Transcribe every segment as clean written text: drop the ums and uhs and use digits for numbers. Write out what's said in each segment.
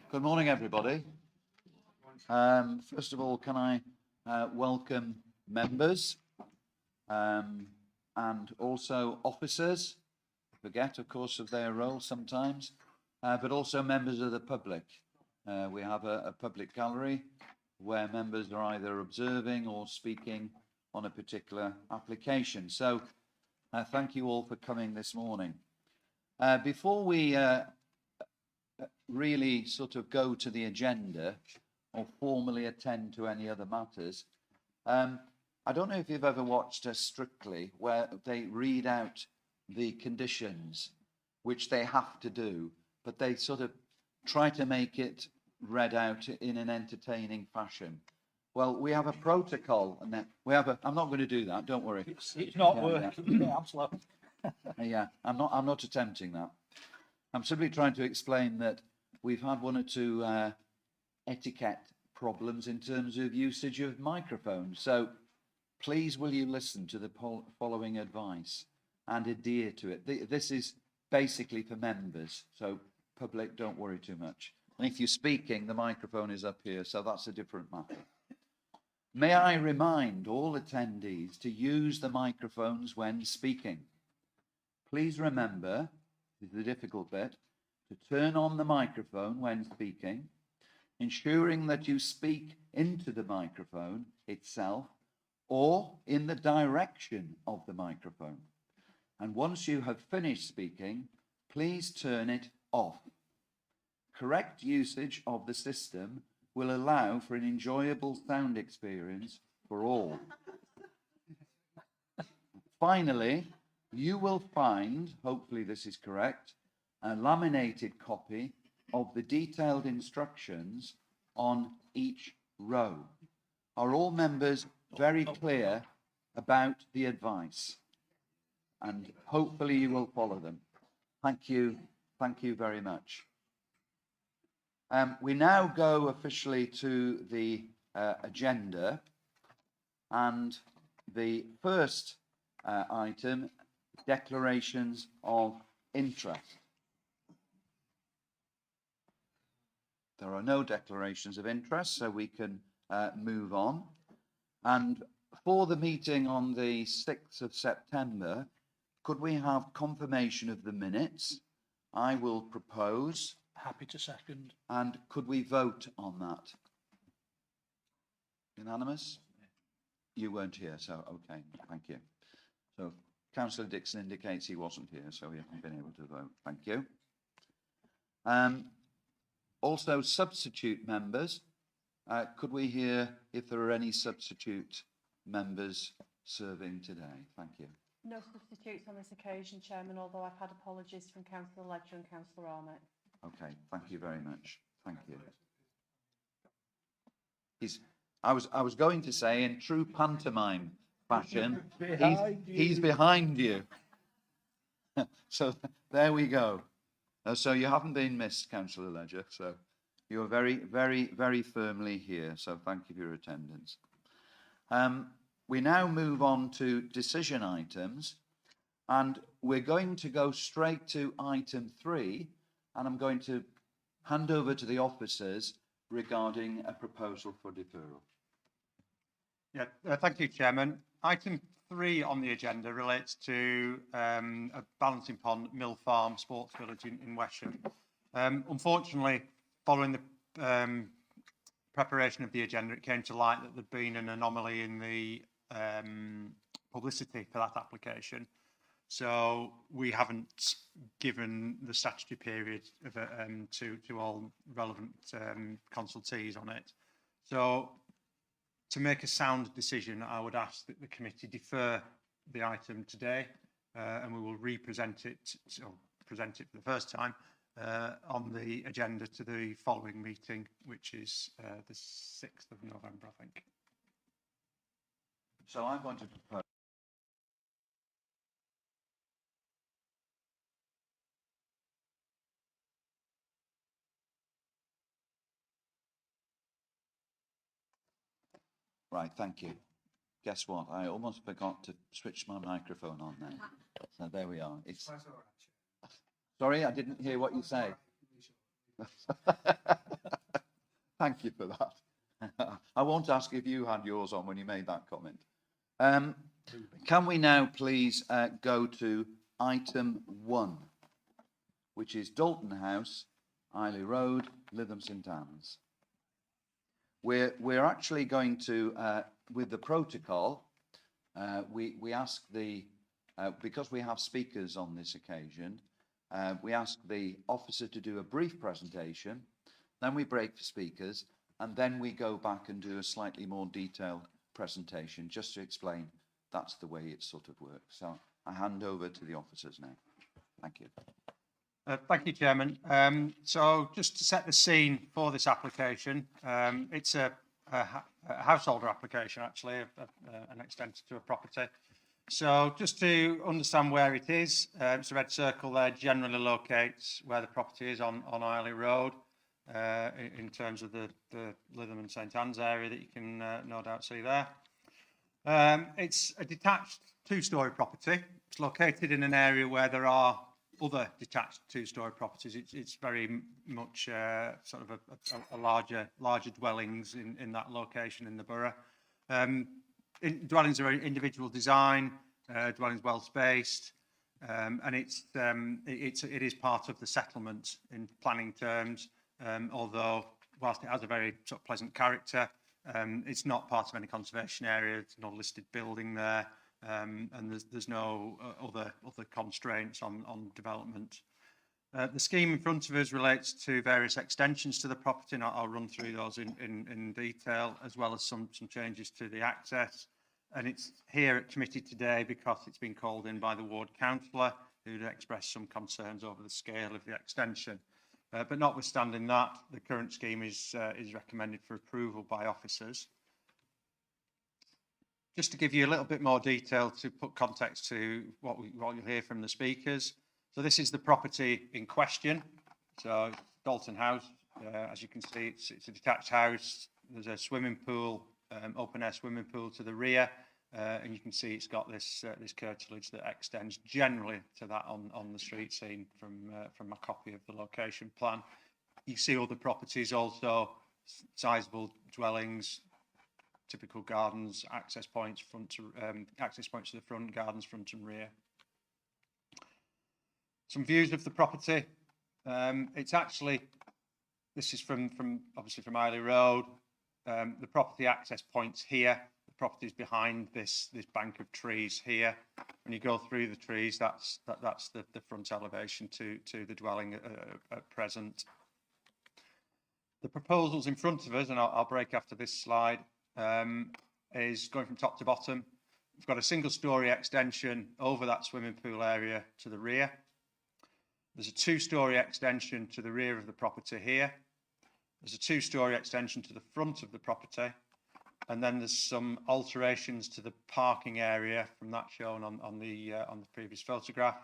Good morning, everybody. First of all, can I welcome members and also officers, forget, of course, of their role sometimes, but also members of the public. We have a public gallery where members are either observing or speaking on a particular application. So thank you all for coming this morning. Before we really sort of go to the agenda or formally attend to any other matters, I don't know if you've ever watched a Strictly where they read out the conditions which they have to do, but they sort of try to make it read out in an entertaining fashion. Well, we have a protocol, and then we have a. I'm not going to do that. Don't worry. It's not working. Yeah, I'm slow. Yeah, I'm not attempting that. I'm simply trying to explain that we've had one or two etiquette problems in terms of usage of microphones. So please will you listen to the following advice and adhere to it. This is basically for members, so public, don't worry too much. And if you're speaking, the microphone is up here, so that's a different matter. May I remind all attendees to use the microphones when speaking. Please remember, this is the difficult bit, to turn on the microphone when speaking, ensuring that you speak into the microphone itself or in the direction of the microphone. And once you have finished speaking, please turn it off. Correct usage of the system will allow for an enjoyable sound experience for all. Finally, you will find, hopefully this is correct, a laminated copy of the detailed instructions on each row. Are all members very clear about the advice? And hopefully you will follow them. Thank you very much. We now go officially to the agenda, and the first item, declarations of interest. There are no declarations of interest, so we can move on. And for the meeting on the 6th of September, could we have confirmation of the minutes? I will propose. Happy to second. And could we vote on that? Unanimous? You weren't here, so okay, thank you. So Councillor Dixon indicates he wasn't here, so he hasn't been able to vote. Thank you. Also, substitute members. Could we hear if there are any substitute members serving today? Thank you. No substitutes on this occasion, Chairman, although I've had apologies from Councillor Ledger and Councillor Arnott. Okay, thank you very much. Thank you. I was going to say, in true pantomime fashion, he's behind you. So there we go. So you haven't been missed, Councillor Ledger. So you're very firmly here. So thank you for your attendance. We now move on to decision items, and we're going to go straight to item 3, and I'm going to hand over to the officers regarding a proposal for deferral. Yeah, thank you, Chairman. Item 3 on the agenda relates to a Balancing Pond Mill Farm Sports Village in Wesham. Unfortunately, following the preparation of the agenda, it came to light that there'd been an anomaly in the publicity for that application. So we haven't given the statutory period of to all relevant consultees on it. So to make a sound decision, I would ask that the committee defer the item today, and we will present it for the first time on the agenda to the following meeting, which is the 6th of November, I think. So I'm going to propose. Right, thank you. Guess what? I almost forgot to switch my microphone on then. So there we are. Sorry, I didn't hear what you say. Thank you for that. I won't ask if you had yours on when you made that comment. Can we now please go to item 1, which is Dalton House, Isley Road, Lytham St Anne's. We're actually going to, with the protocol, we ask the, because we have speakers on this occasion, we ask the officer to do a brief presentation, then we break for speakers, and then we go back and do a slightly more detailed presentation just to explain that's the way it sort of works. So I hand over to the officers now. Thank you. Thank you, Chairman. So just to set the scene for this application, it's a householder application, actually, an extension to a property. So just to understand where it is, it's a red circle there generally locates where the property is on Isley Road, in terms of the Lytham and St Anne's area that you can no doubt see there. It's a detached 2-storey property. It's located in an area where there are other detached 2-storey properties. It's very much sort of a larger dwellings in that location in the borough. Dwellings are individual design, dwellings well spaced, and it is part of the settlement in planning terms. Although whilst it has a very sort of pleasant character, it's not part of any conservation area. There's no listed building there, and there's no other constraints on development. The scheme in front of us relates to various extensions to the property, and I'll run through those in detail, as well as some changes to the access. And it's here at committee today because it's been called in by the ward councillor, who'd expressed some concerns over the scale of the extension. But notwithstanding that, the current scheme is recommended for approval by officers. Just to give you a little bit more detail to put context to what you'll hear from the speakers. So this is the property in question. So Dalton House, as you can see, it's a detached house. There's a swimming pool, open air swimming pool to the rear, and you can see it's got this curtilage that extends generally to that on the street scene from a copy of the location plan. You see other properties also, sizable dwellings, typical gardens, access points to the front, gardens front and rear. Some views of the property. It's actually, this is obviously from Isley Road. The property access points here. The property is behind this bank of trees here. When you go through the trees, that's the front elevation to the dwelling at present. The proposals in front of us, and I'll break after this slide, is going from top to bottom. We've got a single-storey extension over that swimming pool area to the rear. There's a 2-storey extension to the rear of the property here. There's a 2-storey extension to the front of the property. And then there's some alterations to the parking area from that shown on the previous photograph.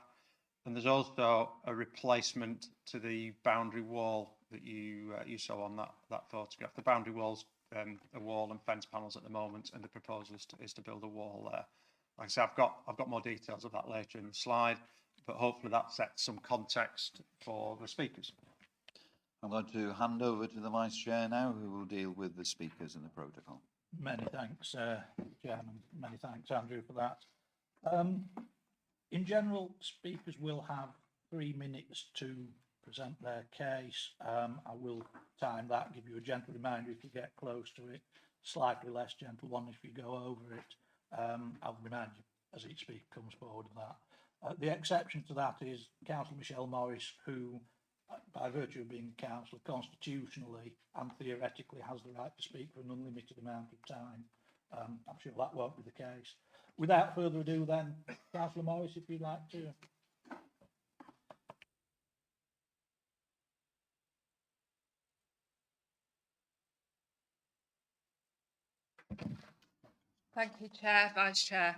And there's also a replacement to the boundary wall that you saw on that photograph. The boundary wall's a wall and fence panels at the moment, and the proposal is to build a wall there. Like I said, I've got more details of that later in the slide, but hopefully that sets some context for the speakers. I'm going to hand over to the Vice Chair now, who will deal with the speakers and the protocol. Many thanks, Chairman. Many thanks, Andrew, for that. In general, speakers will have 3 minutes to present their case. I will time that, give you a gentle reminder if you get close to it, slightly less gentle one if you go over it. I'll remind you as each speaker comes forward of that. The exception to that is Councillor Michelle Morris, who, by virtue of being a councillor, constitutionally and theoretically has the right to speak for an unlimited amount of time. I'm sure that won't be the case. Without further ado then, Councillor Morris, if you'd like to. Thank you, Chair, Vice Chair.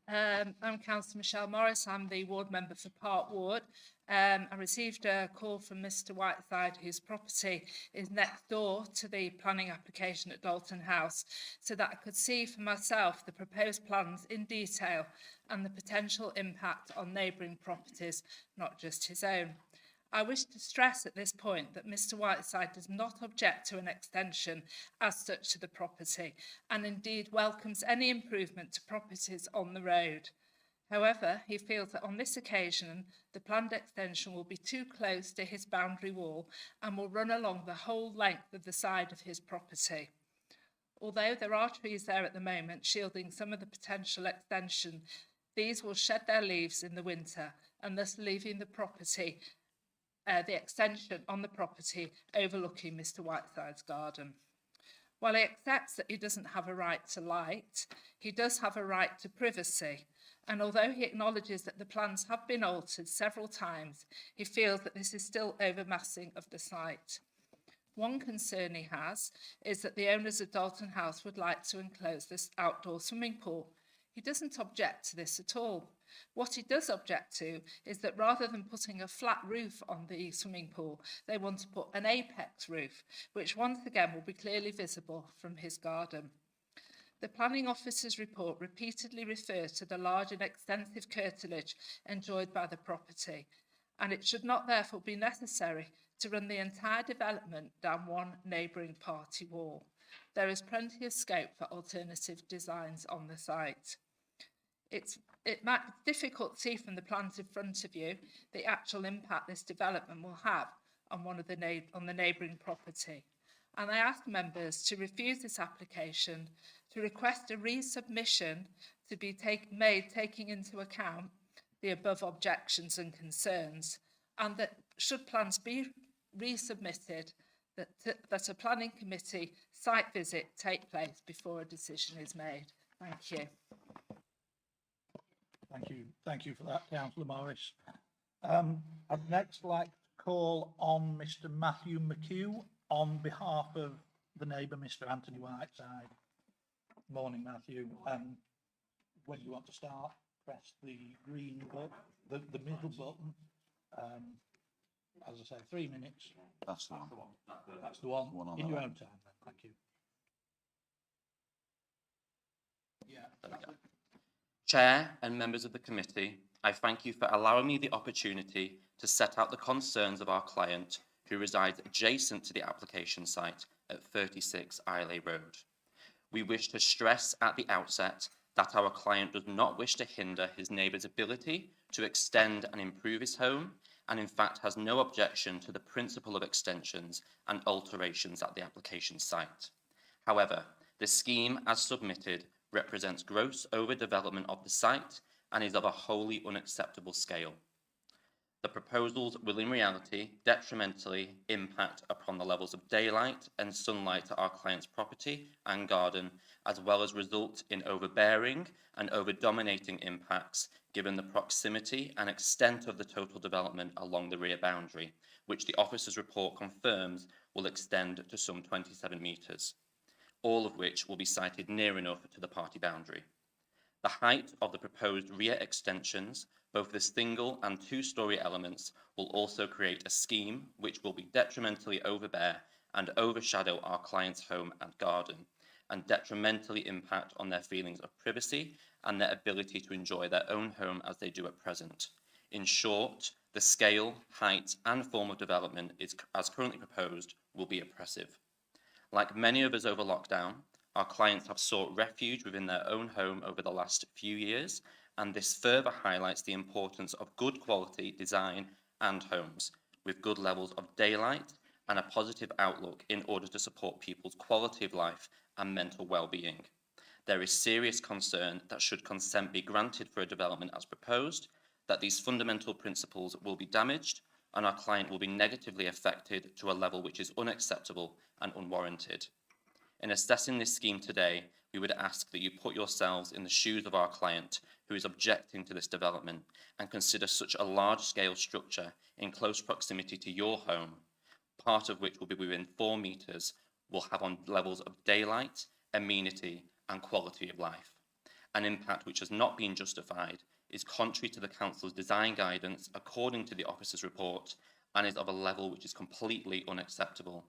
I'm Councillor Michelle Morris. I'm the ward member for Park Ward. I received a call from Mr Whiteside, whose property is next door to the planning application at Dalton House, so that I could see for myself the proposed plans in detail and the potential impact on neighbouring properties, not just his own. I wish to stress at this point that Mr Whiteside does not object to an extension as such to the property, and indeed welcomes any improvement to properties on the road. However, he feels that on this occasion, the planned extension will be too close to his boundary wall and will run along the whole length of the side of his property. Although there are trees there at the moment shielding some of the potential extension, these will shed their leaves in the winter and thus leaving the property, the extension on the property overlooking Mr Whiteside's garden. While he accepts that he doesn't have a right to light, he does have a right to privacy. And although he acknowledges that the plans have been altered several times, he feels that this is still overmassing of the site. One concern he has is that the owners of Dalton House would like to enclose this outdoor swimming pool. He doesn't object to this at all. What he does object to is that rather than putting a flat roof on the swimming pool, they want to put an apex roof, which once again will be clearly visible from his garden. The planning officer's report repeatedly refers to the large and extensive curtilage enjoyed by the property, and it should not therefore be necessary to run the entire development down one neighbouring party wall. There is plenty of scope for alternative designs on the site. It might be difficult to see from the plans in front of you the actual impact this development will have on the neighbouring property. And I ask members to refuse this application, to request a resubmission to be made taking into account the above objections and concerns, and that should plans be resubmitted, that a planning committee site visit take place before a decision is made. Thank you. Thank you for that, Councillor Morris. I'd next like to call on Mr Matthew McHugh on behalf of the neighbour, Mr Anthony Whiteside. Morning, Matthew. When you want to start, press the green button, the middle button. As I say, 3 minutes. That's the one. That's the one. One on In that your one. own time, then. Thank you. Yeah. There we go. Chair and members of the committee, I thank you for allowing me the opportunity to set out the concerns of our client who resides adjacent to the application site at 36 Islay Road. We wish to stress at the outset that our client does not wish to hinder his neighbour's ability to extend and improve his home, and in fact has no objection to the principle of extensions and alterations at the application site. However, the scheme as submitted represents gross overdevelopment of the site and is of a wholly unacceptable scale. The proposals will in reality detrimentally impact upon the levels of daylight and sunlight at our client's property and garden, as well as result in overbearing and over-dominating impacts given the proximity and extent of the total development along the rear boundary, which the officer's report confirms will extend to some 27 metres, all of which will be sited near enough to the party boundary. The height of the proposed rear extensions, both the single and two-storey elements, will also create a scheme which will be detrimentally overbear and overshadow our client's home and garden, and detrimentally impact on their feelings of privacy and their ability to enjoy their own home as they do at present. In short, the scale, height and form of development as currently proposed will be oppressive. Like many of us over lockdown, our clients have sought refuge within their own home over the last few years, and this further highlights the importance of good quality design and homes with good levels of daylight and a positive outlook in order to support people's quality of life and mental well-being. There is serious concern that should consent be granted for a development as proposed, that these fundamental principles will be damaged and our client will be negatively affected to a level which is unacceptable and unwarranted. In assessing this scheme today, we would ask that you put yourselves in the shoes of our client who is objecting to this development and consider such a large-scale structure in close proximity to your home, part of which will be within 4 metres, will have on levels of daylight, amenity and quality of life. An impact which has not been justified, is contrary to the Council's design guidance according to the officer's report, and is of a level which is completely unacceptable.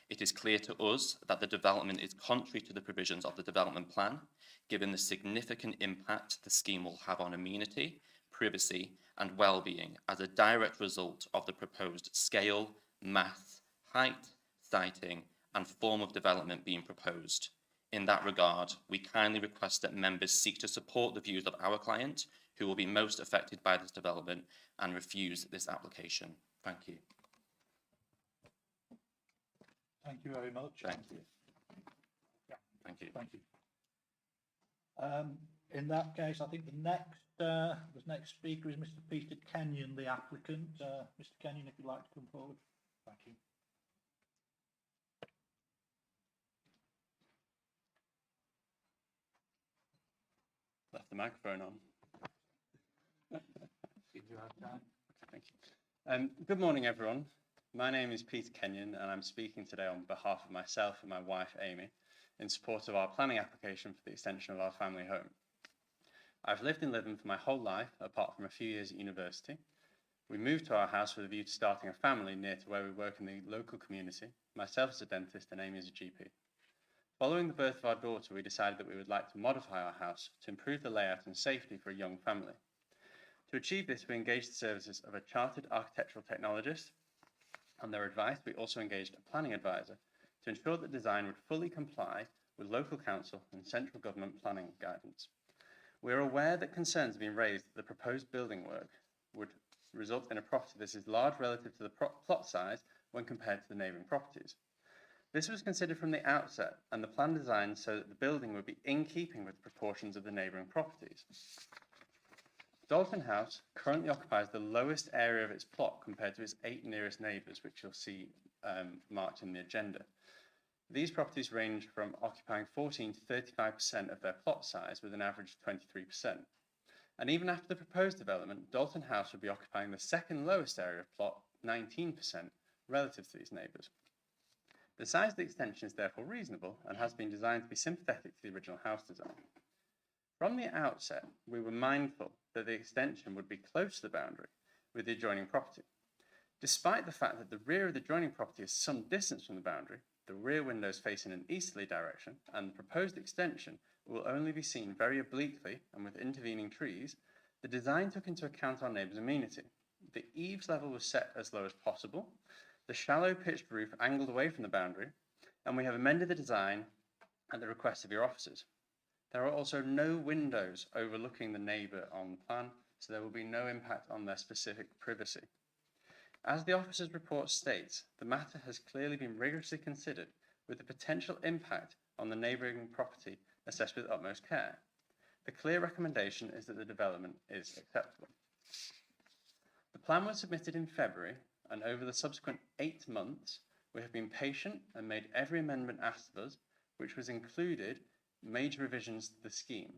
It is clear to us that the development is contrary to the provisions of the development plan, given the significant impact the scheme will have on amenity, privacy, and well-being as a direct result of the proposed scale, mass, height, siting, and form of development being proposed. In that regard, we kindly request that members seek to support the views of our client, who will be most affected by this development, and refuse this application. Thank you. Thank you very much. Thank you. Yeah. Thank you. Thank you. In that case, I think the next speaker is Mr. Peter Kenyon, the applicant. Mr. Kenyon, if you'd like to come forward. Thank you. Left the microphone on. If you have time. Thank you. Good morning, everyone. My name is Peter Kenyon, and I'm speaking today on behalf of myself and my wife, Amy, in support of our planning application for the extension of our family home. I've lived in Lytham for my whole life, apart from a few years at university. We moved to our house with a view to starting a family near to where we work in the local community, myself as a dentist and Amy as a GP. Following the birth of our daughter, we decided that we would like to modify our house to improve the layout and safety for a young family. To achieve this, we engaged the services of a chartered architectural technologist. On their advice, we also engaged a planning advisor to ensure that design would fully comply with local council and central government planning guidance. We are aware that concerns have been raised that the proposed building work would result in a property that is large relative to the plot size when compared to the neighbouring properties. This was considered from the outset, and the plan designed so that the building would be in keeping with the proportions of the neighbouring properties. Dalton House currently occupies the lowest area of its plot compared to its 8 nearest neighbours, which you'll see marked in the agenda. These properties range from occupying 14 to 35% of their plot size, with an average of 23%. And even after the proposed development, Dalton House would be occupying the second lowest area of plot, 19%, relative to these neighbours. The size of the extension is therefore reasonable and has been designed to be sympathetic to the original house design. From the outset, we were mindful that the extension would be close to the boundary with the adjoining property. Despite the fact that the rear of the adjoining property is some distance from the boundary, the rear windows face in an easterly direction, and the proposed extension will only be seen very obliquely and with intervening trees, the design took into account our neighbour's amenity. The eaves level was set as low as possible, the shallow pitched roof angled away from the boundary, and we have amended the design at the request of your officers. There are also no windows overlooking the neighbour on the plan, so there will be no impact on their specific privacy. As the officer's report states, the matter has clearly been rigorously considered, with the potential impact on the neighbouring property assessed with utmost care. The clear recommendation is that the development is acceptable. The plan was submitted in February, and over the subsequent 8 months, we have been patient and made every amendment asked of us, which was included major revisions to the scheme.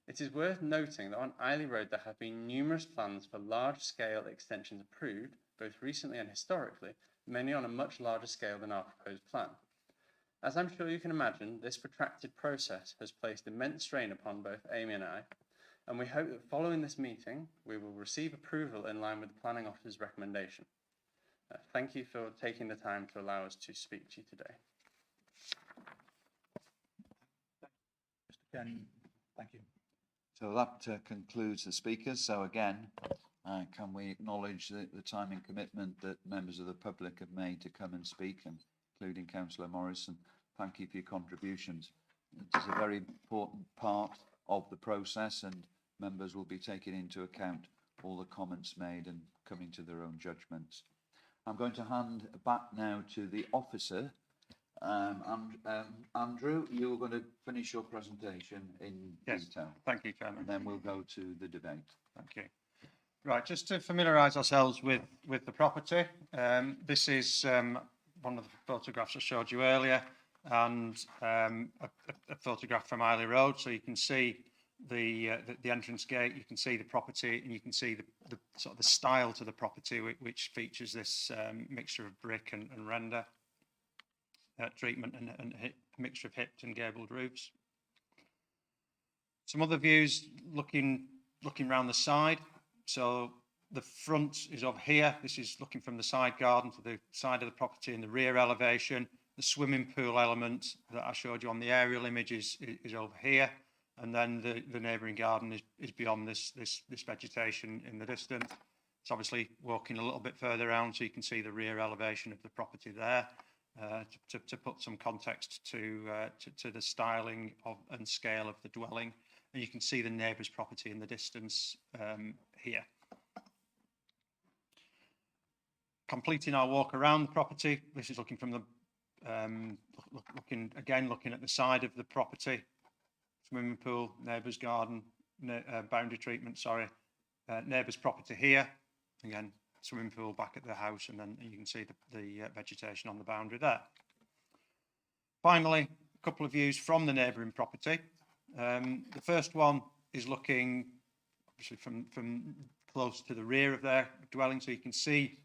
It is worth noting that on Eiley Road there have been numerous plans for large-scale extensions approved, both recently and historically, many on a much larger scale than our proposed plan. As I'm sure you can imagine, this protracted process has placed immense strain upon both Amy and I, and we hope that following this meeting, we will receive approval in line with the planning officer's recommendation. Thank you for taking the time to allow us to speak to you today. Mr. Kenyon, thank you. So that concludes the speakers. So again, can we acknowledge the time and commitment that members of the public have made to come and speak, and including Councillor Morrison. Thank you for your contributions. It is a very important part of the process, and members will be taking into account all the comments made and coming to their own judgments. I'm going to hand back now to the officer. Andrew, you're going to finish your presentation in detail. Thank you, Chairman. And then we'll go to the debate. Thank you. Right, just to familiarise ourselves with the property, this is one of the photographs I showed you earlier, and a photograph from Eiley Road. So you can see the entrance gate, you can see the property, and you can see the sort of the style to the property, which features this mixture of brick and render treatment and a mixture of hipped and gabled roofs. Some other views looking round the side. So the front is over here. This is looking from the side garden to the side of the property in the rear elevation. The swimming pool element that I showed you on the aerial image is over here. and then the neighbouring garden is beyond this vegetation in the distance. It's obviously walking a little bit further around so you can see the rear elevation of the property there, to put some context to the styling of and scale of the dwelling. And you can see the neighbour's property in the distance here. Completing our walk around the property, this is looking from the looking at the side of the property. Swimming pool, neighbour's garden, boundary treatment, sorry. Neighbour's property here. Again, swimming pool back at the house, and then you can see the vegetation on the boundary there. Finally, a couple of views from the neighbouring property. The first one is looking obviously from close to the rear of their dwelling, so you can see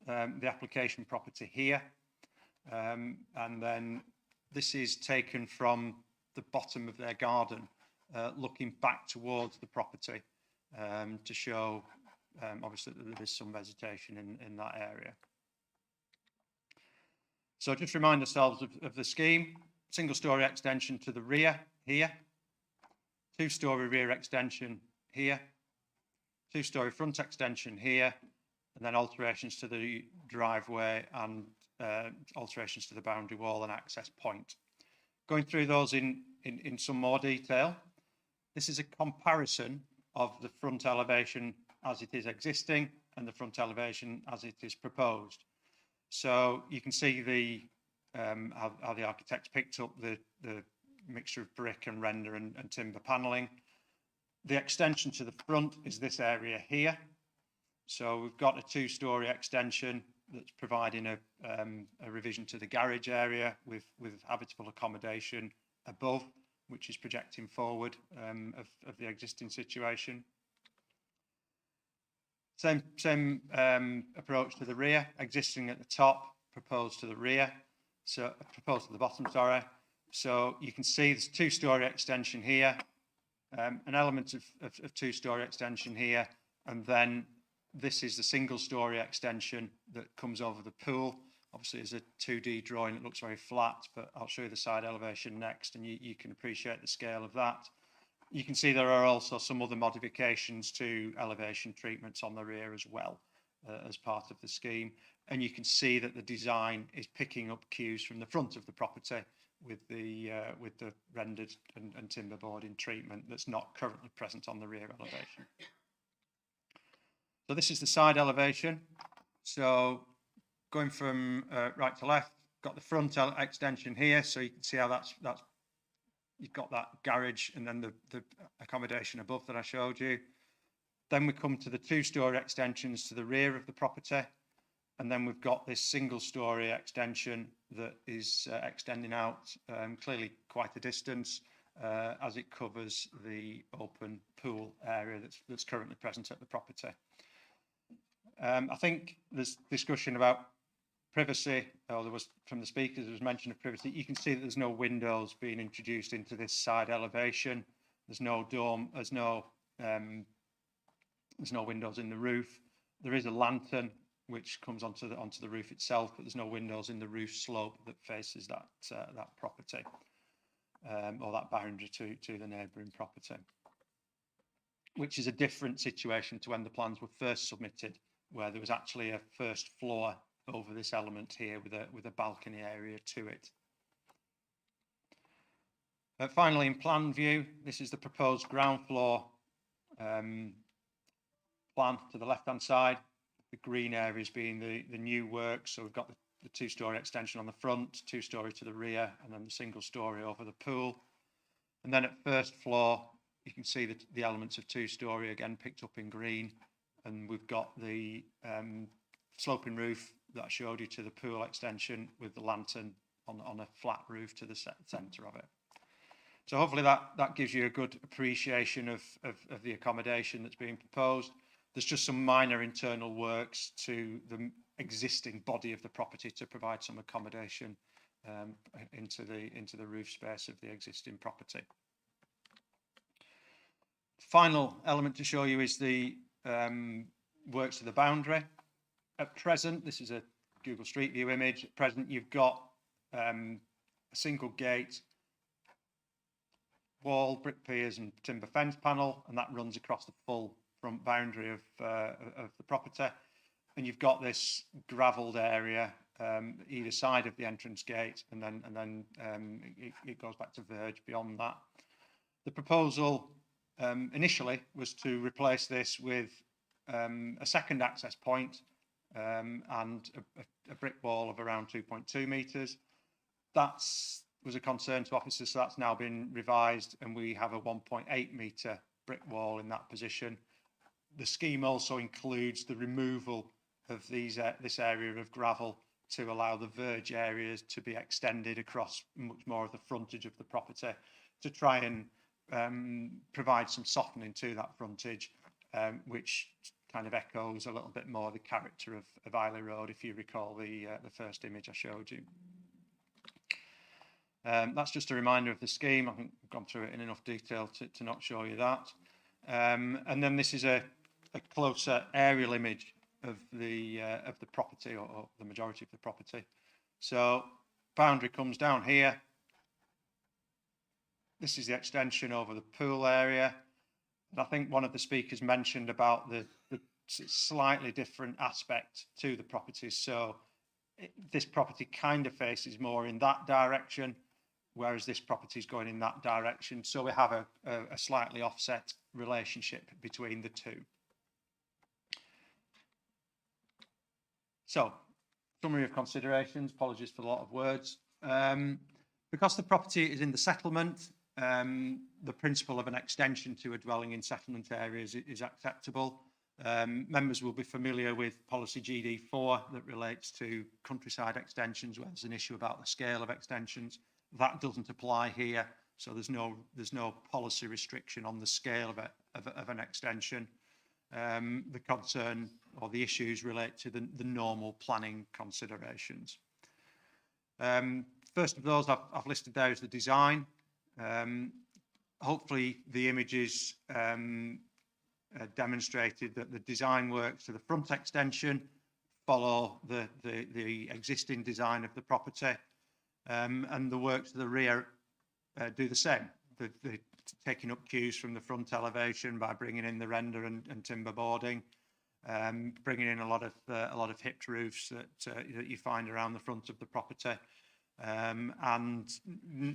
the application property here. And then this is taken from the bottom of their garden, looking back towards the property, to show obviously that there is some vegetation in that area. So just remind ourselves of the scheme. Single storey extension to the rear here, 2-storey rear extension here, 2-storey front extension here, and then alterations to the driveway and alterations to the boundary wall and access point. Going through those in some more detail, this is a comparison of the front elevation as it is existing and the front elevation as it is proposed. So you can see how the architects picked up the mixture of brick and render and timber panelling. The extension to the front is this area here. So we've got a 2-storey extension that's providing a revision to the garage area with habitable accommodation above, which is projecting forward of the existing situation. Same approach to the rear, existing at the top, proposed to the rear, so proposed to the bottom, sorry. So you can see there's 2-storey extension here, an element of 2-storey extension here, and then this is the single-storey extension that comes over the pool. Obviously, as a 2D drawing, it looks very flat, but I'll show you the side elevation next, and you can appreciate the scale of that. You can see there are also some other modifications to elevation treatments on the rear as well, as part of the scheme. And you can see that the design is picking up cues from the front of the property with the rendered and timber boarding treatment that's not currently present on the rear elevation. So this is the side elevation. So going from right to left, got the front extension here, so you can see how that's you've got that garage and then the accommodation above that I showed you. Then we come to the 2-storey extensions to the rear of the property, and then we've got this single-storey extension that is extending out clearly quite a distance as it covers the open pool area that's currently present at the property. I think there's discussion about privacy, or there was from the speakers, there was mention of privacy. You can see that there's no windows being introduced into this side elevation. There's no dorm, there's no windows in the roof. There is a lantern which comes onto the roof itself, but there's no windows in the roof slope that faces that property, or that boundary to the neighbouring property, which is a different situation to when the plans were first submitted, where there was actually a first floor over this element here with a balcony area to it. Finally, in plan view, this is the proposed ground floor plan to the left-hand side. The green areas being the new work. So we've got the 2-storey extension on the front, 2-storey to the rear, and then the single-storey over the pool. And then at first floor, you can see the elements of 2-storey again picked up in green, and we've got the sloping roof that I showed you to the pool extension with the lantern on a flat roof to the centre of it. So hopefully that gives you a good appreciation of the accommodation that's being proposed. There's just some minor internal works to the existing body of the property to provide some accommodation into the roof space of the existing property. Final element to show you is the works to the boundary. At present, this is a Google Street View image. At present, you've got a single gate wall, brick piers and timber fence panel, and that runs across the full front boundary of the property. And you've got this gravelled area either side of the entrance gate, and then it goes back to verge beyond that. The proposal initially was to replace this with a second access point and a brick wall of around 2.2 metres. That was a concern to officers, so that's now been revised, and we have a 1.8 metre brick wall in that position. The scheme also includes the removal of this area of gravel to allow the verge areas to be extended across much more of the frontage of the property, to try and provide some softening to that frontage, which kind of echoes a little bit more the character of Isley Road, if you recall the first image I showed you. That's just a reminder of the scheme. I think I've gone through it in enough detail to not show you that. And then this is a closer aerial image of the property, or the majority of the property. So boundary comes down here. This is the extension over the pool area. And I think one of the speakers mentioned about the slightly different aspect to the property. So this property kind of faces more in that direction, whereas this property is going in that direction. So we have a slightly offset relationship between the two. So, summary of considerations, apologies for a lot of words. Because the property is in the settlement, the principle of an extension to a dwelling in settlement areas is acceptable. Members will be familiar with policy GD4 that relates to countryside extensions, where there's an issue about the scale of extensions. That doesn't apply here, so there's no policy restriction on the scale of an extension. The concern or the issues relate to the normal planning considerations. First of those I've listed there is the design. Hopefully the images demonstrated that the design works to the front extension follow the existing design of the property, and the works to the rear do the same. The taking up cues from the front elevation by bringing in the render and timber boarding, bringing in a lot of hipped roofs that you find around the front of the property, and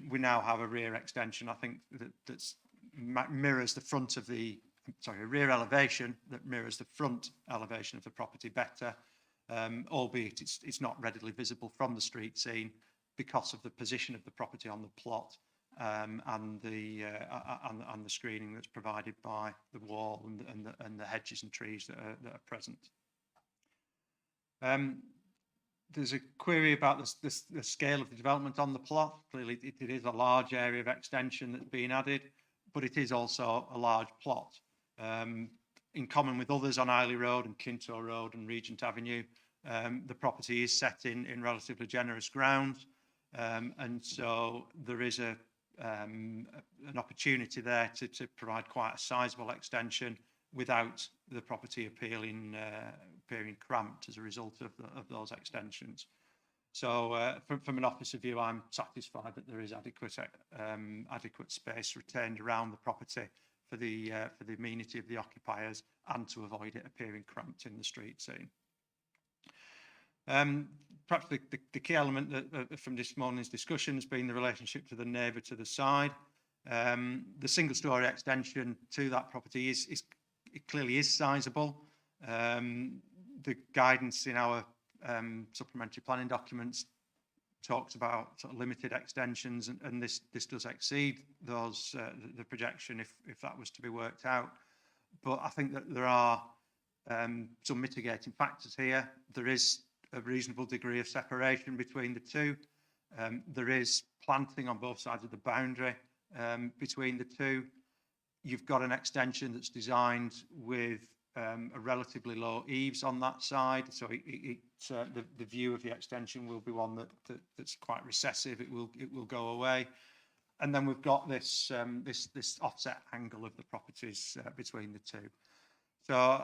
we now have a rear extension, I think, that mirrors the front of the a rear elevation that mirrors the front elevation of the property better, albeit it's not readily visible from the street scene because of the position of the property on the plot, and the screening that's provided by the wall and the hedges and trees that are present. There's a query about the scale of the development on the plot. Clearly, it is a large area of extension that's being added, but it is also a large plot. In common with others on Isley Road and Kinto Road and Regent Avenue, the property is set in relatively generous ground, and so there is an opportunity there to provide quite a sizable extension without the property appearing cramped as a result of those extensions. So from an officer view, I'm satisfied that there is adequate space retained around the property for the amenity of the occupiers and to avoid it appearing cramped in the street scene. Perhaps the key element from this morning's discussion has been the relationship to the neighbour to the side. The single-storey extension to that property it clearly is sizable. The guidance in our supplementary planning documents talks about sort of limited extensions, and this does exceed those the projection if that was to be worked out. But I think that there are some mitigating factors here. There is a reasonable degree of separation between the two. There is planting on both sides of the boundary between the two. You've got an extension that's designed with a relatively low eaves on that side, so the view of the extension will be one that's quite recessive. It will go away, and then we've got this this offset angle of the properties between the two. So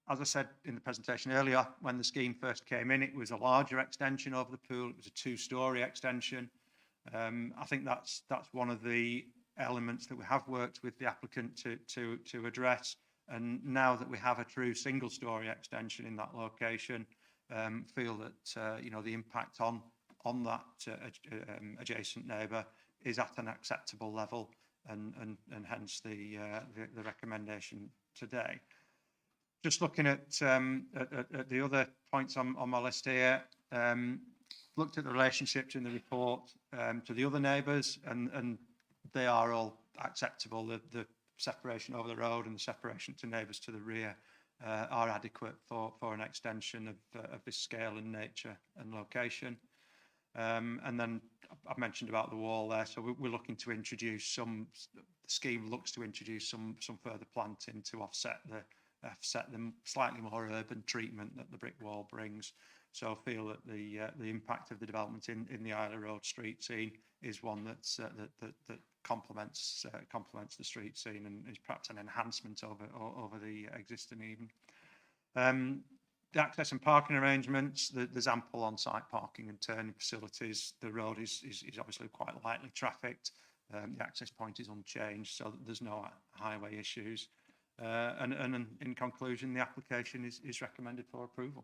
as I said in the presentation earlier, when the scheme first came in, it was a larger extension over the pool. It was a two-storey extension. I think that's one of the elements that we have worked with the applicant to address. And now that we have a true single-storey extension in that location, feel that you know, the impact on that adjacent neighbour is at an acceptable level, and hence the recommendation today. Just looking at the other points on my list here, looked at the relationships in the report to the other neighbours, and they are all acceptable. The separation over the road and the separation to neighbours to the rear are adequate for an extension of this scale and nature and location. And then I've mentioned about the wall there, so we're looking to introduce the scheme looks to introduce some further planting to offset the slightly more urban treatment that the brick wall brings. So I feel that the impact of the development in the Isle of Road street scene is one that complements the street scene and is perhaps an enhancement over the existing even. The access and parking arrangements, there's ample on-site parking and turning facilities. The road is obviously quite lightly trafficked. The access point is unchanged, so there's no highway issues. And in conclusion, the application is recommended for approval.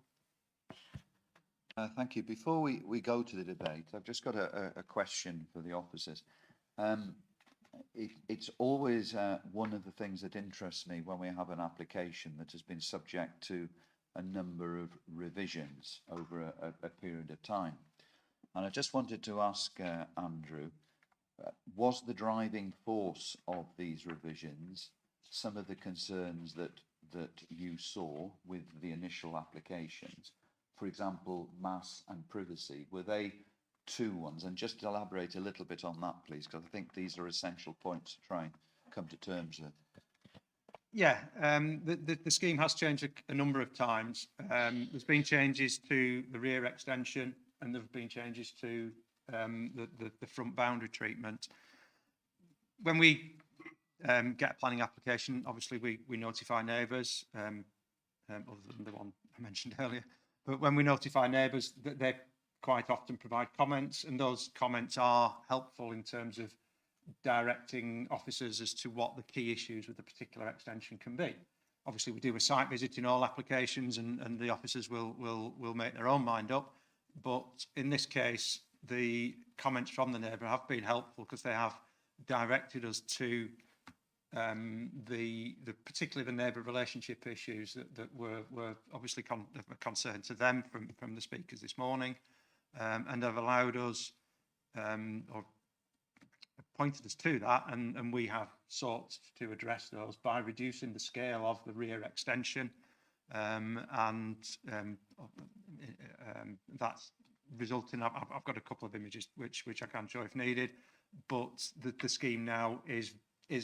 Thank you. Before we go to the debate, I've just got a question for the officers. It's always one of the things that interests me when we have an application that has been subject to a number of revisions over a period of time. And I just wanted to ask Andrew, was the driving force of these revisions some of the concerns that you saw with the initial applications? For example, mass and privacy, were they two ones? And just elaborate a little bit on that, please, because I think these are essential points to try and come to terms with. Yeah, the scheme has changed a number of times. There's been changes to the rear extension, and there have been changes to the front boundary treatment. When we get a planning application, obviously we notify neighbours, other than the one I mentioned earlier. But when we notify neighbours, they quite often provide comments, and those comments are helpful in terms of directing officers as to what the key issues with the particular extension can be. Obviously, we do a site visit in all applications, and the officers will make their own mind up. But in this case, the comments from the neighbour have been helpful because they have directed us to particularly the neighbour relationship issues that were obviously a concern to them from the speakers this morning, and have allowed us or pointed us to that, and we have sought to address those by reducing the scale of the rear extension, and that's resulting. I've got a couple of images which I can show if needed, but the scheme now is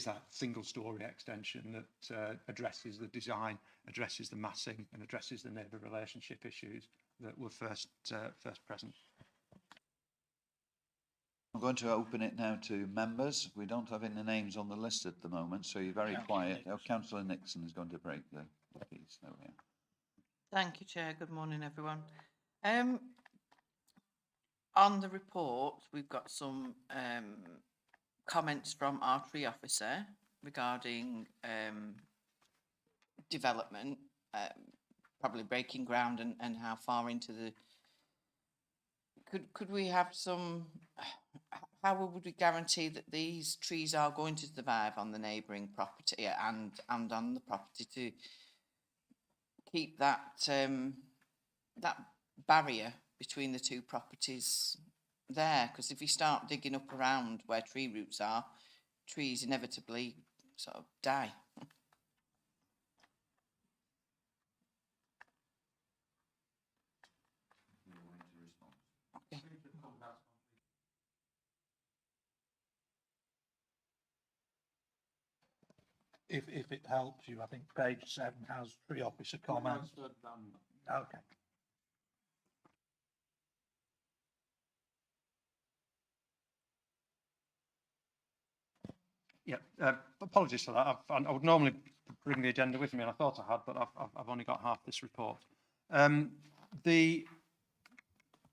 that single-storey extension that addresses the design, addresses the massing, and addresses the neighbour relationship issues that were first present. I'm going to open it now to members. We don't have any names on the list at the moment, so you're very quiet. Oh, Councillor Nixon is going to break the piece. There we are. Thank you, Chair. Good morning, everyone. On the report, we've got some comments from our tree officer regarding development, probably breaking ground and how far into the... Could we have some... How would we guarantee that these trees are going to survive on the neighbouring property and on the property to keep that that barrier between the two properties there? Because if you start digging up around where tree roots are, trees inevitably sort of die. Okay. If it helps you, I think page 7 has tree officer comments. Okay. Yeah, apologies for that. I would normally bring the agenda with me, and I thought I had, but I've only got half this report. The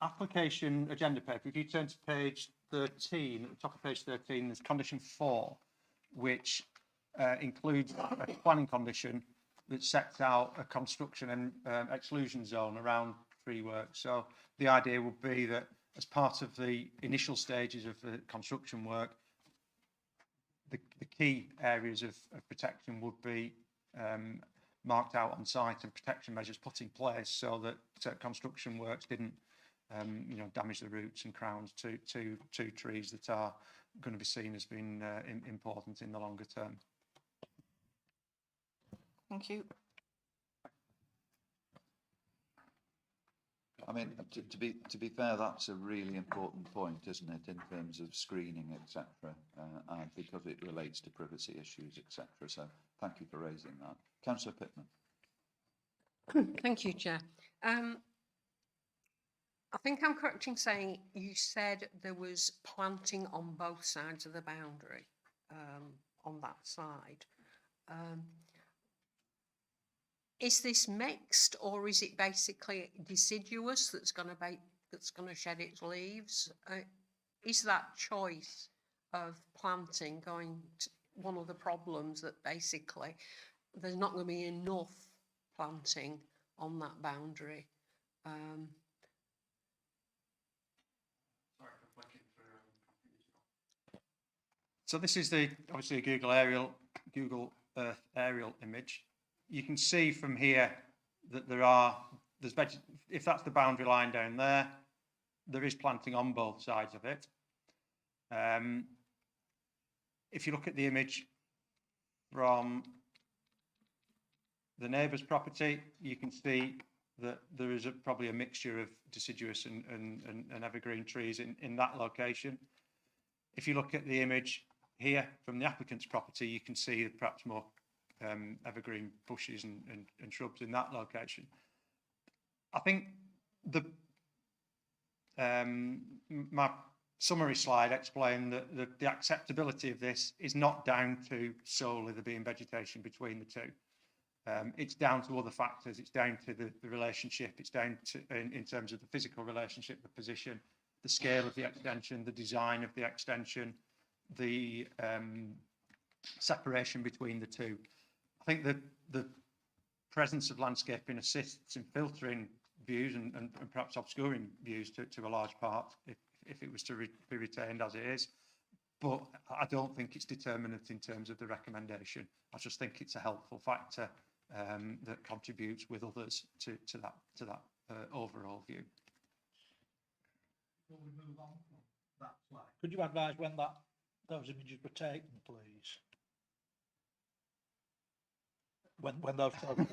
application agenda paper, if you turn to page 13, at the top of page 13, there's condition 4, which includes a planning condition that sets out a construction and exclusion zone around tree work. So the idea would be that as part of the initial stages of the construction work, the key areas of protection would be marked out on site and protection measures put in place so that construction works didn't damage the roots and crowns to trees that are going to be seen as being important in the longer term. Thank you. I mean, to be fair, that's a really important point, isn't it, in terms of screening, etc., because it relates to privacy issues, etc. So thank you for raising that. Councillor Pittman. Thank you, Chair. I think I'm correct in saying you said there was planting on both sides of the boundary, on that side. Is this mixed, or is it basically deciduous that's going to shed its leaves? Is that choice of planting going to one of the problems that basically there's not going to be enough planting on that boundary? So this is obviously a Google Earth aerial image. You can see from here that if that's the boundary line down there, there is planting on both sides of it. If you look at the image from the neighbour's property, you can see that there is probably a mixture of deciduous and evergreen trees in that location. If you look at the image here from the applicant's property, you can see perhaps more evergreen bushes and shrubs in that location. I think my summary slide explained that the acceptability of this is not down to solely there being vegetation between the two. It's down to other factors. It's down to the relationship. It's down to in terms of the physical relationship, the position, the scale of the extension, the design of the extension, the separation between the two. I think that the presence of landscaping assists in filtering views and perhaps obscuring views to a large part if it was to be retained as it is. But I don't think it's determinant in terms of the recommendation. I just think it's a helpful factor that contributes with others to that overall view. Before we move on from that slide, could you advise when those images were taken, please? When those photos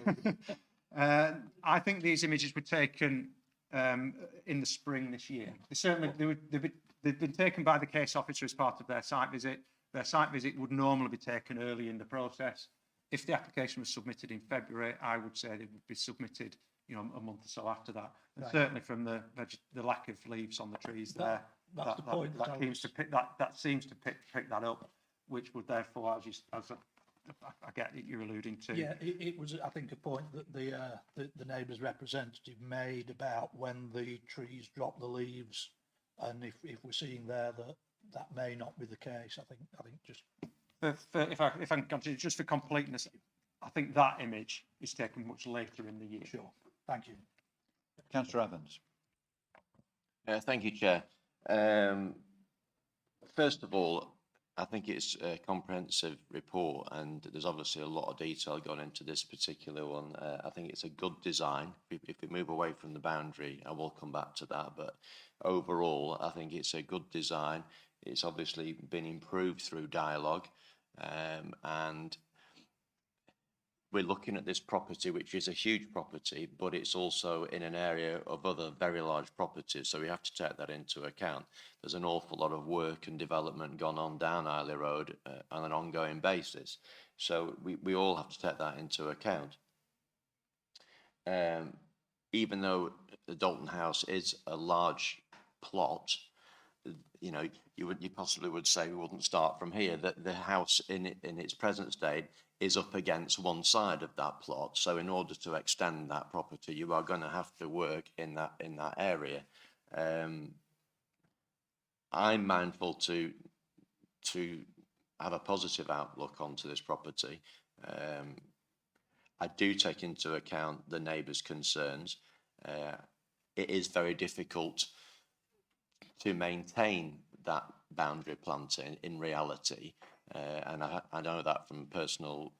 I think these images were taken in the spring this year. They've been taken by the case officer as part of their site visit. Their site visit would normally be taken early in the process. If the application was submitted in February, I would say they would be submitted, a month or so after that. And Right. certainly from the lack of leaves on the trees there, that's the point that seems to pick that up, which would therefore, I get it you're alluding to. Yeah, it was, I think, a point that the neighbour's representative made about when the trees drop the leaves, and if we're seeing there that may not be the case. I think just If I can continue, just for completeness, I think that image is taken much later in the year. sure. Thank you. Councillor Evans. Thank you, Chair. First of all, I think it's a comprehensive report, and there's obviously a lot of detail gone into this particular one. I think it's a good design. If we move away from the boundary, I will come back to that, but overall, I think it's a good design. It's obviously been improved through dialogue, and we're looking at this property, which is a huge property, but it's also in an area of other very large properties, so we have to take that into account. There's an awful lot of work and development gone on down Isley Road on an ongoing basis, so we all have to take that into account. Even though the Dalton House is a large plot, you possibly would say we wouldn't start from here, that the house in its present state is up against one side of that plot. So in order to extend that property, you are going to have to work in that area. I'm mindful to have a positive outlook onto this property. I do take into account the neighbours' concerns. It is very difficult to maintain that boundary planting in reality, and I know that from personal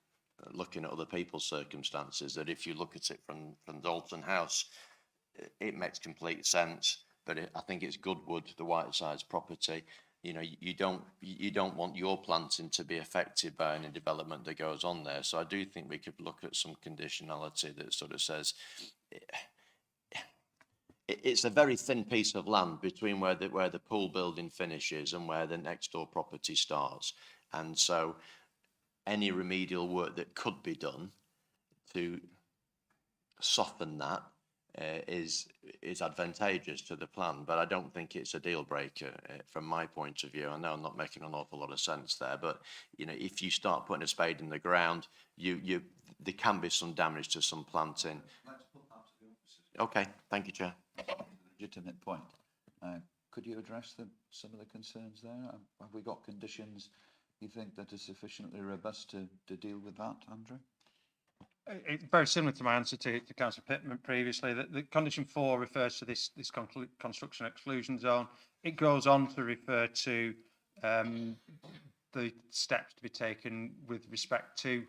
looking at other people's circumstances, that if you look at it from Dalton House, it makes complete sense. But I think it's Goodwood, the Whitesides property. You know, you don't want your planting to be affected by any development that goes on there. So I do think we could look at some conditionality that sort of says it's a very thin piece of land between where the pool building finishes and where the next door property starts. And so any remedial work that could be done to soften that is advantageous to the plan, but I don't think it's a deal breaker from my point of view. I know I'm not making an awful lot of sense there, but you know, if you start putting a spade in the ground, there can be some damage to some planting. Let's put that to the opposite. Okay, thank you, Chair. Legitimate point. Could you address some of the concerns there? Have we got conditions you think that are sufficiently robust to deal with that, Andrew? It's very similar to my answer to Councillor Pittman previously. That the condition 4 refers to this construction exclusion zone. It goes on to refer to the steps to be taken with respect to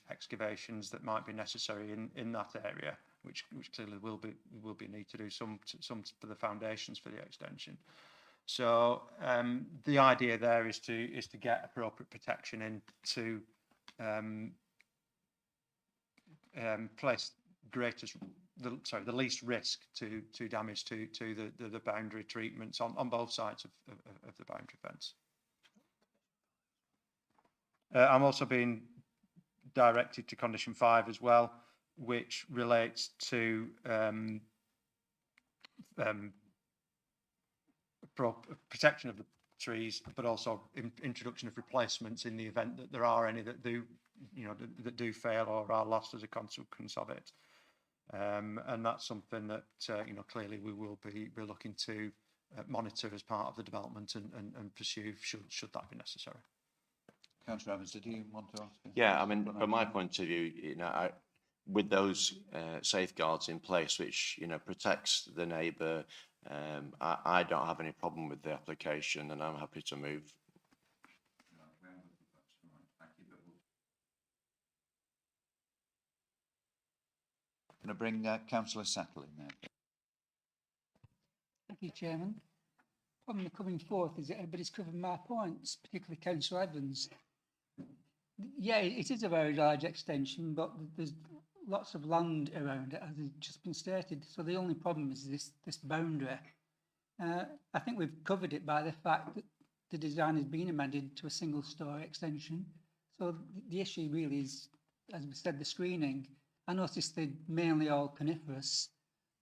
excavations that might be necessary in that area, which clearly will be need to do some for the foundations for the extension. So the idea there is to get appropriate protection in to place the least risk to damage to the boundary treatments on both sides of the boundary fence. I'm also being directed to condition 5 as well, which relates to protection of the trees, but also introduction of replacements in the event that there are any that do fail or are lost as a consequence of it. And that's something that clearly we will be looking to monitor as part of the development and pursue should that be necessary. Councillor Evans, did you want to ask? Yeah, I mean, from my point of view, with those safeguards in place, which protects the neighbour, I don't have any problem with the application, and I'm happy to move. I'm going to bring Councillor Settle in there. Thank you, Chairman. Problem coming forth is that everybody's covered my points, particularly Councillor Evans. Yeah, it is a very large extension, but there's lots of land around it, as has just been stated. So the only problem is this boundary. I think we've covered it by the fact that the design has been amended to a single-storey extension. So the issue really is, as we said, the screening. I noticed they're mainly all coniferous,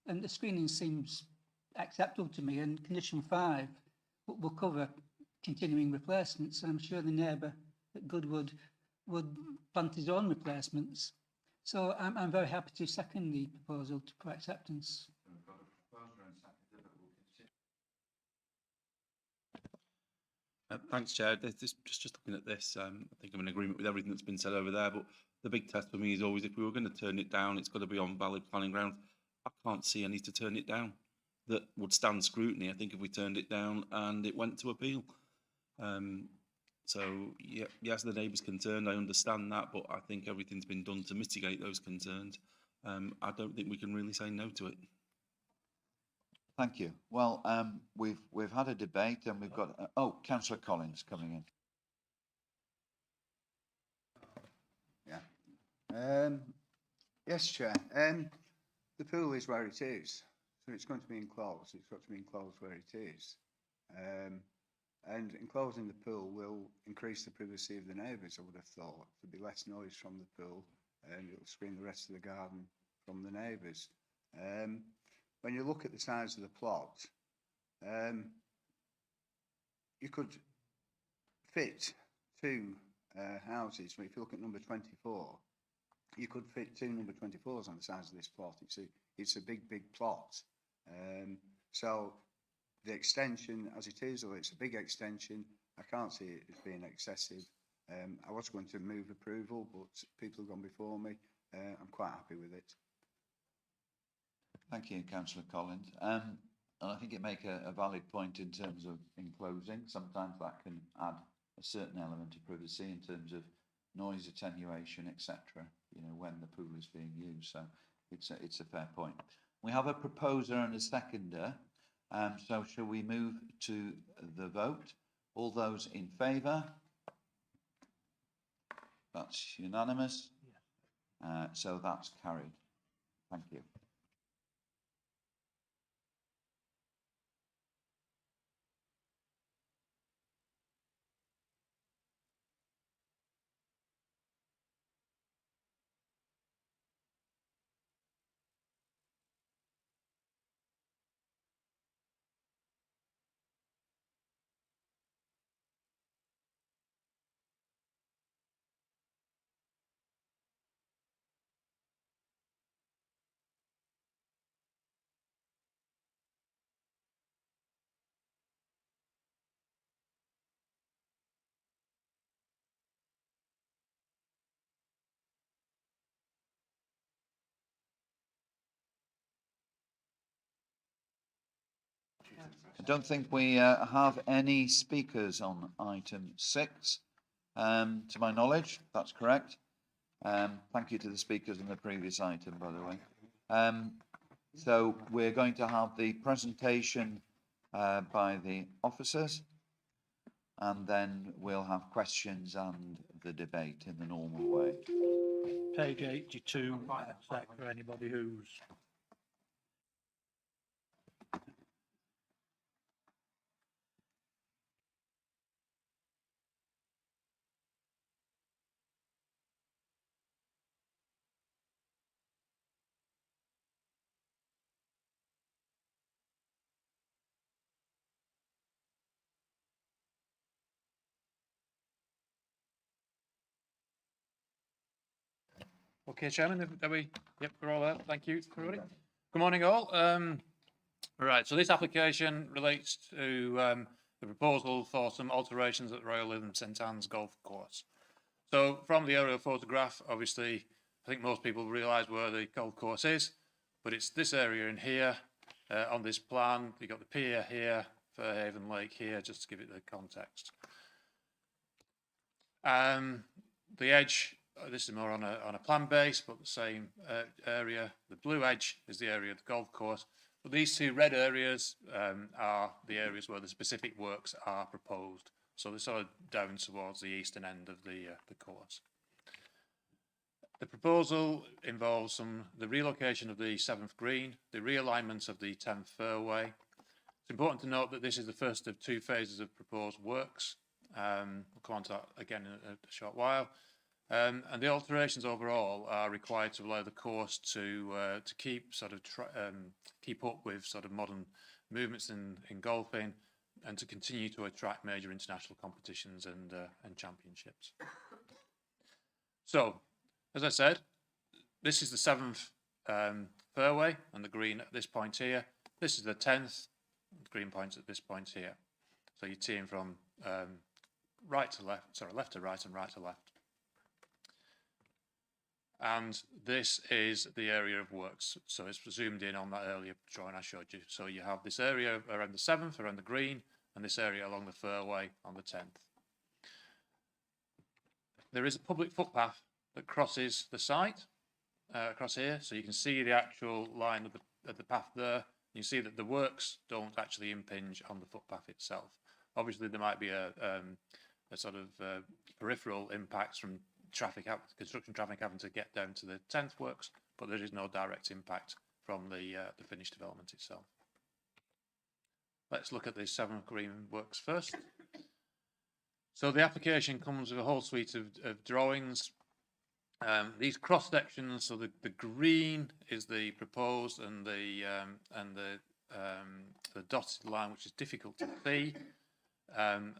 and the screening seems acceptable to me. And condition 5 will cover continuing replacements. And I'm sure the neighbour at Goodwood would plant his own replacements. So I'm very happy to second the proposal for acceptance. Thanks, Chair. Just looking at this, I think I'm in agreement with everything that's been said over there, but the big test for me is always, if we were going to turn it down, it's got to be on valid planning grounds. I can't see any to turn it down that would stand scrutiny. I think if we turned it down and it went to appeal. So, yeah, yes, the neighbour's concerned, I understand that, but I think everything's been done to mitigate those concerns. I don't think we can really say no to it. Thank you. Well, we've had a debate, and we've got Councillor Collins coming in. Yes, Chair. The pool is where it is, so it's going to be enclosed. It's got to be enclosed where it is. And enclosing the pool will increase the privacy of the neighbours, I would have thought. There'll be less noise from the pool, and it'll screen the rest of the garden from the neighbours. When you look at the size of the plot, you could fit 2 houses. If you look at number 24, you could fit 2 number 24s on the size of this plot. It's a big plot. So the extension as it is, although it's a big extension, I can't see it as being excessive. I was going to move approval, but people have gone before me. I'm quite happy with it. Thank you, Councillor Collins. And I think it make a valid point in terms of enclosing. Sometimes that can add a certain element of privacy in terms of noise attenuation, etc. You know, when the pool is being used. So it's a fair point. We have a proposer and a seconder. So shall we move to the vote? All those in favour? That's unanimous. So that's carried. Thank you. I don't think we have any speakers on item 6, to my knowledge. That's correct. Thank you to the speakers on the previous item, by the way. So we're going to have the presentation by the officers, and then we'll have questions and the debate in the normal way. Page 82, sec for anybody who's Okay, Chairman, are we? Yep, we're all there. Thank you, everybody. Good morning, all. Right, so this application relates to the proposal for some alterations at Royal Lytham St Anne's Golf Course. So from the aerial photograph, obviously, I think most people realise where the golf course is, but it's this area in here on this plan. You've got the pier here, Fairhaven Lake here, just to give it the context. The edge, this is more on a plan base, but the same area. The blue edge is the area of the golf course. But these two red areas are the areas where the specific works are proposed. So they're sort of down towards the eastern end of the course. The proposal involves the relocation of the 7th green, the realignment of the 10th fairway. It's important to note that this is the first of 2 phases of proposed works. We'll come on to that again in a short while. And the alterations overall are required to allow the course to keep keep up with sort of modern movements in golfing, and to continue to attract major international competitions and championships. So, as I said, this is the 7th fairway and the green at this point here. This is the 10th green point at this point here. So you're teeing from left to right and right to left. And this is the area of works. So it's zoomed in on that earlier drawing I showed you. So you have this area around the 7th, around the green, and this area along the fairway on the 10th. There is a public footpath that crosses the site across here. So you can see the actual line of the path there. You see that the works don't actually impinge on the footpath itself. Obviously, there might be a sort of peripheral impacts from construction traffic having to get down to the 10th works, but there is no direct impact from the finished development itself. Let's look at the 7th green works first. So the application comes with a whole suite of drawings. These cross sections, so the green is the proposed, and the dotted line, which is difficult to see.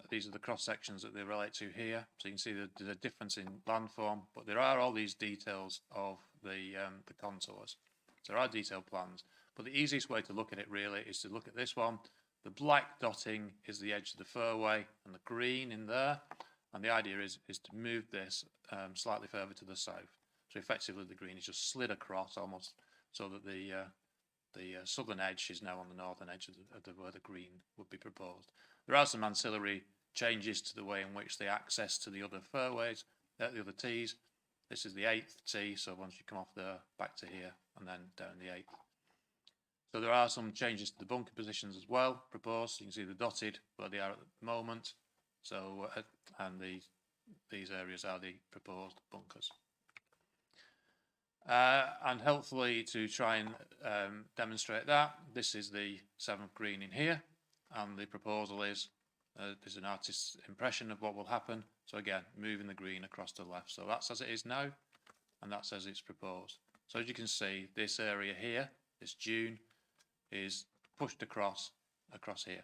These are the cross sections that they relate to here. So you can see there's a difference in landform, but there are all these details of the contours. So there are detailed plans, but the easiest way to look at it really is to look at this one, The black dotting is the edge of the fairway and the green in there. And the idea is to move this slightly further to the south. So effectively the green is just slid across almost so that the southern edge is now on the northern edge of where the green would be proposed. There are some ancillary changes to the way in which they access to the other fairways, the other tees. This is the 8th tee, so once you come off there, back to here, and then down the 8th. So there are some changes to the bunker positions as well proposed. You can see the dotted where they are at the moment. So, and these areas are the proposed bunkers. And helpfully to try and demonstrate that, this is the 7th green in here, and the proposal is there's an artist's impression of what will happen. So again, moving the green across to the left. So that's as it is now, and that's as it's proposed. So as you can see, this area here, this dune, is pushed across here,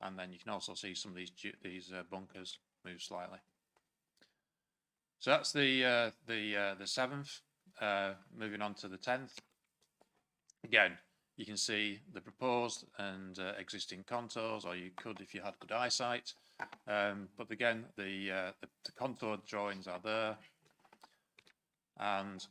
and then you can also see some of these bunkers move slightly. So that's the 7th. Moving on to the 10th. Again, you can see the proposed and existing contours, or you could if you had good eyesight. But again, the contour drawings are there. And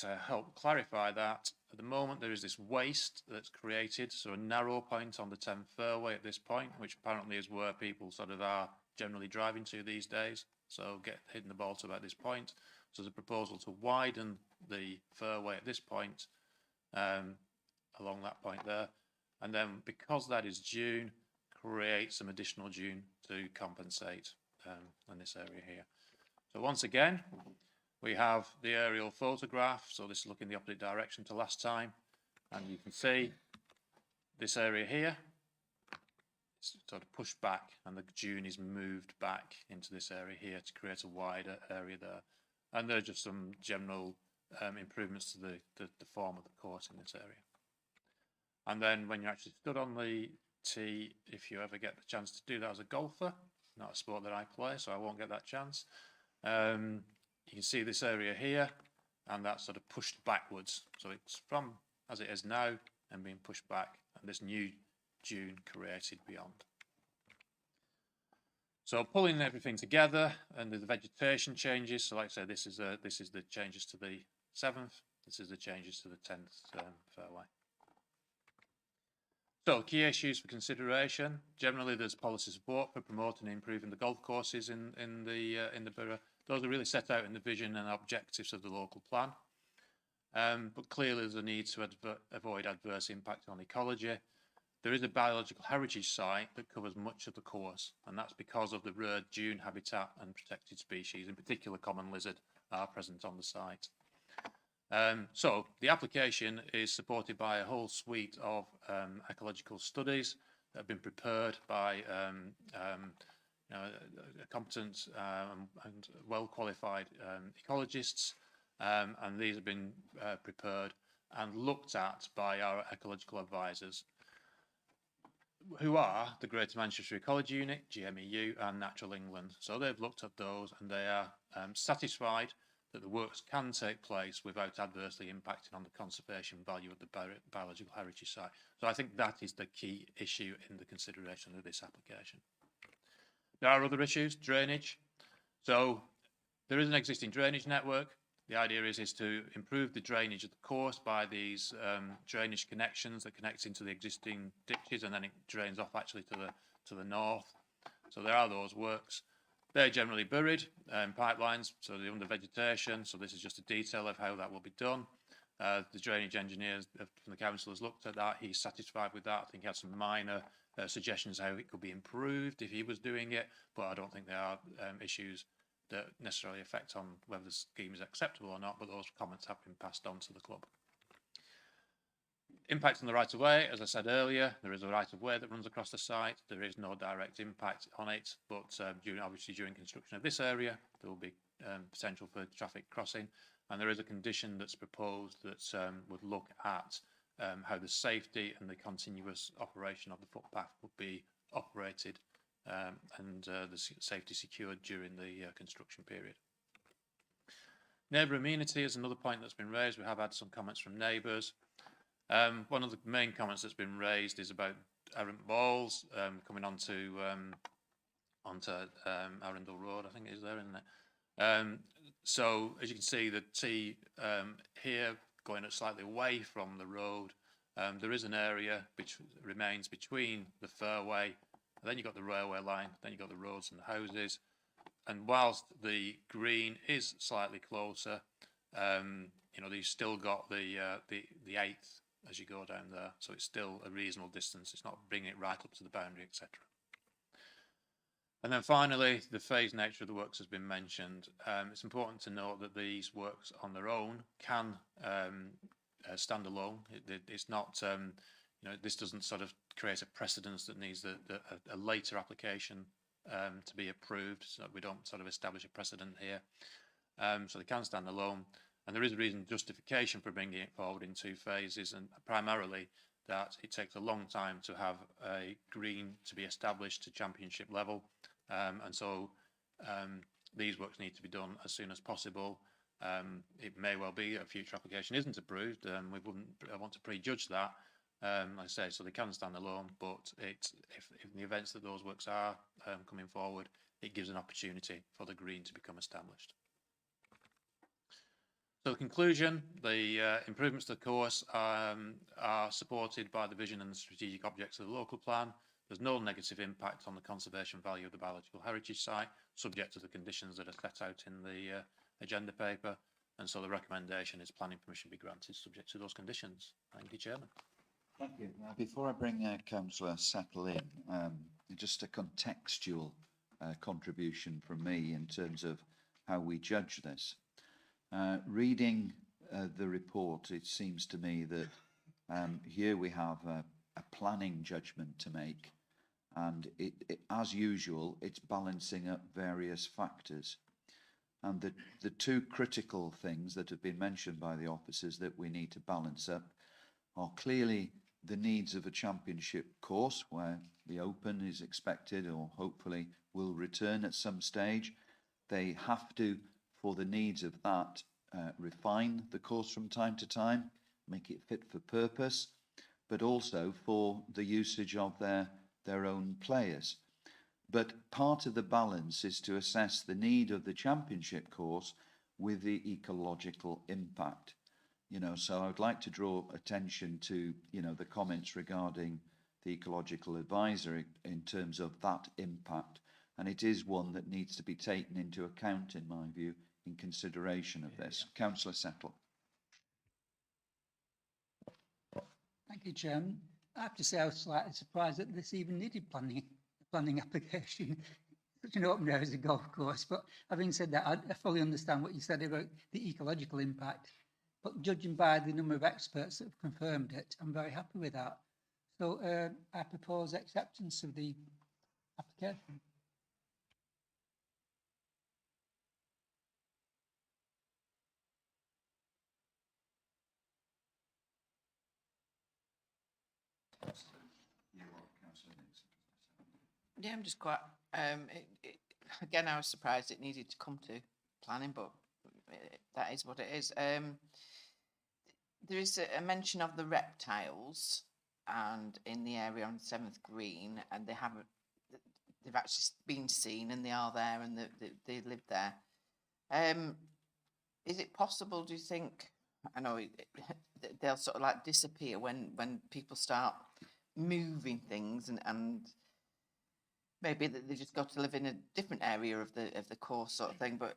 to help clarify that, at the moment there is this waist that's created, so a narrow point on the 10th fairway at this point, which apparently is where people sort of are generally driving to these days. So hitting the ball to about this point. So there's a proposal to widen the fairway at this point, along that point there. And then because that is dune, create some additional dune to compensate in this area here. So once again, we have the aerial photograph. So this is looking the opposite direction to last time. And you can see this area here, it's sort of pushed back, and the dune is moved back into this area here to create a wider area there. And there are just some general improvements to the form of the course in this area. And then when you're actually stood on the tee, if you ever get the chance to do that as a golfer, not a sport that I play, so I won't get that chance, you can see this area here, and that's sort of pushed backwards. So it's from as it is now and being pushed back, and this new dune created beyond. So pulling everything together, and the vegetation changes. So like I say, this is the changes to the 7th. This is the changes to the 10th fairway. So key issues for consideration. Generally, there's policy support for promoting and improving the golf courses in the borough. Those are really set out in the vision and objectives of the local plan. But clearly, there's a need to avoid adverse impact on ecology. There is a biological heritage site that covers much of the course, and that's because of the rare dune habitat and protected species, in particular common lizard, are present on the site. So the application is supported by a whole suite of ecological studies that have been prepared by competent and well-qualified ecologists, and these have been prepared and looked at by our ecological advisors, who are the Greater Manchester Ecology Unit, GMEU, and Natural England. So they've looked at those, and they are satisfied that the works can take place without adversely impacting on the conservation value of the biological heritage site. So I think that is the key issue in the consideration of this application. There are other issues, drainage. So there is an existing drainage network. The idea is to improve the drainage of the course by these drainage connections that connect into the existing ditches, and then it drains off actually to the north. So there are those works. They're generally buried in pipelines, so they're under vegetation. So this is just a detail of how that will be done. The drainage engineers from the council has looked at that. He's satisfied with that. I think he had some minor suggestions how it could be improved if he was doing it, but I don't think there are issues that necessarily affect on whether the scheme is acceptable or not, but those comments have been passed on to the club. Impact on the right-of-way, as I said earlier, there is a right-of-way that runs across the site. There is no direct impact on it, but obviously during construction of this area, there will be potential for traffic crossing, and there is a condition that's proposed that would look at how the safety and the continuous operation of the footpath would be operated and the safety secured during the construction period. Neighbour amenity is another point that's been raised. We have had some comments from neighbours. One of the main comments that's been raised is about errant balls coming onto Arundel Road, I think it is there, isn't it? So as you can see, the tee here going slightly away from the road, there is an area which remains between the fairway, and then you've got the railway line, then you've got the roads and the houses. And whilst the green is slightly closer, you know, you've still got the 8th as you go down there, so it's still a reasonable distance. It's not bringing it right up to the boundary, etc. And then finally, the phased nature of the works has been mentioned. It's important to note that these works on their own can stand alone. It's not, you know, this doesn't sort of create a precedence that needs a later application to be approved, so that we don't sort of establish a precedent here. So they can stand alone, and there is a reason justification for bringing it forward in 2 phases, and primarily that it takes a long time to have a green to be established to championship level, and so these works need to be done as soon as possible. It may well be a future application isn't approved, and we wouldn't want to prejudge that. Like I say, so they can stand alone, but if in the events that those works are coming forward, it gives an opportunity for the green to become established. So the conclusion, the improvements to the course are supported by the vision and the strategic objects of the local plan. There's no negative impact on the conservation value of the biological heritage site, subject to the conditions that are set out in the agenda paper. And so the recommendation is planning permission be granted subject to those conditions. Thank you, Chairman. Thank you. Now, before I bring Councillor Settle in, just a contextual contribution from me in terms of how we judge this. Reading the report, it seems to me that here we have a planning judgment to make, and as usual, it's balancing up various factors. And the 2 critical things that have been mentioned by the officers that we need to balance up are clearly the needs of a championship course where the Open is expected or hopefully will return at some stage. They have to, for the needs of that, refine the course from time to time, make it fit for purpose, but also for the usage of their own players. But part of the balance is to assess the need of the championship course with the ecological impact. You know, so I would like to draw attention to, you know, the comments regarding the ecological advisory in terms of that impact. And it is one that needs to be taken into account, in my view, in consideration of this. Councillor Settle. Thank you, Chairman. I have to say I was slightly surprised that this even needed planning application. Such an open area as a golf course. But having said that, I fully understand what you said about the ecological impact. But judging by the number of experts that have confirmed it, I'm very happy with that. So I propose acceptance of the application. Yeah, I'm just quite, again, I was surprised it needed to come to planning, but that is what it is. There is a mention of the reptiles and in the area on 7th Green, and they've actually been seen and they are there and they live there. Is it possible, do you think, I know they'll sort of like disappear when people start moving things and maybe they just got to live in a different area of the course sort of thing, but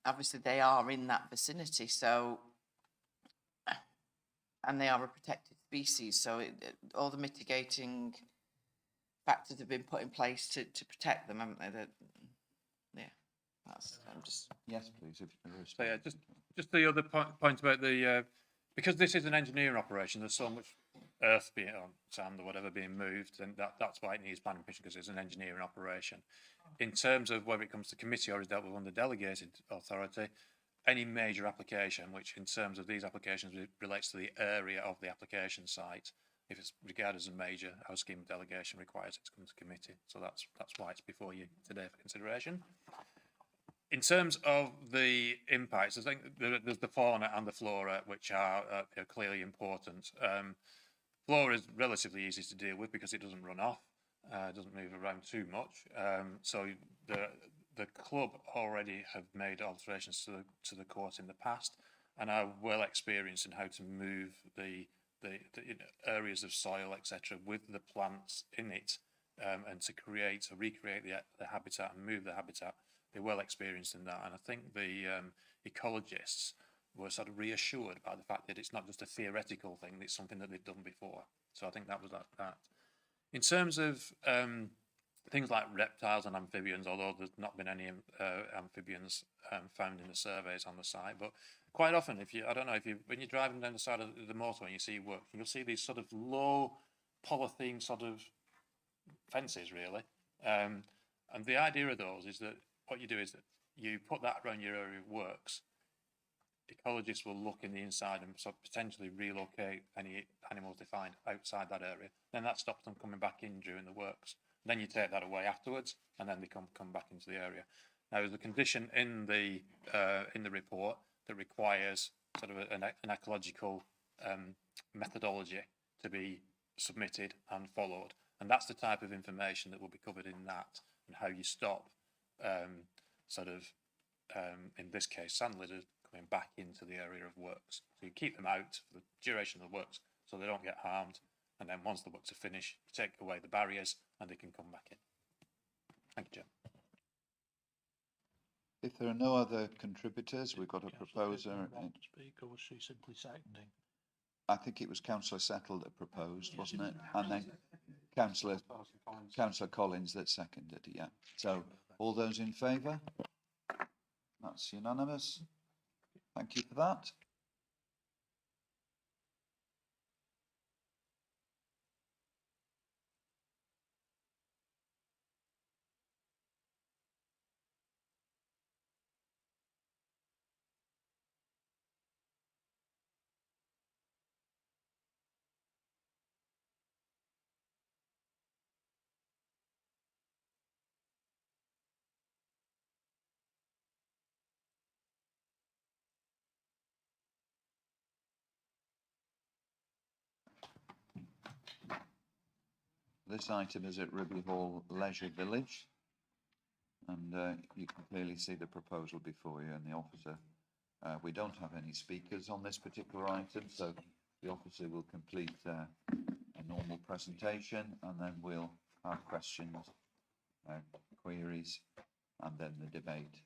obviously they are in that vicinity, so, and they are a protected species, so all the mitigating factors have been put in place to protect them, haven't they? Yeah, that's, I'm just... Yes, please. So yeah, just the other point about the, because this is an engineering operation, there's so much earth being, or sand or whatever being moved, and that's why it needs planning permission, because it's an engineering operation. In terms of whether it comes to committee or is dealt with under delegated authority, any major application, which in terms of these applications relates to the area of the application site, if it's regarded as a major, our scheme of delegation requires it to come to committee. So that's why it's before you today for consideration. In terms of the impacts, I think there's the fauna and the flora, which are clearly important. Floor is relatively easy to deal with because it doesn't run off, doesn't move around too much. So the club already have made alterations to the court in the past, and are well experienced in how to move the areas of soil, etc., with the plants in it, and to create or recreate the habitat and move the habitat. They're well experienced in that, and I think the ecologists were sort of reassured by the fact that it's not just a theoretical thing; it's something that they've done before. So I think that was that. In terms of things like reptiles and amphibians, although there's not been any amphibians found in the surveys on the site, but quite often, when you're driving down the side of the motorway and you see work, you'll see these sort of low polythene sort of fences, really. And the idea of those is that what you do is that you put that around your area of works. Ecologists will look in the inside and sort of potentially relocate any animals they find outside that area. Then that stops them coming back in during the works. Then you take that away afterwards, and then they come back into the area. Now, there's a condition in the report that requires sort of an ecological methodology to be submitted and followed, and that's the type of information that will be covered in that, and how you stop in this case sand litters coming back into the area of works. So you keep them out for the duration of the works so they don't get harmed, and then once the works are finished, you take away the barriers and they can come back in. Thank you, Jim. If there are no other contributors, we've got a proposer. Speak, or was she simply seconding? I think it was Councillor Settle that proposed, wasn't it? And then Councillor Collins that seconded, yeah. So all those in favour? That's unanimous. Thank you for that. This item is at Ruby Hall Leisure Village, and you can clearly see the proposal before you and the officer. We don't have any speakers on this particular item, so the officer will complete a normal presentation, and then we'll have questions, queries, and then the debate.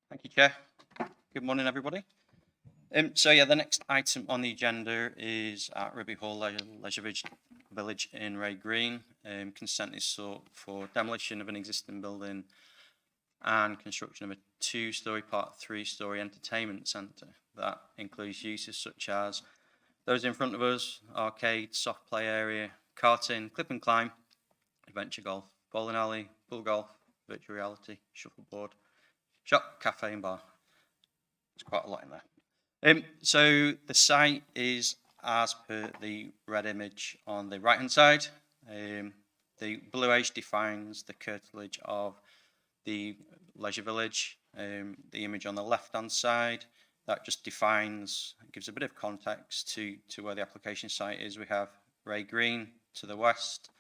Thank you, Chair. Good morning, everybody. So yeah, the next item on the agenda is at Ruby Hall Leisure Village in Ray Green. Consent is sought for demolition of an existing building and construction of a 2-storey part 3-storey entertainment centre. That includes uses such as those in front of us: arcade, soft play area, karting, clip and climb, adventure golf, bowling alley, pool golf, virtual reality, shuffleboard, shop, cafe and bar. There's quite a lot in there. So the site is as per the red image on the right hand side. The blue edge defines the curtilage of the leisure village. The image on the left hand side, that just defines, gives a bit of context to where the application site is. We have Ray Green to the west,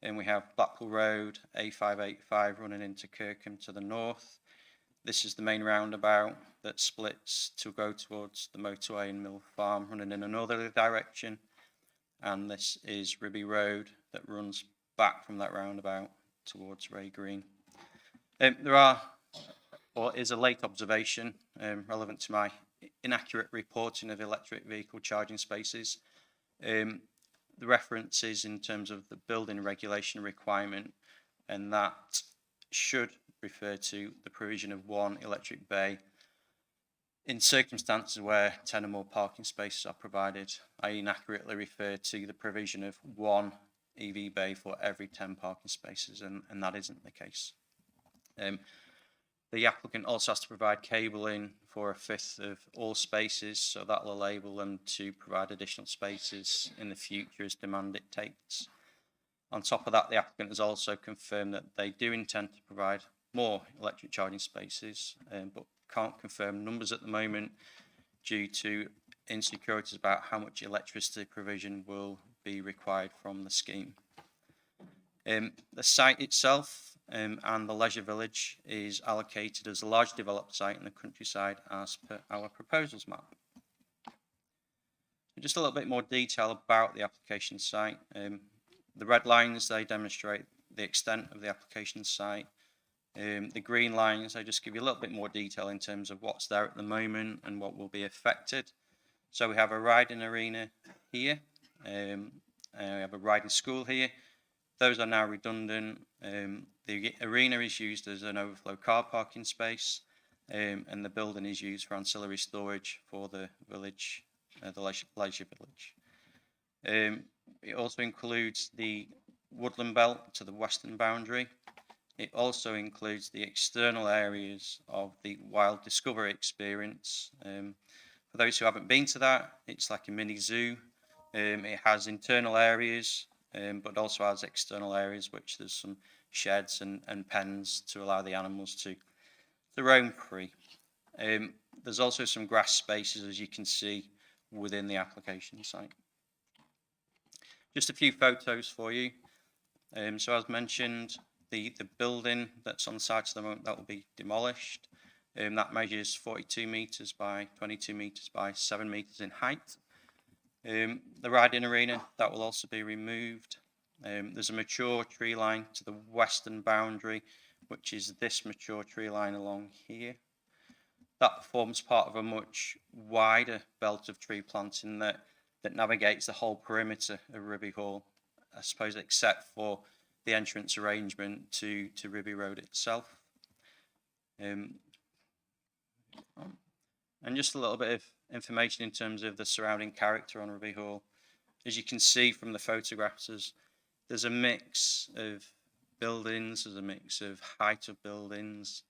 and we have Blackpool Road, A585 running into Kirkham to the north. This is the main roundabout that splits to go towards the motorway in Mill Farm, running in a northerly direction. And this is Ruby Road that runs back from that roundabout towards Ray Green. Is a late observation relevant to my inaccurate reporting of electric vehicle charging spaces. The reference is in terms of the building regulation requirement, and that should refer to the provision of 1 electric bay in circumstances where 10 or more parking spaces are provided. I inaccurately refer to the provision of 1 EV bay for every 10 parking spaces, and that isn't the case. The applicant also has to provide cabling for 1/5 of all spaces, so that will enable them to provide additional spaces in the future as demand dictates. On top of that, the applicant has also confirmed that they do intend to provide more electric charging spaces, but can't confirm numbers at the moment due to insecurities about how much electricity provision will be required from the scheme. The site itself and the leisure village is allocated as a large developed site in the countryside as per our proposals map. Just a little bit more detail about the application site. The red lines, they demonstrate the extent of the application site. The green lines, they just give you a little bit more detail in terms of what's there at the moment and what will be affected. So we have a riding arena here. We have a riding school here. Those are now redundant. The arena is used as an overflow car parking space, and the building is used for ancillary storage for the village, the leisure village. It also includes the woodland belt to the western boundary. It also includes the external areas of the Wild Discovery experience. For those who haven't been to that, it's like a mini zoo. It has internal areas, but also has external areas, which there's some sheds and pens to allow the animals to roam free. There's also some grass spaces, as you can see, within the application site. Just a few photos for you. So as mentioned, the building that's on site at the moment, that will be demolished. That measures 42 metres by 22 metres by 7 metres in height. The riding arena, that will also be removed. There's a mature tree line to the western boundary, which is this mature tree line along here. That forms part of a much wider belt of tree planting that navigates the whole perimeter of Ribby Hall, I suppose, except for the entrance arrangement to Ribby Road itself. And just a little bit of information in terms of the surrounding character on Ribby Hall. As you can see from the photographs, there's a mix of buildings, there's a mix of height of buildings.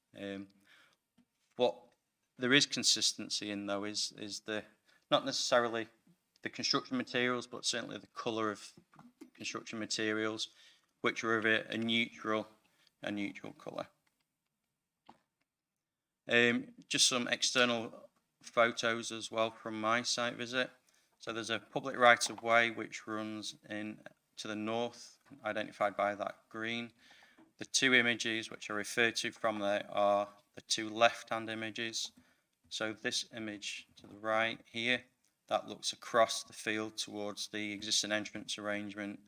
What there is consistency in, though, is the not necessarily the construction materials, but certainly the colour of construction materials, which are of a neutral colour. Just some external photos as well from my site visit. So there's a public right-of-way which runs in to the north, identified by that green. The two images which are referred to from there are the two left-hand images. So this image to the right here, that looks across the field towards the existing entrance arrangement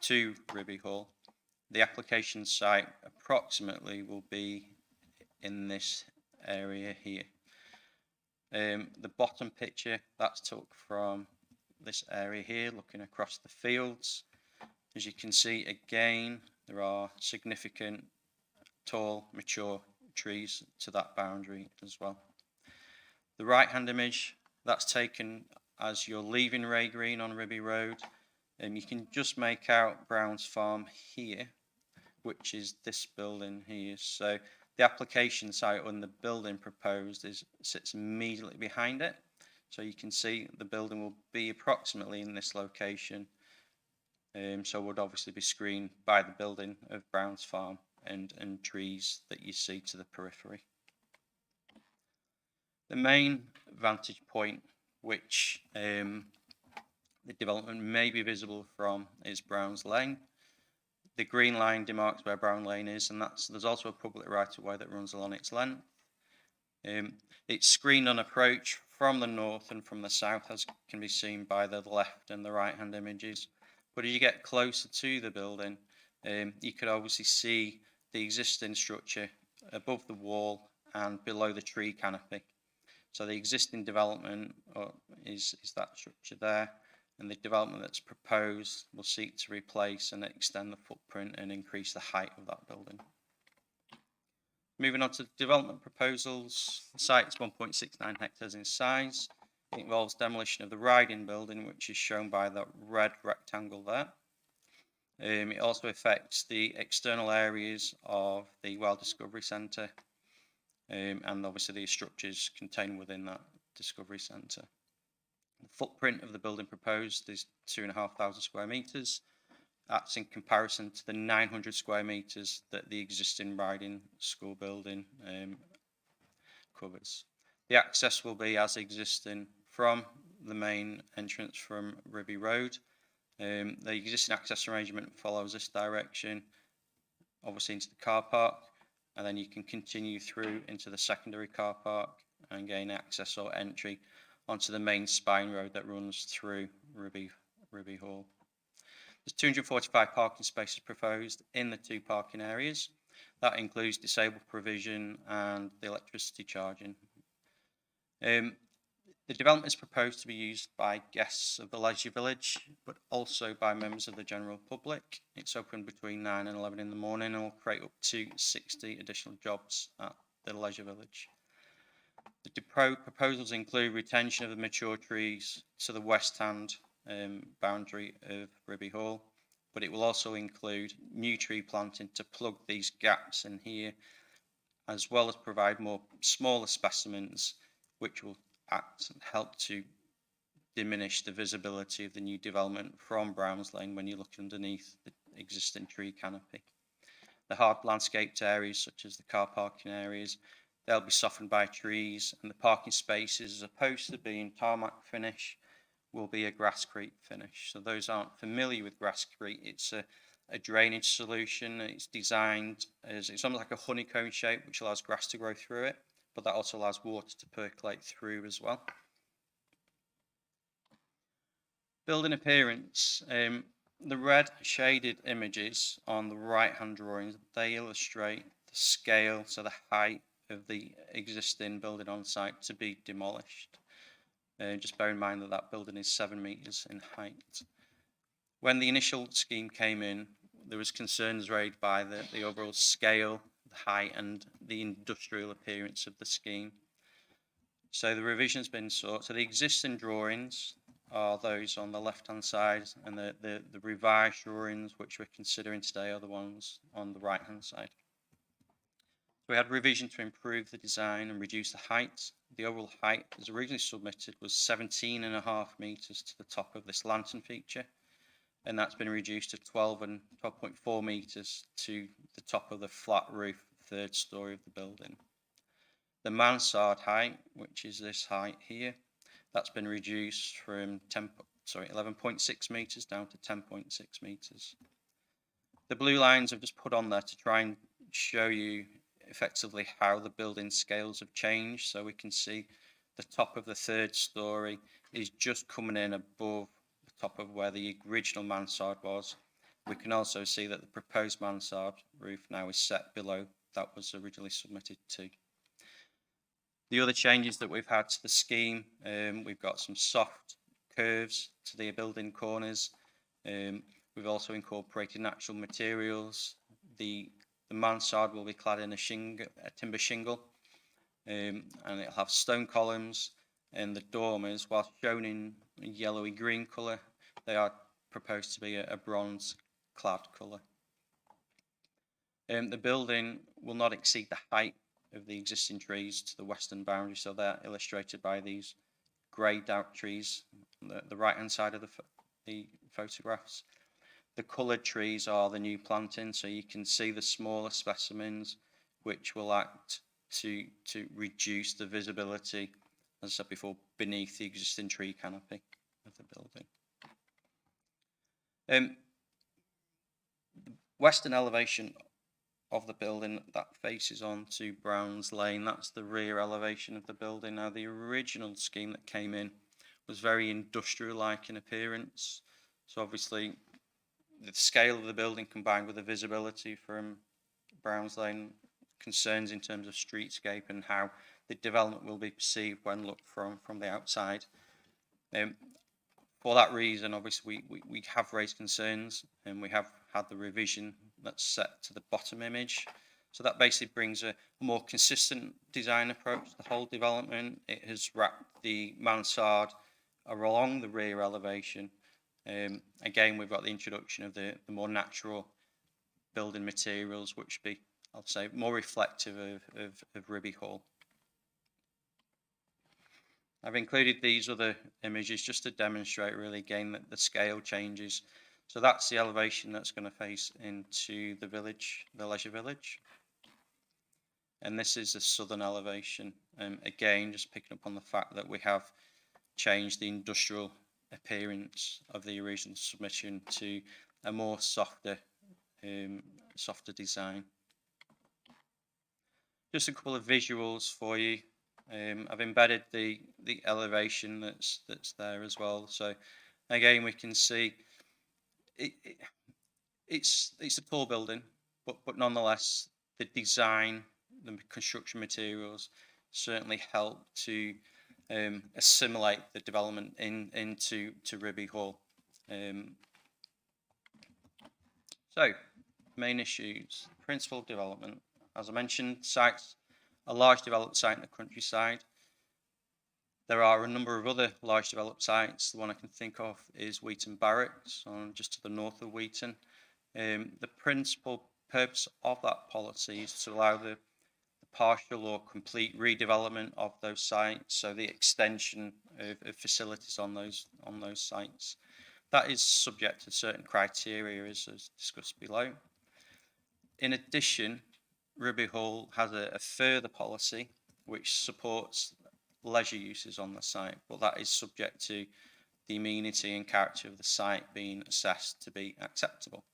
to Ribby Hall. The application site approximately will be in this area here. The bottom picture, that's took from this area here, looking across the fields. As you can see, again, there are significant tall, mature trees to that boundary as well. The right-hand image, that's taken as you're leaving Ray Green on Ribby Road, and you can just make out Brown's Farm here, which is this building here. So the application site and the building proposed sits immediately behind it. So you can see the building will be approximately in this location. So would obviously be screened by the building of Brown's Farm and trees that you see to the periphery. The main vantage point which the development may be visible from is Brown's Lane. The green line demarks where Brown Lane is, and there's also a public right-of-way that runs along its length. It's screened on approach from the north and from the south, as can be seen by the left and the right-hand images. But as you get closer to the building, you could obviously see the existing structure above the wall and below the tree canopy. So the existing development is that structure there, and the development that's proposed will seek to replace and extend the footprint and increase the height of that building. Moving on to development proposals, the site is 1.69 hectares in size. It involves demolition of the riding building, which is shown by that red rectangle there. It also affects the external areas of the Wild Discovery Centre, and obviously the structures contained within that Discovery Centre. The footprint of the building proposed is 2,500 square metres. That's in comparison to the 900 square metres that the existing riding school building covers. The access will be as existing from the main entrance from Ribby Road. The existing access arrangement follows this direction, obviously into the car park, and then you can continue through into the secondary car park and gain access or entry onto the main spine road that runs through Ribby Hall. There's 245 parking spaces proposed in the 2 parking areas. That includes disabled provision and the electricity charging. The development is proposed to be used by guests of the Leisure Village, but also by members of the general public. It's open between 9 and 11 in the morning and will create up to 60 additional jobs at the Leisure Village. The proposals include retention of the mature trees to the west hand boundary of Ribby Hall, but it will also include new tree planting to plug these gaps in here, as well as provide more smaller specimens which will help to diminish the visibility of the new development from Browns Lane when you look underneath the existing tree canopy. The hard landscaped areas, such as the car parking areas, they'll be softened by trees, and the parking spaces, as opposed to being tarmac finish, will be a grasscrete finish. So those aren't familiar with grasscrete, it's a drainage solution. It's designed as, it's almost like a honeycomb shape, which allows grass to grow through it, but that also allows water to percolate through as well. Building appearance. The red shaded images on the right hand drawings, they illustrate the scale, so the height of the existing building on site to be demolished. Just bear in mind that that building is 7 metres in height. When the initial scheme came in, there was concerns raised by the overall scale, the height and the industrial appearance of the scheme. So the revision's been sought. So the existing drawings are those on the left hand side, and the revised drawings which we're considering today are the ones on the right hand side. We had revision to improve the design and reduce the height. The overall height as originally submitted was 17.5 metres to the top of this lantern feature, and that's been reduced to 12.4 metres to the top of the flat roof, 3rd storey of the building. The mansard height, which is this height here, that's been reduced from 11.6 metres down to 10.6 metres. The blue lines I've just put on there to try and show you effectively how the building scales have changed. So we can see the top of the 3rd storey is just coming in above the top of where the original mansard was. We can also see that the proposed mansard roof now is set below that was originally submitted to. The other changes that we've had to the scheme, we've got some soft curves to the building corners. We've also incorporated natural materials. The mansard will be clad in a timber shingle, and it'll have stone columns, and the dormers, while shown in a yellowy green colour, they are proposed to be a bronze clad colour. The building will not exceed the height of the existing trees to the western boundary, so they're illustrated by these greyed out trees on the right hand side of the photographs. The coloured trees are the new planting, so you can see the smaller specimens which will act to reduce the visibility, as I said before, beneath the existing tree canopy of the building. The western elevation of the building that faces onto Browns Lane, that's the rear elevation of the building. Now, the original scheme that came in was very industrial-like in appearance, so obviously the scale of the building combined with the visibility from Browns Lane, concerns in terms of streetscape and how the development will be perceived when looked from the outside. For that reason, obviously, we have raised concerns, and we have had the revision that's set to the bottom image. So that basically brings a more consistent design approach to the whole development. It has wrapped the mansard along the rear elevation. Again, we've got the introduction of the more natural building materials, which be, I'll say, more reflective of Ribby Hall. I've included these other images just to demonstrate really again that the scale changes. So that's the elevation that's going to face into the village, the Leisure Village. And this is the southern elevation. Again, just picking up on the fact that we have change the industrial appearance of the original submission to a more softer design. Just a couple of visuals for you. I've embedded the elevation that's there as well. So again, we can see it's a tall building, but nonetheless, the design, the construction materials certainly help to assimilate the development into Ribby Hall. So, main issues, principle of development. As I mentioned, sites, a large developed site in the countryside. There are a number of other large developed sites. The one I can think of is Wheaton Barracks, just to the north of Wheaton. The principal purpose of that policy is to allow the partial or complete redevelopment of those sites, so the extension of facilities on those sites. That is subject to certain criteria as discussed below. In addition, Ribby Hall has a further policy which supports leisure uses on the site, but that is subject to the amenity and character of the site being assessed to be acceptable.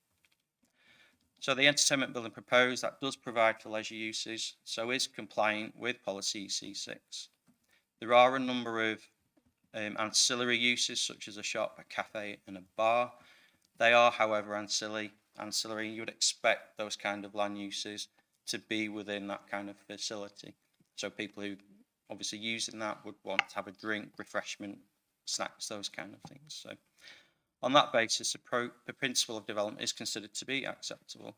So the entertainment building proposed, that does provide for leisure uses, so is compliant with policy C6. There are a number of ancillary uses, such as a shop, a cafe and a bar. They are, however, ancillary. You would expect those kind of land uses to be within that kind of facility. So people who obviously using that would want to have a drink, refreshment, snacks, those kind of things. So on that basis, the principle of development is considered to be acceptable.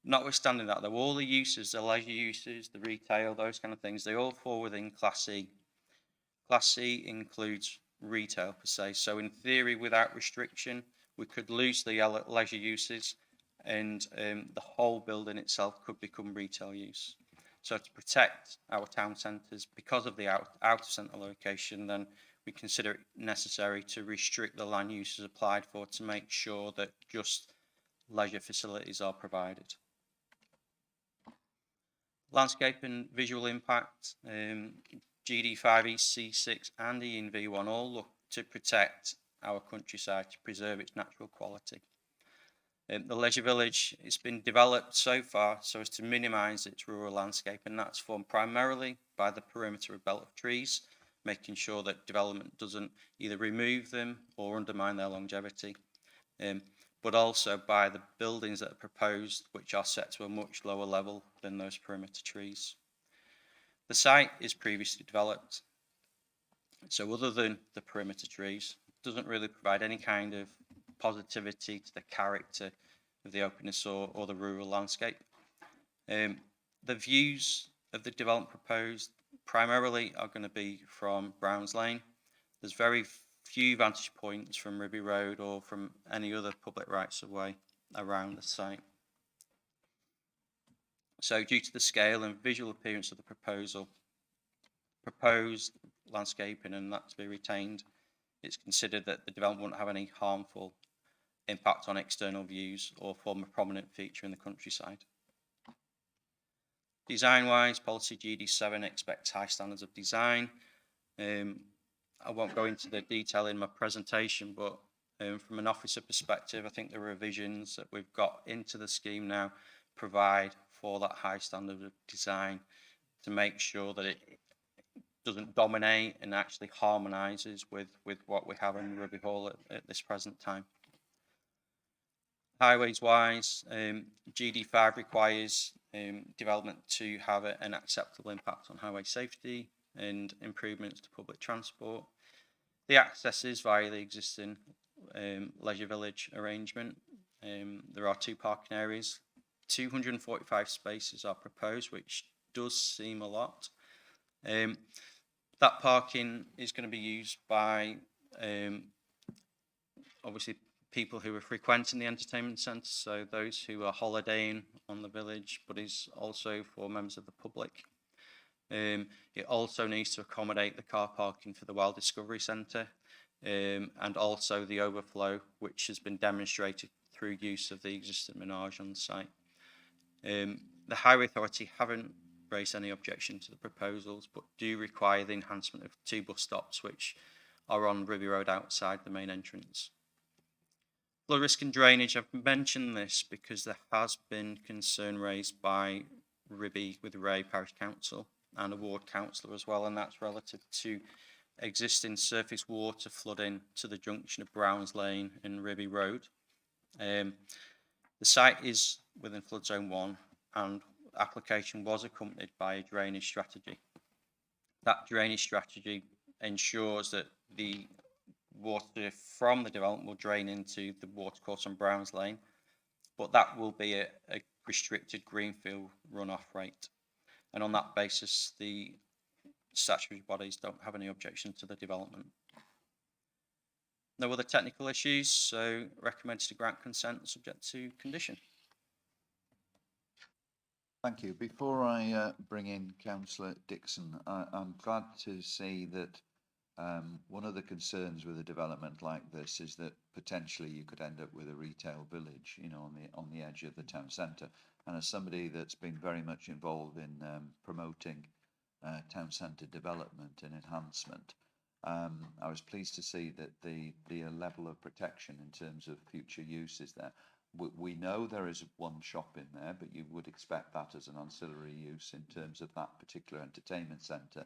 Notwithstanding that, though, all the uses, the leisure uses, the retail, those kind of things, they all fall within Class C. Class C includes retail per se. So in theory, without restriction, we could lose the leisure uses and the whole building itself could become retail use. So to protect our town centres, because of the outer centre location, then we consider it necessary to restrict the land uses applied for to make sure that just leisure facilities are provided. Landscape and visual impact, GD5, EC6 and ENV1 all look to protect our countryside, to preserve its natural quality. The leisure village, it's been developed so far so as to minimise its rural landscape, and that's formed primarily by the perimeter of belt of trees, making sure that development doesn't either remove them or undermine their longevity, but also by the buildings that are proposed, which are set to a much lower level than those perimeter trees. The site is previously developed, so other than the perimeter trees, it doesn't really provide any kind of positivity to the character of the openness or the rural landscape. The views of the development proposed primarily are going to be from Browns Lane. There's very few vantage points from Ribby Road or from any other public rights of way around the site. So due to the scale and visual appearance of the proposed landscaping and that to be retained, it's considered that the development won't have any harmful impact on external views or form a prominent feature in the countryside. Design-wise, policy GD7 expects high standards of design. I won't go into the detail in my presentation, but from an officer perspective, I think the revisions that we've got into the scheme now provide for that high standard of design to make sure that it doesn't dominate and actually harmonises with what we have in Ribby Hall at this present time. Highways-wise, GD5 requires development to have an acceptable impact on highway safety and improvements to public transport. The access is via the existing leisure village arrangement. There are 2 parking areas. 245 spaces are proposed, which does seem a lot. That parking is going to be used by obviously people who are frequenting the entertainment centre, so those who are holidaying on the village, but is also for members of the public. It also needs to accommodate the car parking for the Wild Discovery Centre and also the overflow, which has been demonstrated through use of the existing menage on the site. The Highway Authority haven't raised any objection to the proposals, but do require the enhancement of 2 bus stops, which are on Ruby Road outside the main entrance. Flood risk and drainage, I've mentioned this because there has been concern raised by Ribby with Ray Parish Council and a ward councillor as well, and that's relative to existing surface water flooding to the junction of Browns Lane and Ribby Road. The site is within flood zone 1 and application was accompanied by a drainage strategy. That drainage strategy ensures that the water from the development will drain into the watercourse on Browns Lane, but that will be a restricted greenfield runoff rate. And on that basis, the statutory bodies don't have any objection to the development. No other technical issues, so recommended to grant consent subject to condition. Thank you. Before I bring in Councillor Dixon, I'm glad to see that one of the concerns with a development like this is that potentially you could end up with a retail village, you know, on the edge of the town centre. And as somebody that's been very much involved in promoting town centre development and enhancement, I was pleased to see that the level of protection in terms of future use is there. We know there is one shop in there, but you would expect that as an ancillary use in terms of that particular entertainment centre.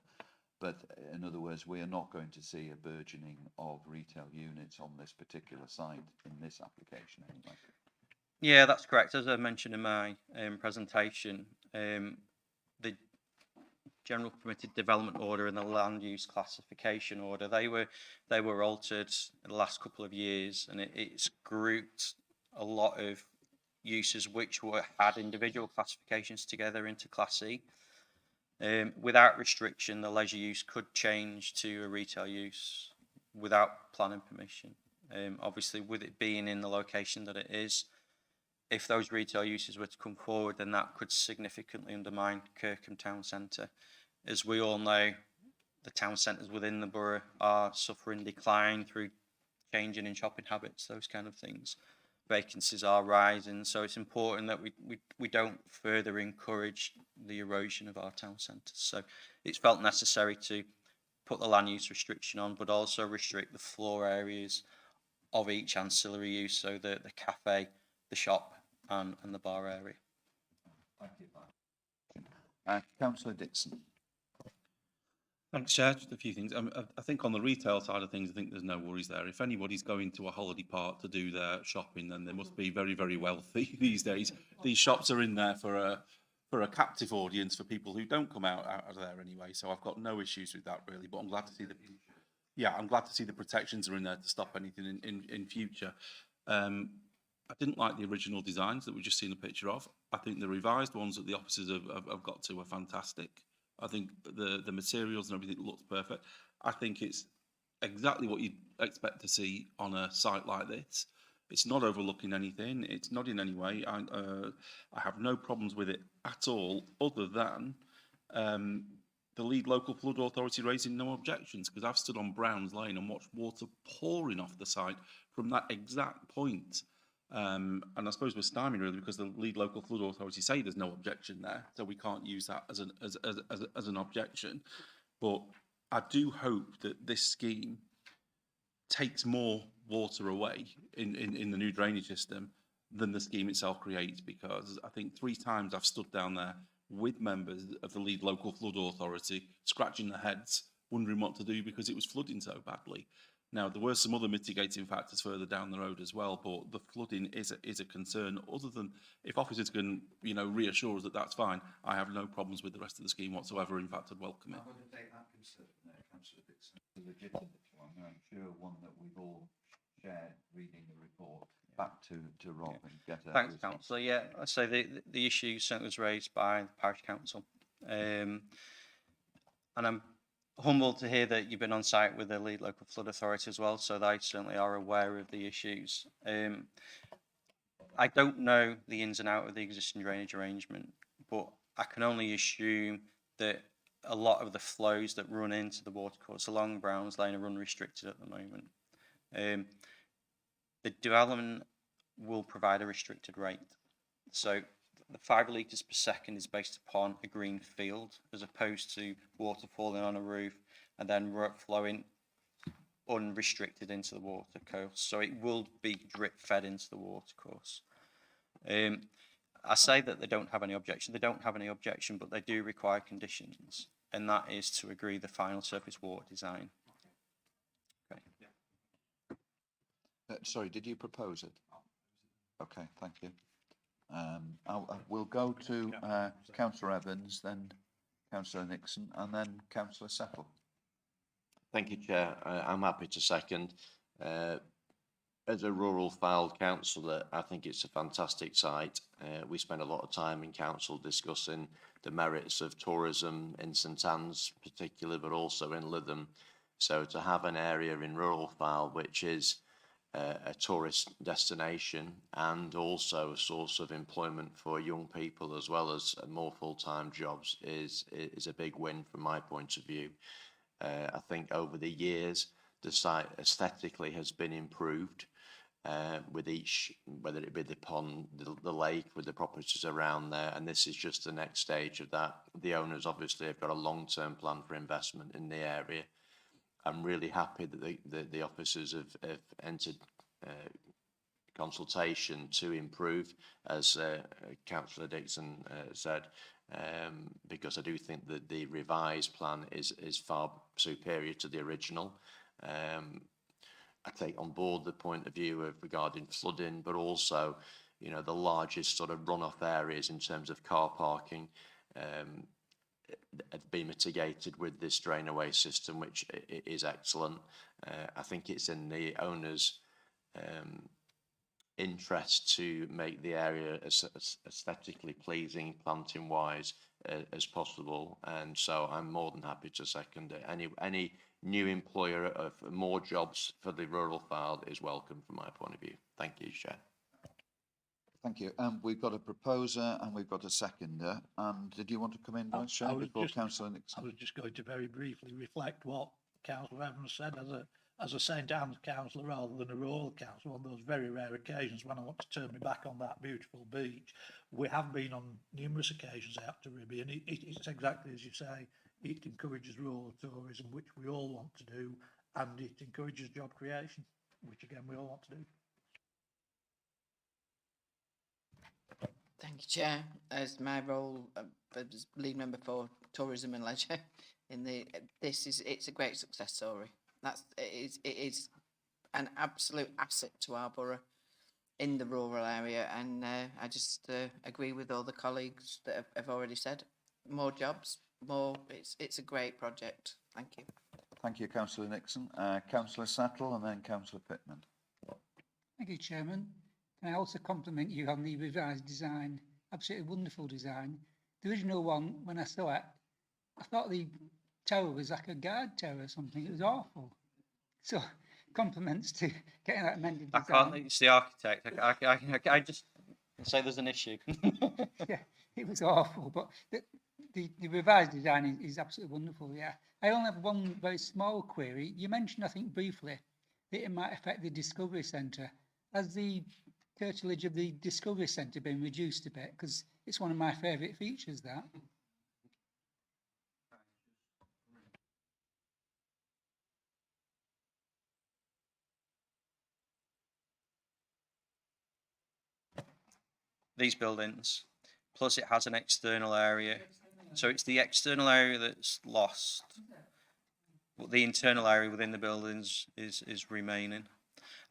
But in other words, we are not going to see a burgeoning of retail units on this particular site in this application anyway. Yeah, that's correct. As I mentioned in my presentation, the general permitted development order and the land use classification order, they were altered in the last couple of years, and it's grouped a lot of uses which had individual classifications together into Class C. Without restriction, the leisure use could change to a retail use without planning permission. Obviously, with it being in the location that it is, if those retail uses were to come forward, then that could significantly undermine Kirkham Town Centre. As we all know, the town centres within the borough are suffering decline through changing in shopping habits, those kind of things. Vacancies are rising, so it's important that we don't further encourage the erosion of our town centres. So it's felt necessary to put the land use restriction on, but also restrict the floor areas of each ancillary use, so the cafe, the shop and the bar area. Thank you. Councillor Dixon. Thanks, Chair. Just a few things. I think on the retail side of things, I think there's no worries there. If anybody's going to a holiday park to do their shopping, then they must be very, very wealthy these days. These shops are in there for a captive audience for people who don't come out of there anyway. So I've got no issues with that really. But I'm glad to see I'm glad to see the protections are in there to stop anything in future. I didn't like the original designs that we've just seen a picture of. I think the revised ones that the officers have got to are fantastic. I think the materials and everything looks perfect. I think it's exactly what you'd expect to see on a site like this. It's not overlooking anything. It's not in any way. I have no problems with it at all, other than the lead local flood authority raising no objections, because I've stood on Browns Lane and watched water pouring off the site from that exact point. And I suppose we're stymied really because the lead local flood authority say there's no objection there, so we can't use that as an objection. But I do hope that this scheme takes more water away in the new drainage system than the scheme itself creates, because I think 3 times I've stood down there with members of the lead local flood authority scratching their heads, wondering what to do because it was flooding so badly. Now, there were some other mitigating factors further down the road as well, but the flooding is a concern. Other than if officers can, reassure us that that's fine, I have no problems with the rest of the scheme whatsoever. In fact, I'd welcome it. I'm going to take that concern there, Councillor Dixon. It's a legitimate one. I'm sure one that we've all shared reading the report. Back to Rob and get a Thanks, response. Councillor. Yeah, I'd say the issue certainly was raised by the Parish Council. And I'm humbled to hear that you've been on site with the lead local flood authority as well, so they certainly are aware of the issues. I don't know the ins and outs of the existing drainage arrangement, but I can only assume that a lot of the flows that run into the watercourse along Browns Lane are unrestricted at the moment. The development will provide a restricted rate. So the 5 litres per second is based upon a green field, as opposed to water falling on a roof and then flowing unrestricted into the water course. So it will be drip fed into the water course. I say that they don't have any objection. They don't have any objection, but they do require conditions, and that is to agree the final surface water design. Okay. Sorry, did you propose it? Okay, thank you. We'll go to Councillor Evans, then Councillor Nixon, and then Councillor Settle. Thank you, Chair. I'm happy to second. As a rural file councillor, I think it's a fantastic site. We spend a lot of time in council discussing the merits of tourism in St Anne's particularly, but also in Lytham. So to have an area in rural file which is a tourist destination and also a source of employment for young people as well as more full-time jobs is a big win from my point of view. I think over the years the site aesthetically has been improved with each, whether it be the pond, the lake, with the properties around there, and this is just the next stage of that. The owners obviously have got a long-term plan for investment in the area. I'm really happy that the officers have entered consultation to improve, as Councillor Dixon said, because I do think that the revised plan is far superior to the original. I take on board the point of view of regarding flooding, but also, you know, the largest sort of runoff areas in terms of car parking have been mitigated with this drainaway system, which is excellent. I think it's in the owner's interest to make the area as aesthetically pleasing, planting wise, as possible, and so I'm more than happy to second it. Any new employer of more jobs for the rural file is welcome from my point of view. Thank you, Chair. Thank you. We've got a proposer and we've got a seconder. Did you want to come in, Vice Chair, before Councillor Nixon? I was just going to very briefly reflect what Councillor Evans said as a St Anne's councillor rather than a rural councillor. On those very rare occasions when I want to turn my back on that beautiful beach, we have been on numerous occasions out to Ribby, and it's exactly as you say. It encourages rural tourism, which we all want to do, and it encourages job creation, which again we all want to do. Thank you, Chair. As my role as lead member for tourism and leisure, it's a great success story. It is an absolute asset to our borough in the rural area, and I just agree with all the colleagues that have already said more jobs, more. It's a great project. Thank you. Thank you, Councillor Nixon. Councillor Sattle and then Councillor Pittman. Thank you, Chairman. Can I also compliment you on the revised design? Absolutely wonderful design. The original one, when I saw it, I thought the tower was like a guard tower or something. It was awful. So, compliments to getting that amended design. I can't. It's the architect. I just say there's an issue. Yeah, it was awful, but the revised design is absolutely wonderful. Yeah, I only have one very small query. You mentioned, I think, briefly that it might affect the Discovery Centre. Has the curtilage of the Discovery Centre been reduced a bit? Because it's one of my favourite features, that. These buildings, plus it has an external area, so it's the external area that's lost, but the internal area within the buildings is remaining.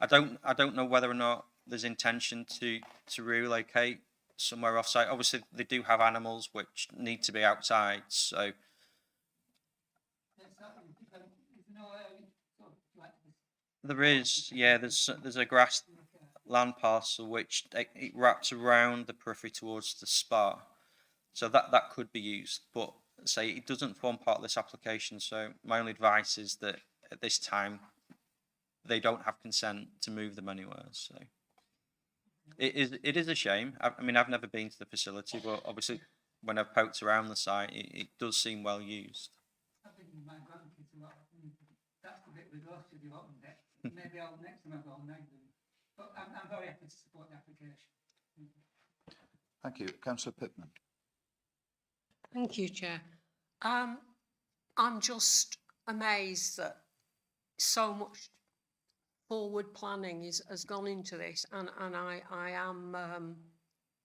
I don't know whether or not there's intention to relocate somewhere off-site. Obviously, they do have animals which need to be outside, so. There is, yeah. There's a grass land parcel which it wraps around the periphery towards the spa, so that could be used, but say it doesn't form part of this application. So my only advice is that at this time they don't have consent to move them anywhere. So it is a shame. I mean, I've never been to the facility, but obviously when I've poked around the site, it does seem well used. I think my grandkids a lot. That's the bit we go to the open bit. Maybe next time I'll go and nag them. But I'm very happy to support the application. Thank you. Councillor Pittman. Thank you, Chair. I'm just amazed that so much forward planning has gone into this, and I am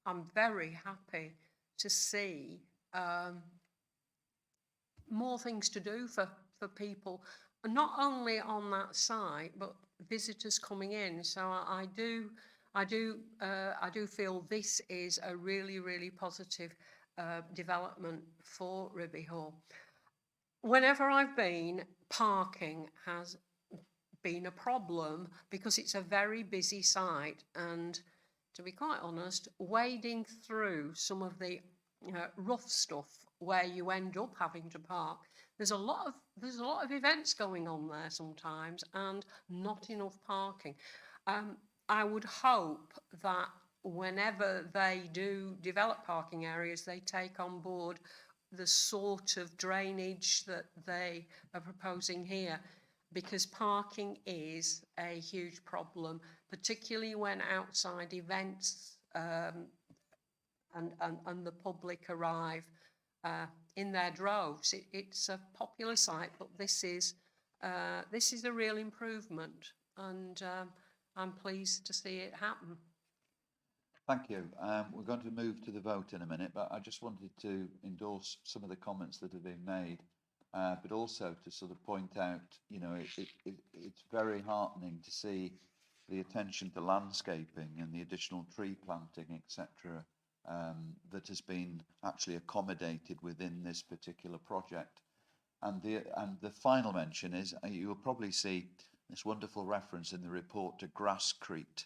I'm very happy to see more things to do for people, not only on that site but visitors coming in. So I do feel this is a really positive development for Ribby Hall. Whenever I've been, parking has been a problem because it's a very busy site, and to be quite honest, wading through some of the rough stuff where you end up having to park, there's a lot of events going on there sometimes, and not enough parking. I would hope that whenever they do develop parking areas, they take on board the sort of drainage that they are proposing here, because parking is a huge problem, particularly when outside events and the public arrive in their droves. It's a popular site, but this is a real improvement, and I'm pleased to see it happen. Thank you. We're going to move to the vote in a minute, but I just wanted to endorse some of the comments that have been made, but also to sort of point out, you know, it's very heartening to see the attention to landscaping and the additional tree planting, etc., that has been actually accommodated within this particular project. And the final mention is, you'll probably see this wonderful reference in the report to Grasscrete.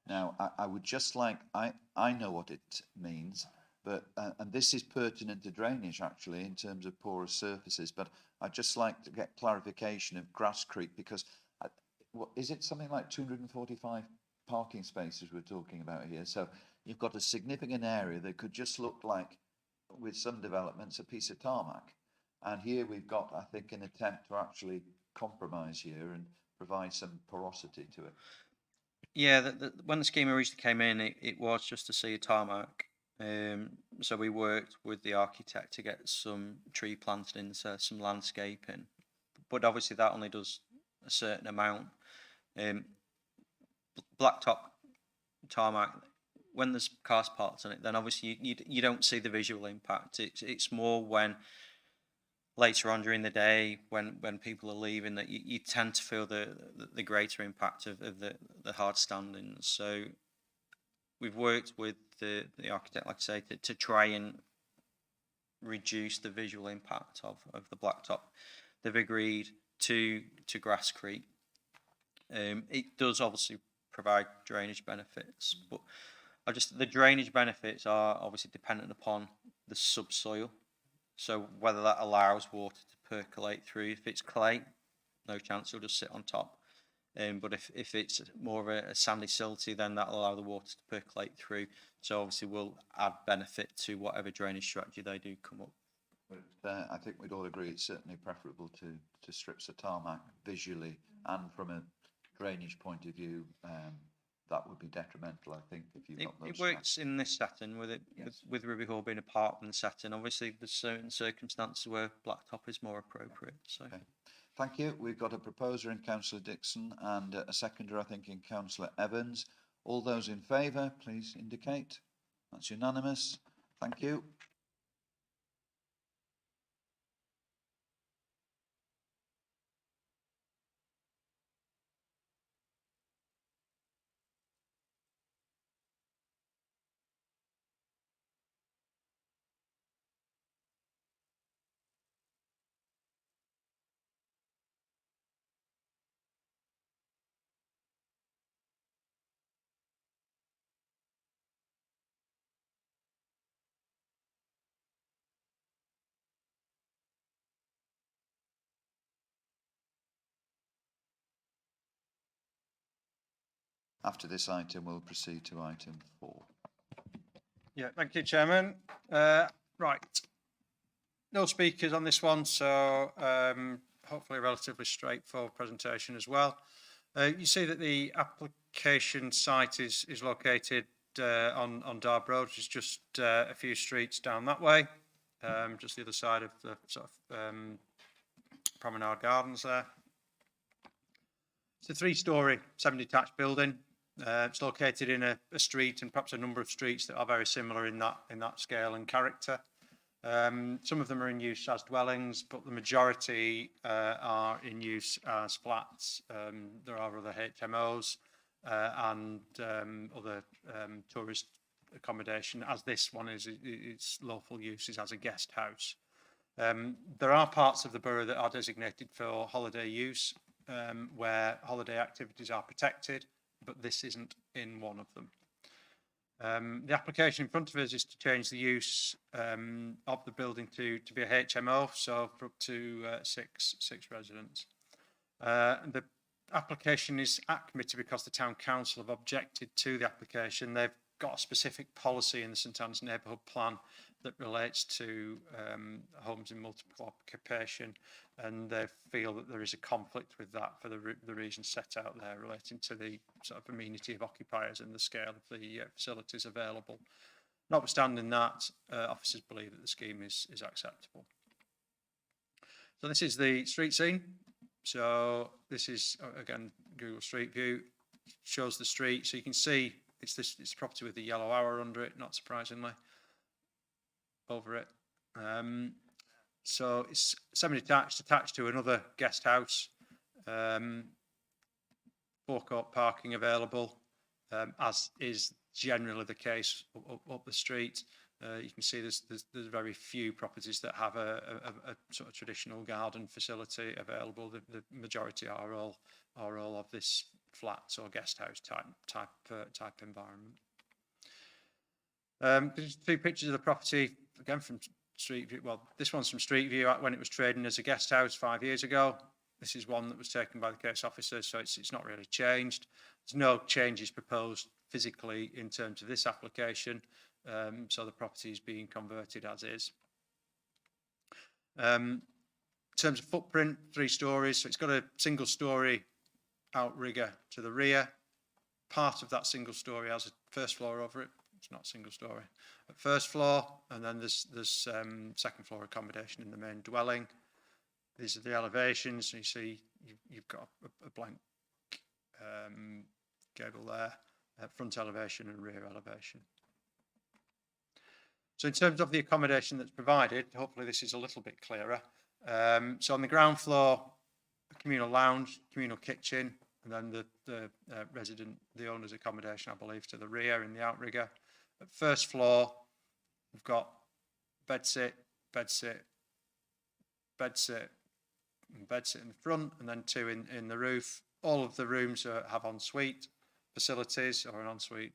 Now, I would just like, I know what it means, but and this is pertinent to drainage actually in terms of porous surfaces, but I'd just like to get clarification of Grasscrete, because is it something like 245 parking spaces we're talking about here? So you've got a significant area that could just look like, with some developments, a piece of tarmac. And here we've got, I think, an attempt to actually compromise here and provide some porosity to it. Yeah, when the scheme originally came in, it was just to see a tarmac. So we worked with the architect to get some tree planted into some landscaping, but obviously that only does a certain amount. Blacktop tarmac, when there's cars parked on it, then obviously you don't see the visual impact. It's more when later on during the day, when people are leaving, that you tend to feel the greater impact of the hard standings. So we've worked with the architect, like I say, to try and reduce the visual impact of the blacktop. They've agreed to Grasscrete. It does obviously provide drainage benefits, but the drainage benefits are obviously dependent upon the subsoil. So whether that allows water to percolate through. If it's clay, no chance, it'll just sit on top. But if it's more of a sandy silty, then that'll allow the water to percolate through. So obviously we'll add benefit to whatever drainage strategy they do come up. But I think we'd all agree it's certainly preferable to strips of tarmac visually, and from a drainage point of view, that would be detrimental, I think, if you've got those. It works in this setting with it, yes. with Ribby Hall being a parkland setting. Obviously, there's certain circumstances where blacktop is more appropriate. So, okay. Thank you. We've got a proposer in Councillor Dixon and a seconder, I think, in Councillor Evans. All those in favour, please indicate. That's unanimous. Thank you. After this item, we'll proceed to item 4. Yeah, thank you, Chairman. Right, no speakers on this one, so hopefully a relatively straightforward presentation as well. You see that the application site is located on Darb Road, which is just a few streets down that way, just the other side of the sort of Promenade Gardens there. It's a 3-storey, semi-detached building. It's located in a street and perhaps a number of streets that are very similar in that scale and character. Some of them are in use as dwellings, but the majority are in use as flats. There are other HMOs and other tourist accommodation, as this one is its lawful use is as a guest house. There are parts of the borough that are designated for holiday use, where holiday activities are protected, but this isn't in one of them. The application in front of us is to change the use of the building to be a HMO, so for up to six residents. The application is at committee because the Town Council have objected to the application. They've got a specific policy in the St Anne's Neighbourhood Plan that relates to homes in multiple occupation, and they feel that there is a conflict with that for the reasons set out there relating to the sort of amenity of occupiers and the scale of the facilities available. Notwithstanding that, officers believe that the scheme is acceptable. So this is the street scene. So this is, again, Google Street View, shows the street. So you can see it's the property with the yellow hour under it, not surprisingly, over it. So it's semi-detached, attached to another guest house. Forecourt parking available, as is generally the case up the street. You can see there's very few properties that have a sort of traditional garden facility available. The majority are all of this flats or guest house type environment. There's 2 pictures of the property again from Street View. Well, this one's from Street View when it was trading as a guest house 5 years ago. This is one that was taken by the case officer, so it's not really changed. There's no changes proposed physically in terms of this application, so the property is being converted as is. In terms of footprint, 3 stories, so it's got a single story outrigger to the rear. Part of that single story has a first floor over it. It's not single story. At first floor, and then there's second floor accommodation in the main dwelling. These are the elevations. You see you've got a blank gable there, front elevation and rear elevation. So in terms of the accommodation that's provided, hopefully this is a little bit clearer. So on the ground floor, a communal lounge, communal kitchen, and then the owner's accommodation, I believe, to the rear in the outrigger. At first floor, we've got bedsit, bedsit, bedsit, and bedsit in the front, and then 2 in the roof. All of the rooms have ensuite facilities or an ensuite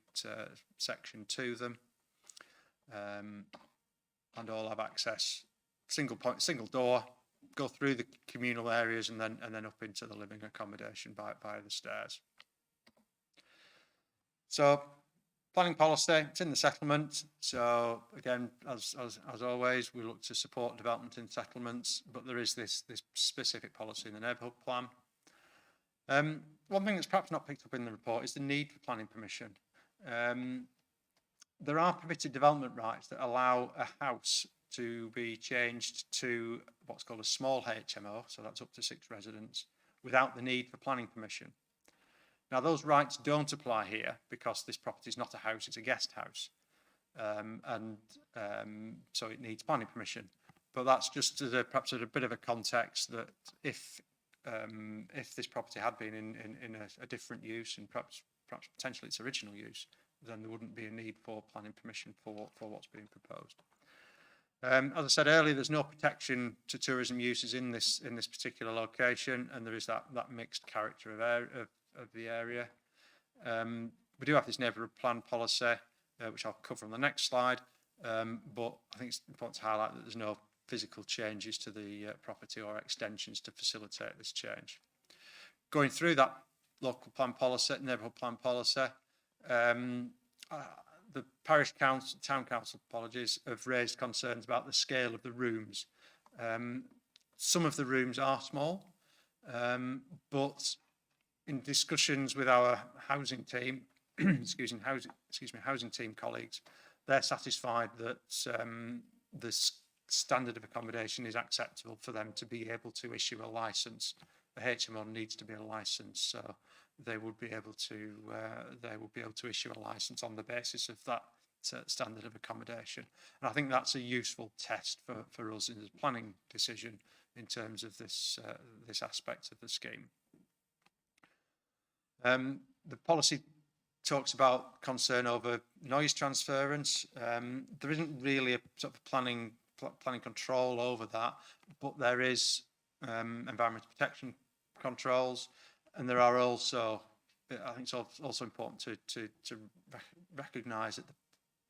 section to them, and all have access. Single door, go through the communal areas and then up into the living accommodation by the stairs. So planning policy, it's in the settlement. So again, as always, we look to support development in settlements, but there is this specific policy in the neighbourhood plan. One thing that's perhaps not picked up in the report is the need for planning permission. There are permitted development rights that allow a house to be changed to what's called a small HMO, so that's up to 6 residents, without the need for planning permission. Now, those rights don't apply here because this property is not a house, it's a guest house. So it needs planning permission. But that's just perhaps at a bit of a context that if this property had been in a different use and perhaps potentially its original use, then there wouldn't be a need for planning permission for what's being proposed. As I said earlier, there's no protection to tourism uses in this particular location, and there is that mixed character of the area. We do have this neighbourhood plan policy, which I'll cover on the next slide, but I think it's important to highlight that there's no physical changes to the property or extensions to facilitate this change. Going through that local plan policy, neighbourhood plan policy, the parish council, town council, apologies, have raised concerns about the scale of the rooms. Some of the rooms are small, but in discussions with our housing team, housing team colleagues, they're satisfied that the standard of accommodation is acceptable for them to be able to issue a licence. The HMO needs to be a licence, so they would be able to issue a licence on the basis of that standard of accommodation. And I think that's a useful test for us in the planning decision in terms of this aspect of the scheme. The policy talks about concern over noise transference. There isn't really a sort of planning control over that, but there is environmental protection controls, and there are also, I think it's also important to recognise that the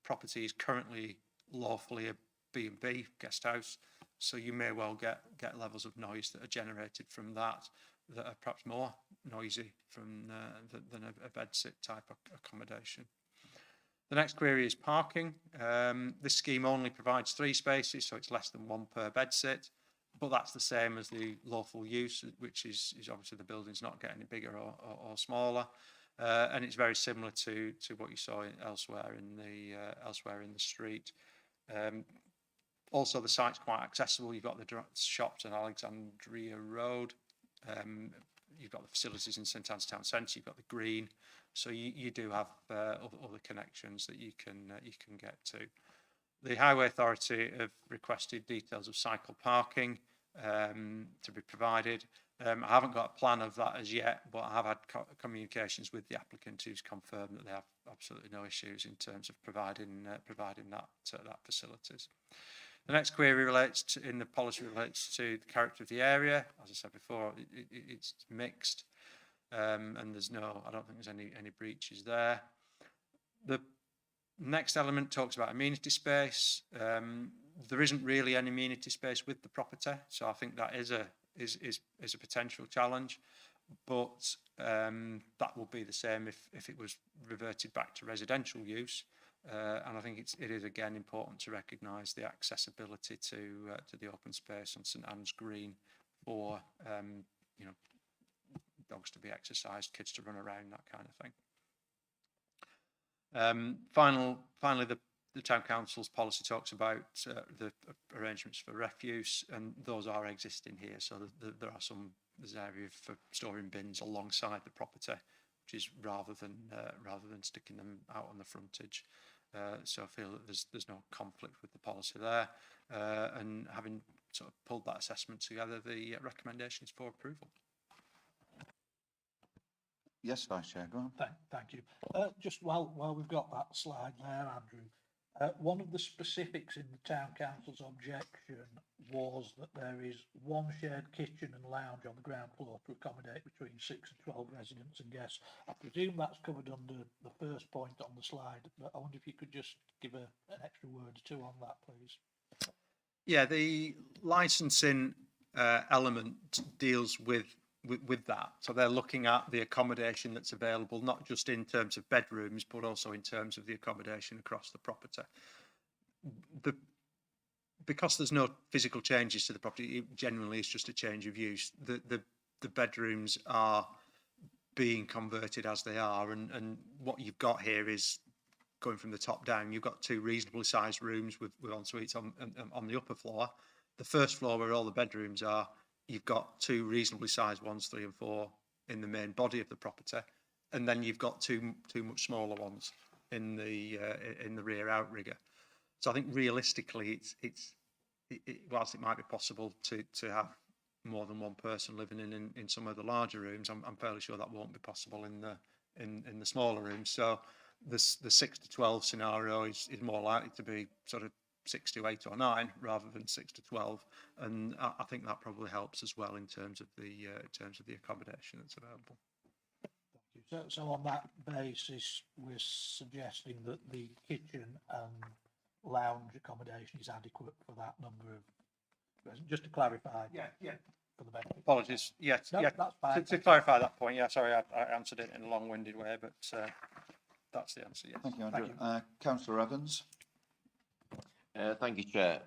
property is currently lawfully a B&B guest house, so you may well get levels of noise that are generated from that are perhaps more noisy than a bedsit type of accommodation. The next query is parking. This scheme only provides 3 spaces, so it's less than 1 per bedsit, but that's the same as the lawful use, which is obviously the building's not getting bigger or smaller, and it's very similar to what you saw elsewhere in the street. Also, the site's quite accessible. You've got the shops on Alexandria Road. You've got the facilities in St Anne's Town Centre. You've got the green, so you do have other connections that you can get to. The Highway Authority have requested details of cycle parking to be provided. I haven't got a plan of that as yet, but I have had communications with the applicant who's confirmed that they have absolutely no issues in terms of providing that facilities. The next query relates to the character of the area. As I said before, it's mixed, and I don't think there's any breaches there. The next element talks about amenity space. There isn't really any amenity space with the property, so I think that is a potential challenge. But that will be the same if it was reverted back to residential use. And I think it is again important to recognise the accessibility to the open space on St Anne's Green for dogs to be exercised, kids to run around, that kind of thing. Finally, the Town Council's policy talks about the arrangements for refuse, and those are existing here. So there's area for storing bins alongside the property, which is rather than sticking them out on the frontage. So I feel that there's no conflict with the policy there, and having sort of pulled that assessment together, the recommendation is for approval. Yes, Vice Chair, go on. Thank you. Just while we've got that slide there, Andrew, one of the specifics in the Town Council's objection was that there is 1 shared kitchen and lounge on the ground floor to accommodate between 6 and 12 residents and guests. I presume that's covered under the first point on the slide, but I wonder if you could just give an extra word or two on that, please. Yeah, the licensing element deals with that. So they're looking at the accommodation that's available, not just in terms of bedrooms, but also in terms of the accommodation across the property. Because there's no physical changes to the property, it generally is just a change of use. The bedrooms are being converted as they are, and what you've got here is going from the top down. You've got 2 reasonably sized rooms with en suites on the upper floor. The first floor, where all the bedrooms are, you've got 2 reasonably sized ones, 3 and 4, in the main body of the property, and then you've got two much smaller ones in the rear outrigger. So I think realistically, whilst it might be possible to have more than 1 person living in some of the larger rooms, I'm fairly sure that won't be possible in the smaller rooms. So the 6 to 12 scenario is more likely to be sort of 6 to 8 or 9 rather than 6 to 12, and I think that probably helps as well in terms of the accommodation that's available. Thank you. So on that basis, we're suggesting that the kitchen and lounge accommodation is adequate for that number of, just to clarify. Yeah. For the benefit. Apologies. Yes, No, yeah. that's fine. To clarify that point, yeah. Sorry, I answered it in a long-winded way, but that's the answer. Yes. Thank you, Andrew. Councillor Evans. Thank you, Chair.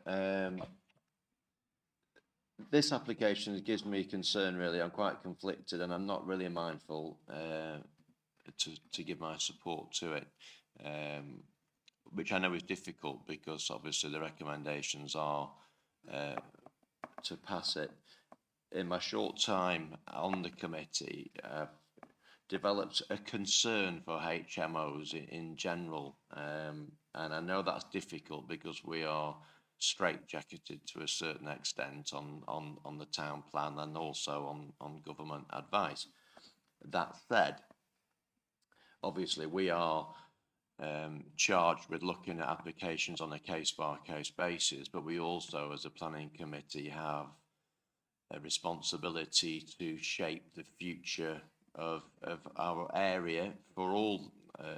This application gives me concern, really. I'm quite conflicted, and I'm not really mindful to give my support to it, which I know is difficult because obviously the recommendations are to pass it. In my short time on the committee, developed a concern for HMOs in general, and I know that's difficult because we are straitjacketed to a certain extent on the town plan and also on government advice. That said, obviously we are charged with looking at applications on a case-by-case basis, but we also, as a planning committee, have a responsibility to shape the future of our area for all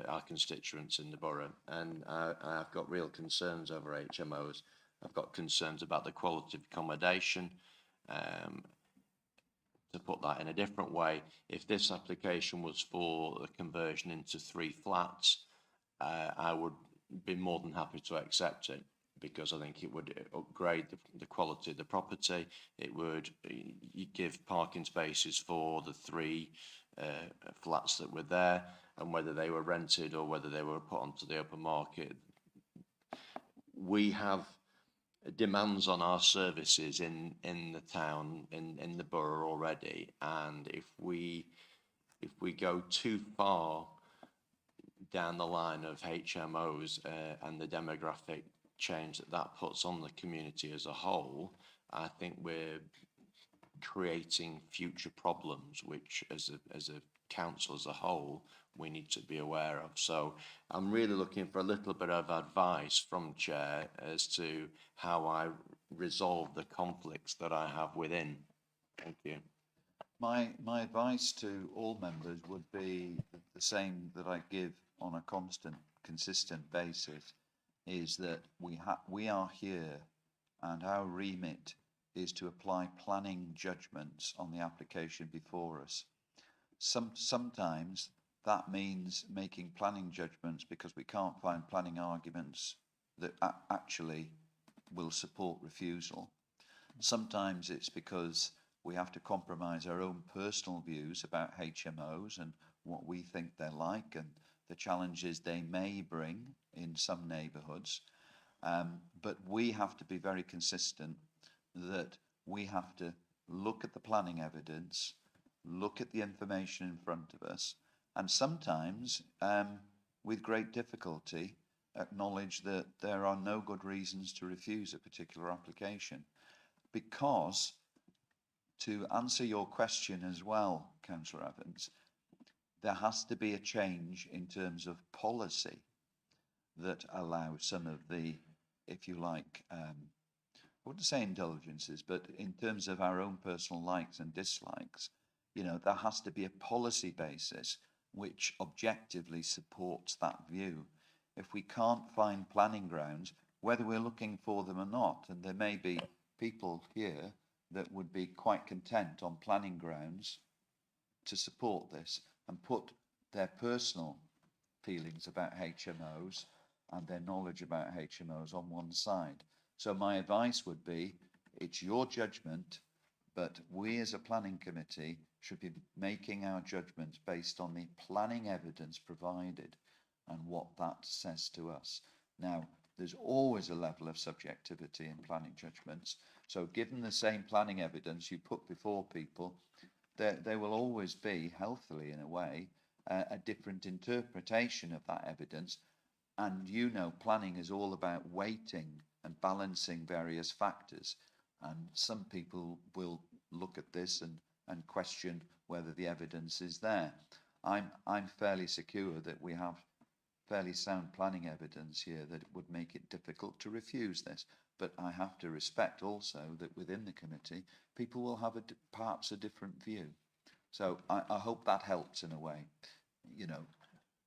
our constituents in the borough. And I've got real concerns over HMOs. I've got concerns about the quality of accommodation. To put that in a different way, if this application was for a conversion into 3 flats, I would be more than happy to accept it, because I think it would upgrade the quality of the property. It would give parking spaces for the 3 flats that were there, and whether they were rented or whether they were put onto the open market. We have demands on our services in the town, in the borough already, and if we go too far down the line of HMOs and the demographic change that puts on the community as a whole, I think we're creating future problems which as a council as a whole we need to be aware of. So I'm really looking for a little bit of advice from Chair as to how I resolve the conflicts that I have within. Thank you. My advice to all members would be the same that I give on a consistent basis, is that we are here and our remit is to apply planning judgments on the application before us. Sometimes that means making planning judgments because we can't find planning arguments that actually will support refusal. Sometimes it's because we have to compromise our own personal views about HMOs and what we think they're like and the challenges they may bring in some neighbourhoods. But we have to be very consistent that we have to look at the planning evidence, look at the information in front of us, and sometimes, with great difficulty, acknowledge that there are no good reasons to refuse a particular application. Because, to answer your question as well, Councillor Evans, there has to be a change in terms of policy that allows some of the, if you like, I wouldn't say indulgences, but in terms of our own personal likes and dislikes, you know, there has to be a policy basis which objectively supports that view. If we can't find planning grounds, whether we're looking for them or not, and there may be people here that would be quite content on planning grounds to support this and put their personal feelings about HMOs and their knowledge about HMOs on one side. So my advice would be, it's your judgment, but we as a planning committee should be making our judgments based on the planning evidence provided and what that says to us. Now, there's always a level of subjectivity in planning judgments. So given the same planning evidence you put before people, there will always be, healthily in a way, a different interpretation of that evidence. And you know, planning is all about weighting and balancing various factors. And some people will look at this and question whether the evidence is there. I'm fairly secure that we have fairly sound planning evidence here that it would make it difficult to refuse this. But I have to respect also that within the committee, people will have perhaps a different view. So I hope that helps in a way. You know,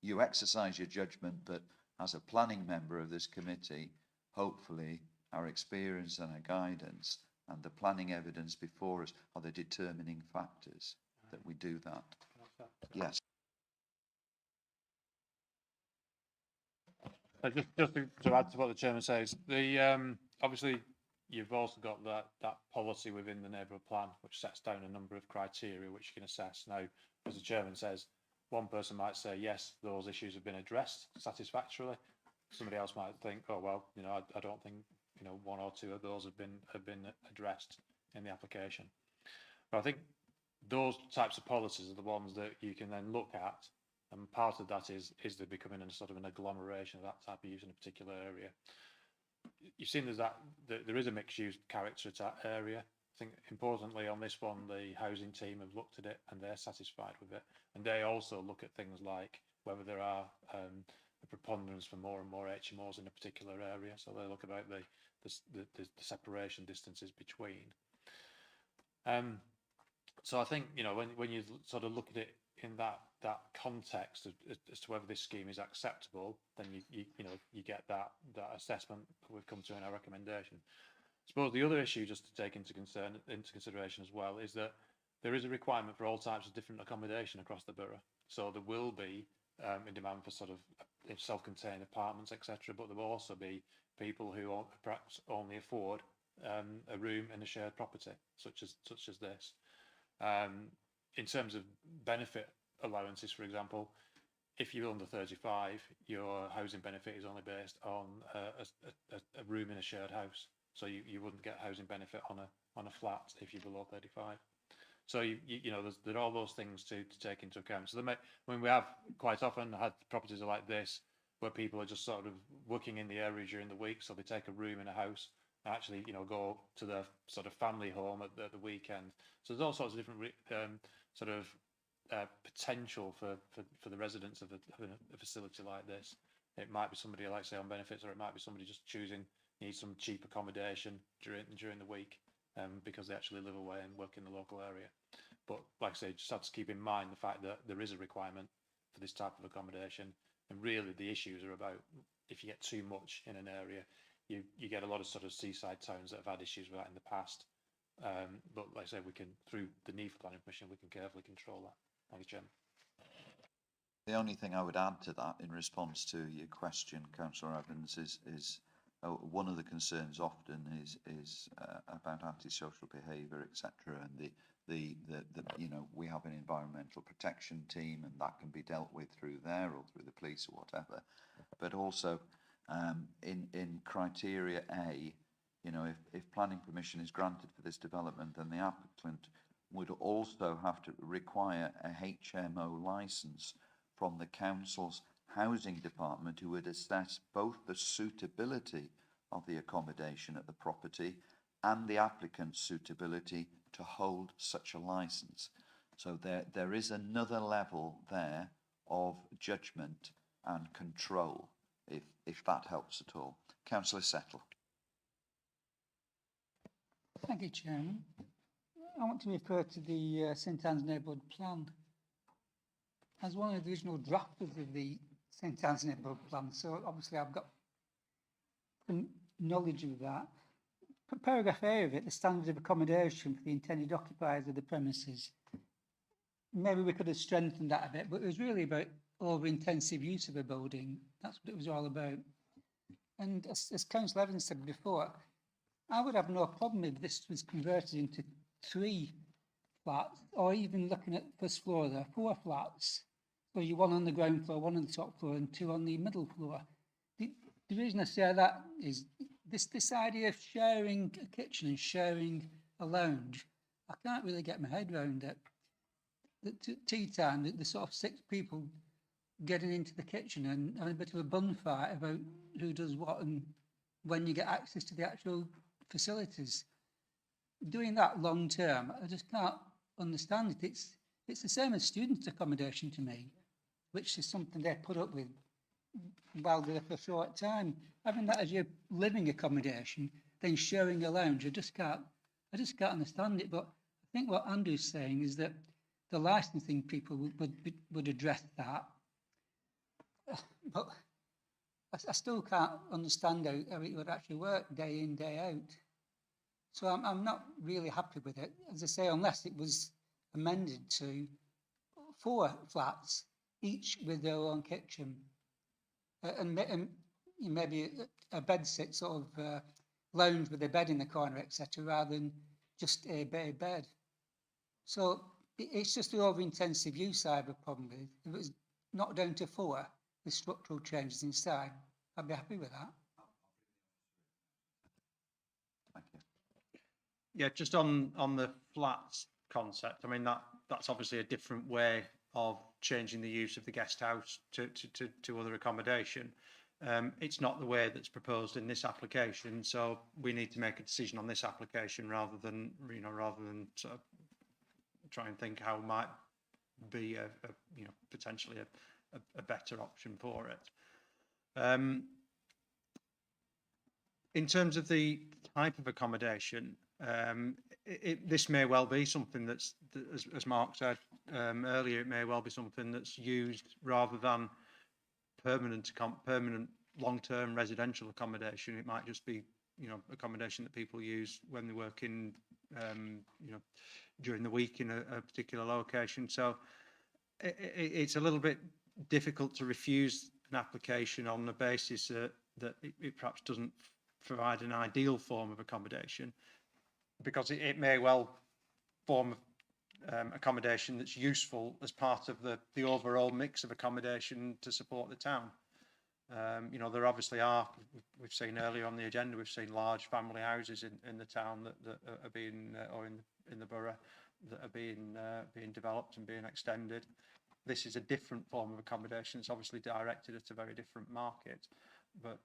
you exercise your judgment, but as a planning member of this committee, hopefully our experience and our guidance and the planning evidence before us are the determining factors that we do that. Yes. Just to add to what the chairman says, the obviously you've also got that policy within the neighbourhood plan which sets down a number of criteria which you can assess. Now, as the chairman says, one person might say, yes, those issues have been addressed satisfactorily. Somebody else might think, oh, well, you know, I don't think, you know, one or two of those have been addressed in the application. But I think those types of policies are the ones that you can then look at, and part of that is there becoming a sort of an agglomeration of that type of use in a particular area. You've seen that there is a mixed use character to that area. I think importantly on this one, the housing team have looked at it and they're satisfied with it. And they also look at things like whether there are a preponderance for more and more HMOs in a particular area. So they look about the separation distances between. So I think, you know, when you sort of look at it in that context as to whether this scheme is acceptable, then you get that assessment that we've come to in our recommendation. I suppose the other issue just to take into consideration as well is that there is a requirement for all types of different accommodation across the borough. So there will be a demand for sort of self-contained apartments, etc. But there will also be people who perhaps only afford a room in a shared property, such as this. In terms of benefit allowances, for example, if you're under 35, your housing benefit is only based on a room in a shared house. So you wouldn't get housing benefit on a flat if you're below 35. So you know there are all those things to take into account. So when we have quite often had properties like this where people are just sort of working in the area during the week, so they take a room in a house and actually go to their sort of family home at the weekend. So there's all sorts of different potential for the residents of a facility like this. It might be somebody like say on benefits, or it might be somebody just needs some cheap accommodation during the week because they actually live away and work in the local area. But like I say, just have to keep in mind the fact that there is a requirement for this type of accommodation, and really the issues are about if you get too much in an area, you get a lot of sort of seaside towns that have had issues with that in the past. But like I say, we can, through the need for planning permission, we can carefully control that. Thank you, Chairman. The only thing I would add to that in response to your question, Councillor Evans, is one of the concerns often is about antisocial behaviour, etc. And the we have an environmental protection team, and that can be dealt with through there or through the police or whatever. But also in criteria A, if planning permission is granted for this development, then the applicant would also have to require a HMO licence from the council's housing department, who would assess both the suitability of the accommodation at the property and the applicant's suitability to hold such a licence. So there is another level there of judgment and control, if that helps at all. Councillor Settle. Thank you, Chairman. I want to refer to the St Anne's Neighbourhood Plan. As one of the original drafters of the St Anne's Neighbourhood Plan, so obviously I've got some knowledge of that. Paragraph A of it, the standard of accommodation for the intended occupiers of the premises. Maybe we could have strengthened that a bit, but it was really about over-intensive use of a building. That's what it was all about. And as Councillor Evans said before, I would have no problem if this was converted into 3 flats, or even looking at first floor there, 4 flats. So you 1 on the ground floor, 1 on the top floor, and 2 on the middle floor. The reason I say that is this idea of sharing a kitchen and sharing a lounge. I can't really get my head around it. At tea time, the sort of 6 people getting into the kitchen and having a bit of a bun fight about who does what and when you get access to the actual facilities. Doing that long term, I just can't understand it. It's the same as student accommodation to me, which is something they put up with while they're there for a short time. Having that as your living accommodation, then sharing a lounge, I just can't understand it. But I think what Andrew's saying is that the licensing people would address that. But I still can't understand how it would actually work day in, day out. So I'm not really happy with it, as I say, unless it was amended to 4 flats, each with their own kitchen, and maybe a bed sit sort of lounge with a bed in the corner, etc., rather than just a bay bed. So It's just the over-intensive use I have a problem with. If it was not down to 4, the structural changes inside, I'd be happy with that. Thank you. Yeah, just on the flats concept, I mean, that's obviously a different way of changing the use of the guest house to other accommodation. It's not the way that's proposed in this application, so we need to make a decision on this application rather than sort of try and think how might be a potentially a better option for it. In terms of the type of accommodation, this may well be something that's, as Mark said earlier, it may well be something that's used rather than permanent long-term residential accommodation. It might just be, accommodation that people use when they work in, during the week in a particular location. So it's a little bit difficult to refuse an application on the basis that it perhaps doesn't provide an ideal form of accommodation, because it may well form accommodation that's useful as part of the overall mix of accommodation to support the town. There obviously are, we've seen earlier on the agenda, we've seen large family houses in the town that are being, or in the borough, that are being developed and being extended. This is a different form of accommodation. It's obviously directed at a very different market, but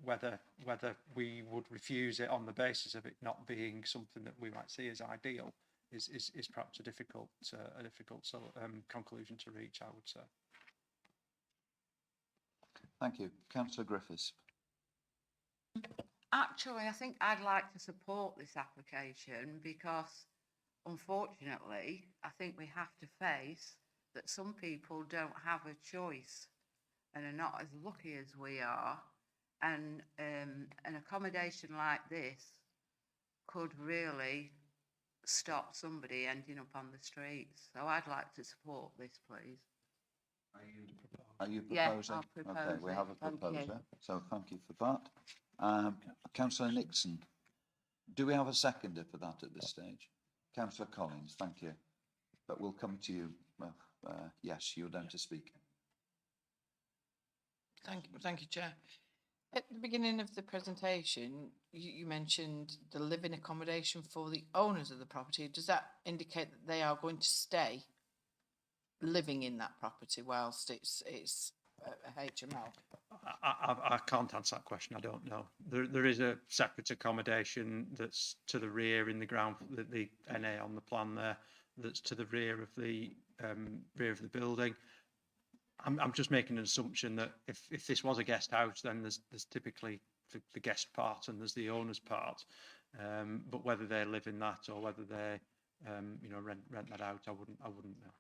whether we would refuse it on the basis of it not being something that we might see as ideal is perhaps a difficult conclusion to reach, I would say. Thank you. Councillor Griffiths. Actually, I think I'd like to support this application because, unfortunately, I think we have to face that some people don't have a choice and are not as lucky as we are. And an accommodation like this could really stop somebody ending up on the streets. So I'd like to support this, please. Are you Yeah, proposing? I'll propose Okay, we it. have a Thank you. proposer, so thank you for that. Councillor Nixon, do we have a seconder for that at this stage? Councillor Collins, thank you. But we'll come to you. Well, yes, you're down to speak. Thank you, Chair. At the beginning of the presentation, you mentioned the living accommodation for the owners of the property. Does that indicate that they are going to stay living in that property whilst it's a HMO? I can't answer that question. I don't know. There is a separate accommodation that's to the rear in the ground, the NA on the plan there, that's to the rear of the building. I'm just making an assumption that if this was a guest house, then there's typically the guest part and there's the owner's part. But whether they live in that or whether they rent that out, I wouldn't know.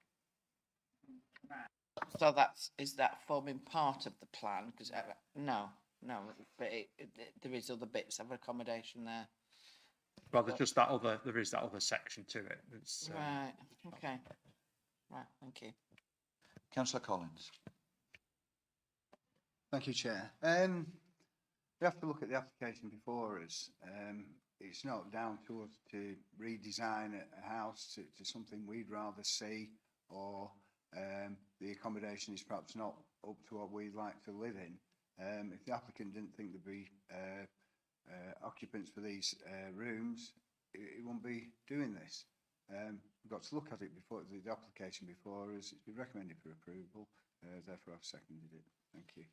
So is that forming part of the plan? Because no, but there is other bits of accommodation there. Well, there's just there is that other section to it. It's, right. Okay. Right. Thank you. Councillor Collins. Thank you, Chair. We have to look at the application before us. It's not down to us to redesign a house to something we'd rather see, or the accommodation is perhaps not up to what we'd like to live in. If the applicant didn't think there'd be occupants for these rooms, it won't be doing this. We've got to look at it before the application before us. It's been recommended for approval, therefore I've seconded it. Thank you.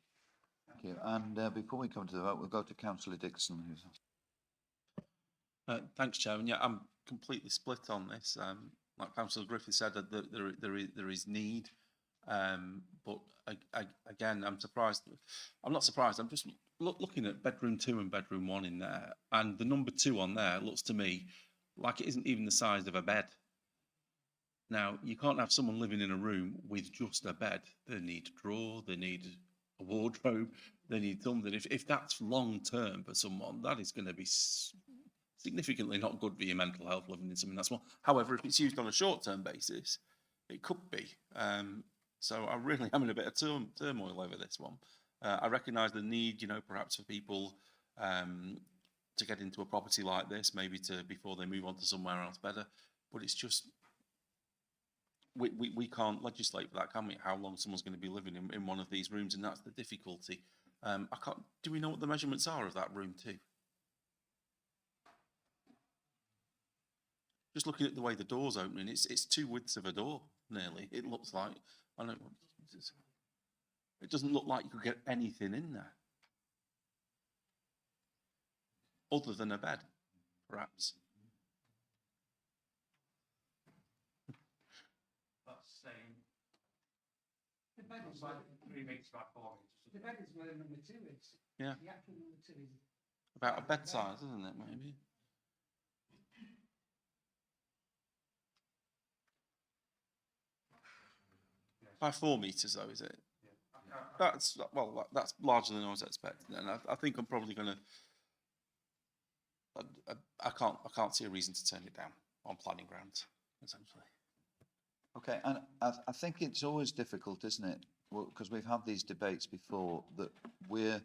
Thank you. And before we come to the vote, we'll go to Councillor Dixon. Thanks, Chairman. Yeah, I'm completely split on this. Like Councillor Griffith said, that there is need, but again, I'm surprised. I'm not surprised. I'm just looking at bedroom 2 and bedroom 1 in there, and the number 2 on there looks to me like it isn't even the size of a bed. Now, you can't have someone living in a room with just a bed. They need a drawer, they need a wardrobe, they need something. If that's long term for someone, that is going to be significantly not good for your mental health living in something that small. However, if it's used on a short term basis, it could be. So I really am in a bit of turmoil over this one. I recognise the need, perhaps for people to get into a property like this, maybe before they move on to somewhere else better. But it's just, we can't legislate for that, can we? How long someone's going to be living in one of these rooms, and that's the difficulty. I can't. Do we know what the measurements are of that room too? Just looking at the way the door's opening, it's 2 widths of a door, nearly. It looks like. I don't. It doesn't look like you could get anything in there, other than a bed, perhaps. That's saying The bed is, 3 metres by 4 metres. the bed is where number 2 is. Yeah. The actual number 2 is. About a bed size, isn't it? Maybe. By 4 metres, though, is it? That's well. That's larger than I was expecting, and I think I'm probably going to. I can't see a reason to turn it down on planning grounds, essentially. Okay, and I think it's always difficult, isn't it? Because we've had these debates before, that we're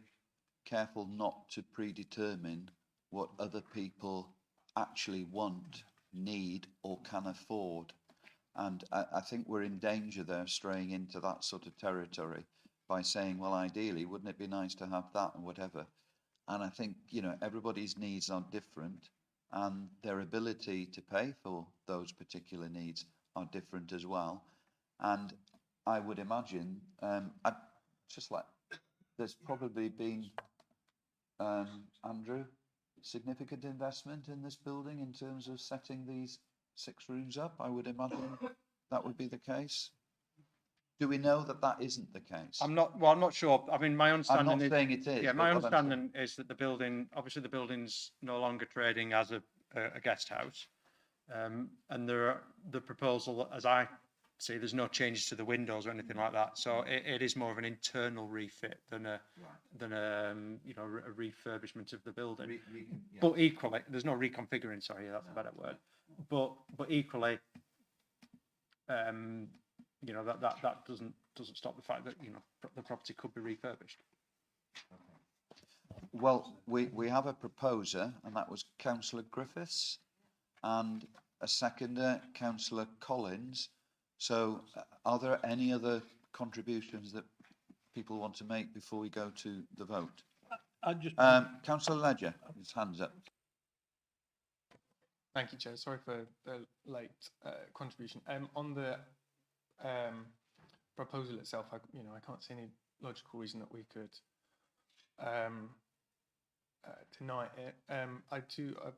careful not to predetermine what other people actually want, need, or can afford. And I think we're in danger there, straying into that sort of territory by saying, well, ideally, wouldn't it be nice to have that and whatever? And I think, you know, everybody's needs are different, and their ability to pay for those particular needs are different as well. And I would imagine, I'd just like, there's probably been, Andrew, significant investment in this building in terms of setting these 6 rooms up. I would imagine that would be the case. Do we know that that isn't the case? I'm not sure. I mean, my understanding I'm not saying it is. Yeah, but my what I'm understanding is that the building, obviously the building's no longer trading as a guest house. And the proposal, as I see, there's no changes to the windows or anything like that. So it is more of an internal refit than a refurbishment of the building. But equally, there's no reconfiguring. Sorry, that's a better word. But equally, that doesn't stop the fact that the property could be refurbished. Well, we have a proposer, and that was Councillor Griffiths, and a seconder, Councillor Collins. So are there any other contributions that people want to make before we go to the vote? Councillor Ledger, his hand's up. Thank you, Chair. Sorry for the late contribution. On the proposal itself, I can't see any logical reason that we could deny it. I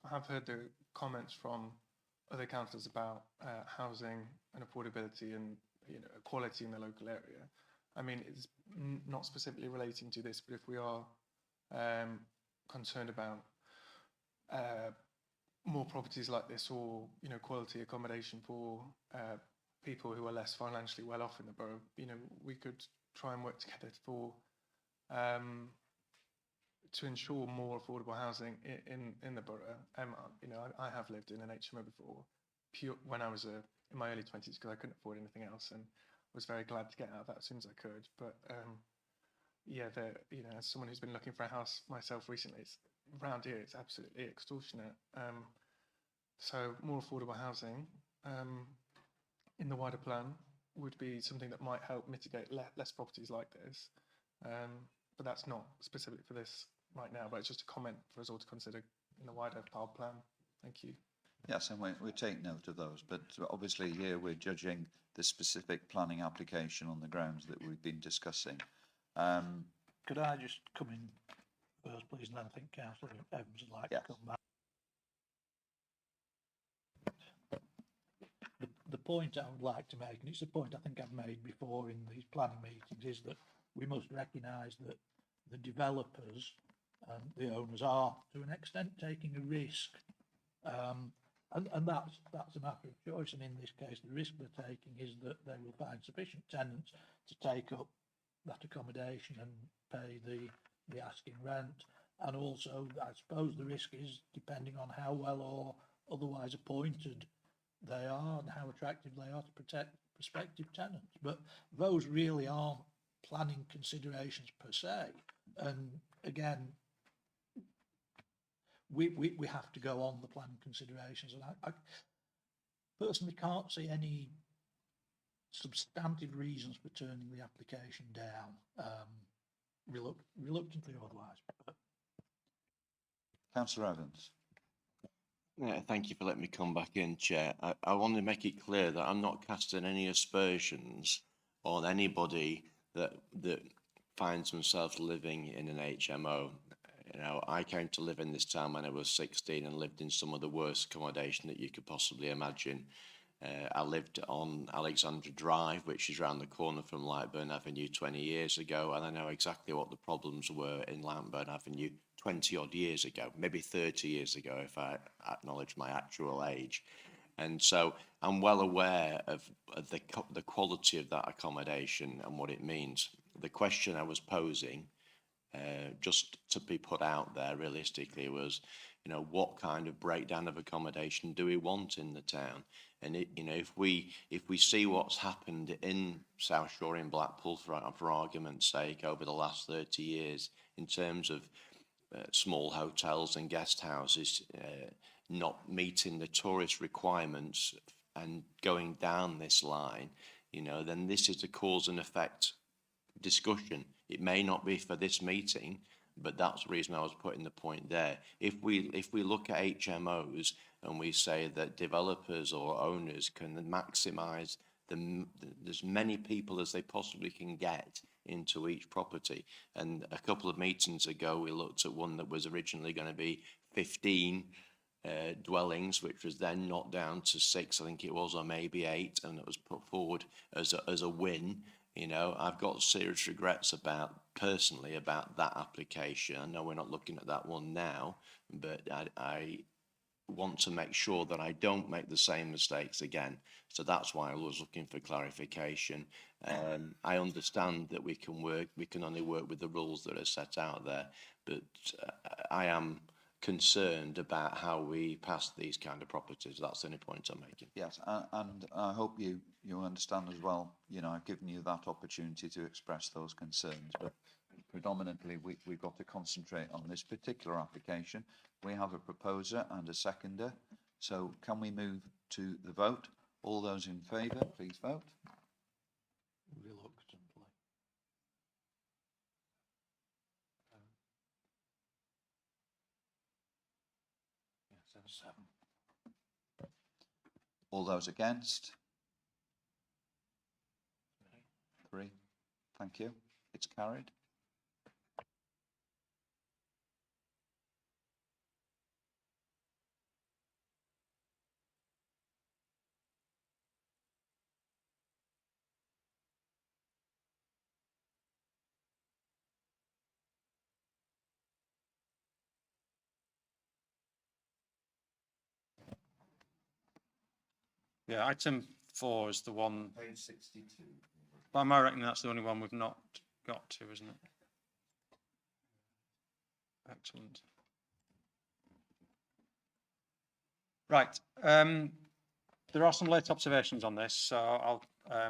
have heard the comments from other councillors about housing and affordability and equality in the local area. I mean, it's not specifically relating to this, but if we are concerned about more properties like this, or quality accommodation for people who are less financially well off in the borough, we could try and work together for to ensure more affordable housing in the borough. I have lived in an HMO before, when I was in my early 20s, because I couldn't afford anything else, and was very glad to get out of that as soon as I could. But as someone who's been looking for a house myself recently, around here it's absolutely extortionate. So more affordable housing in the wider plan would be something that might help mitigate less properties like this. But that's not specific for this right now, but it's just a comment for us all to consider in the wider PAL plan. Thank you. Yes, and we take note of those, but obviously here we're judging the specific planning application on the grounds that we've been discussing. Could I just come in first, please, and then I think Councillor Evans would like to come back. The point I would like to make, and it's a point I think I've made before in these planning meetings, is that we must recognise that the developers and the owners are, to an extent, taking a risk. And that's a matter of choice, and in this case the risk they're taking is that they will find sufficient tenants to take up that accommodation and pay the asking rent. And also, I suppose the risk is depending on how well or otherwise appointed they are and how attractive they are to protect prospective tenants. But those really aren't planning considerations per se. And again, we have to go on the planning considerations, and I personally can't see any substantive reasons for turning the application down, reluctantly or otherwise. But Councillor Evans. Yeah, thank you for letting me come back in, Chair. I want to make it clear that I'm not casting any aspersions on anybody that finds themselves living in an HMO. You know, I came to live in this town when I was 16 and lived in some of the worst accommodation that you could possibly imagine. I lived on Alexandra Drive, which is around the corner from Lightburn Avenue 20 years ago, and I know exactly what the problems were in Lightburn Avenue 20 odd years ago, maybe 30 years ago, if I acknowledge my actual age. And so I'm well aware of the quality of that accommodation and what it means. The question I was posing, just to be put out there realistically, was, you know, what kind of breakdown of accommodation do we want in the town? And you know, if we see what's happened in South Shore in Blackpool, for argument's sake, over the last 30 years, in terms of small hotels and guest houses not meeting the tourist requirements and going down this line, you know, then this is a cause and effect discussion. It may not be for this meeting, but that's the reason I was putting the point there. If we look at HMOs and we say that developers or owners can maximise as many people as they possibly can get into each property, and a couple of meetings ago we looked at one that was originally going to be 15 dwellings, which was then knocked down to 6, I think it was, or maybe 8, and it was put forward as a win. You know, I've got serious regrets personally about that application. I know we're not looking at that one now, but I want to make sure that I don't make the same mistakes again. So that's why I was looking for clarification. I understand that we can only work with the rules that are set out there, but I am concerned about how we pass these kind of properties. That's the only point I'm making. Yes, and I hope you understand as well, you know, I've given you that opportunity to express those concerns, but predominantly we've got to concentrate on this particular application. We have a proposer and a seconder, so can we move to the vote? All those in favour, please vote. reluctantly. Seven. All those against? 3. Thank you. It's carried. Yeah, item 4 is the one. Page 62. But I reckon that's the only one we've not got to, isn't it? Excellent. Right. There are some late observations on this, so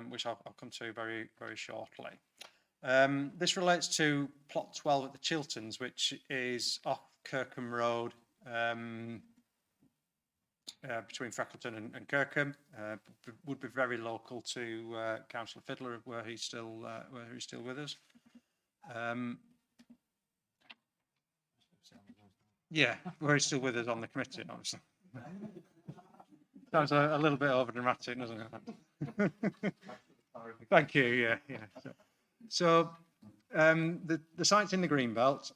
which I'll come to very, very shortly. This relates to plot 12 at the Chilterns, which is off Kirkham Road, between Freckleton and Kirkham. Would be very local to Councillor Fiddler, where he's still with us. Yeah, where he's still with us on the committee, obviously. Sounds a little bit over dramatic, doesn't it? Thank you. Yeah. So the site's in the Greenbelt.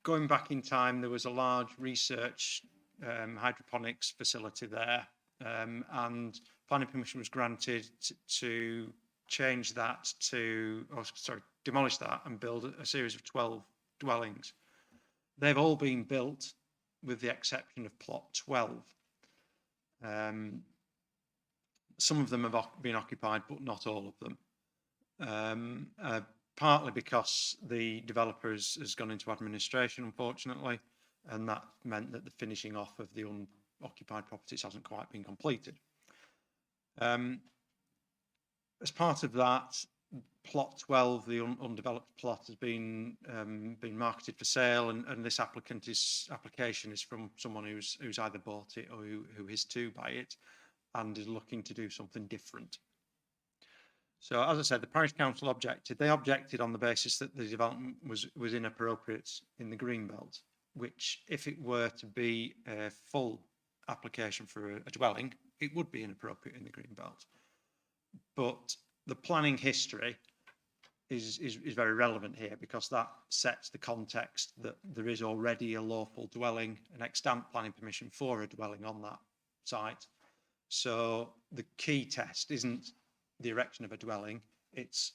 Going back in time, there was a large research hydroponics facility there, and planning permission was granted to change that demolish that and build a series of 12 dwellings. They've all been built with the exception of plot 12. Some of them have been occupied, but not all of them. Partly because the developer has gone into administration, unfortunately, and that meant that the finishing off of the unoccupied properties hasn't quite been completed. As part of that, plot 12, the undeveloped plot, has been marketed for sale, and this application is from someone who's either bought it or who is to buy it and is looking to do something different. So as I said, the parish council objected. They objected on the basis that the development was inappropriate in the green belt, which if it were to be a full application for a dwelling, it would be inappropriate in the green belt. But the planning history is very relevant here, because that sets the context that there is already a lawful dwelling, an extant planning permission for a dwelling on that site. So the key test isn't the erection of a dwelling, it's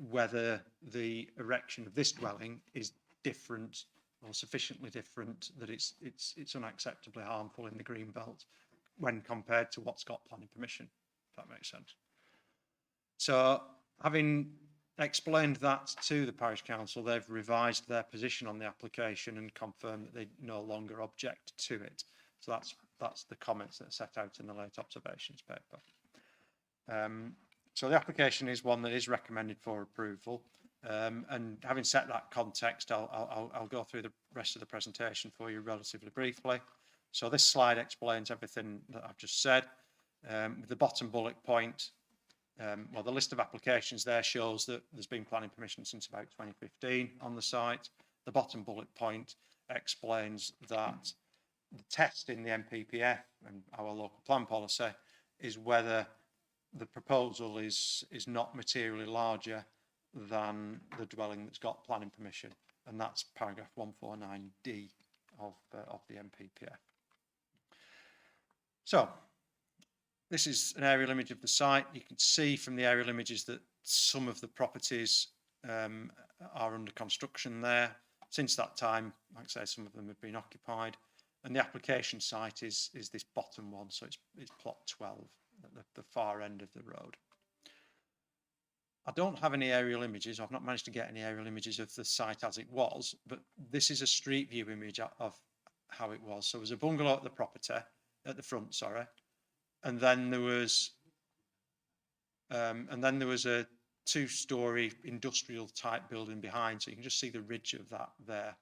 whether the erection of this dwelling is different or sufficiently different that it's unacceptably harmful in the green belt when compared to what's got planning permission, if that makes sense. So having explained that to the parish council, they've revised their position on the application and confirmed that they no longer object to it. So that's the comments that are set out in the late observations paper. So the application is one that is recommended for approval. And having set that context, I'll go through the rest of the presentation for you relatively briefly. So this slide explains everything that I've just said. With the bottom bullet point, well, the list of applications there shows that there's been planning permission since about 2015 on the site. The bottom bullet point explains that the test in the NPPF and our local plan policy is whether the proposal is not materially larger than the dwelling that's got planning permission, and that's paragraph 149D of the NPPF. So this is an aerial image of the site. You can see from the aerial images that some of the properties are under construction there. Since that time, like I say, some of them have been occupied, and the application site is this bottom one, so it's plot 12 at the far end of the road. I don't have any aerial images. I've not managed to get any aerial images of the site as it was, but this is a street view image of how it was. So there was a bungalow at the property, at the front, sorry, and then there was a two-storey industrial type building behind. So you can just see the ridge of that there.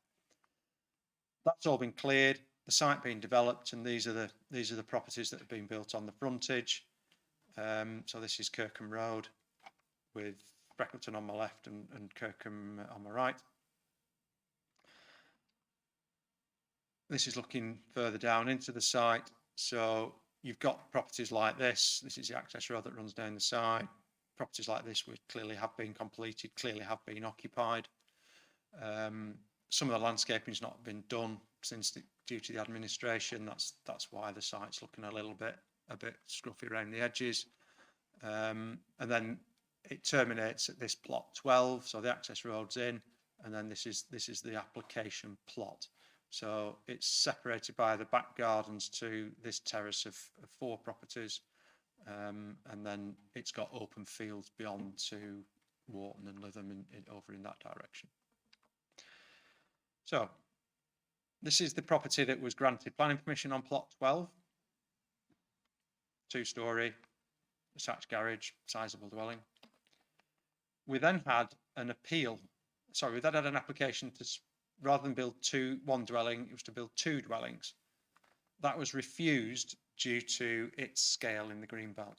That's all been cleared. The site being developed, and these are the properties that have been built on the frontage. So this is Kirkham Road, with Freckleton on my left and Kirkham on my right. This is looking further down into the site. So you've got properties like this. This is the access road that runs down the side. Properties like this which clearly have been completed, clearly have been occupied. Some of the landscaping's not been done since due to the administration. That's why the site's looking a bit scruffy around the edges. And then it terminates at this plot 12, so the access road's in, and then this is the application plot. So it's separated by the back gardens to this terrace of 4 properties, and then it's got open fields beyond to Wharton and Lytham over in that direction. So this is the property that was granted planning permission on plot 12, 2-storey, attached garage, sizable dwelling. We then had an appeal. Sorry, we then had an application to, rather than build one dwelling, it was to build 2 dwellings. That was refused due to its scale in the greenbelt.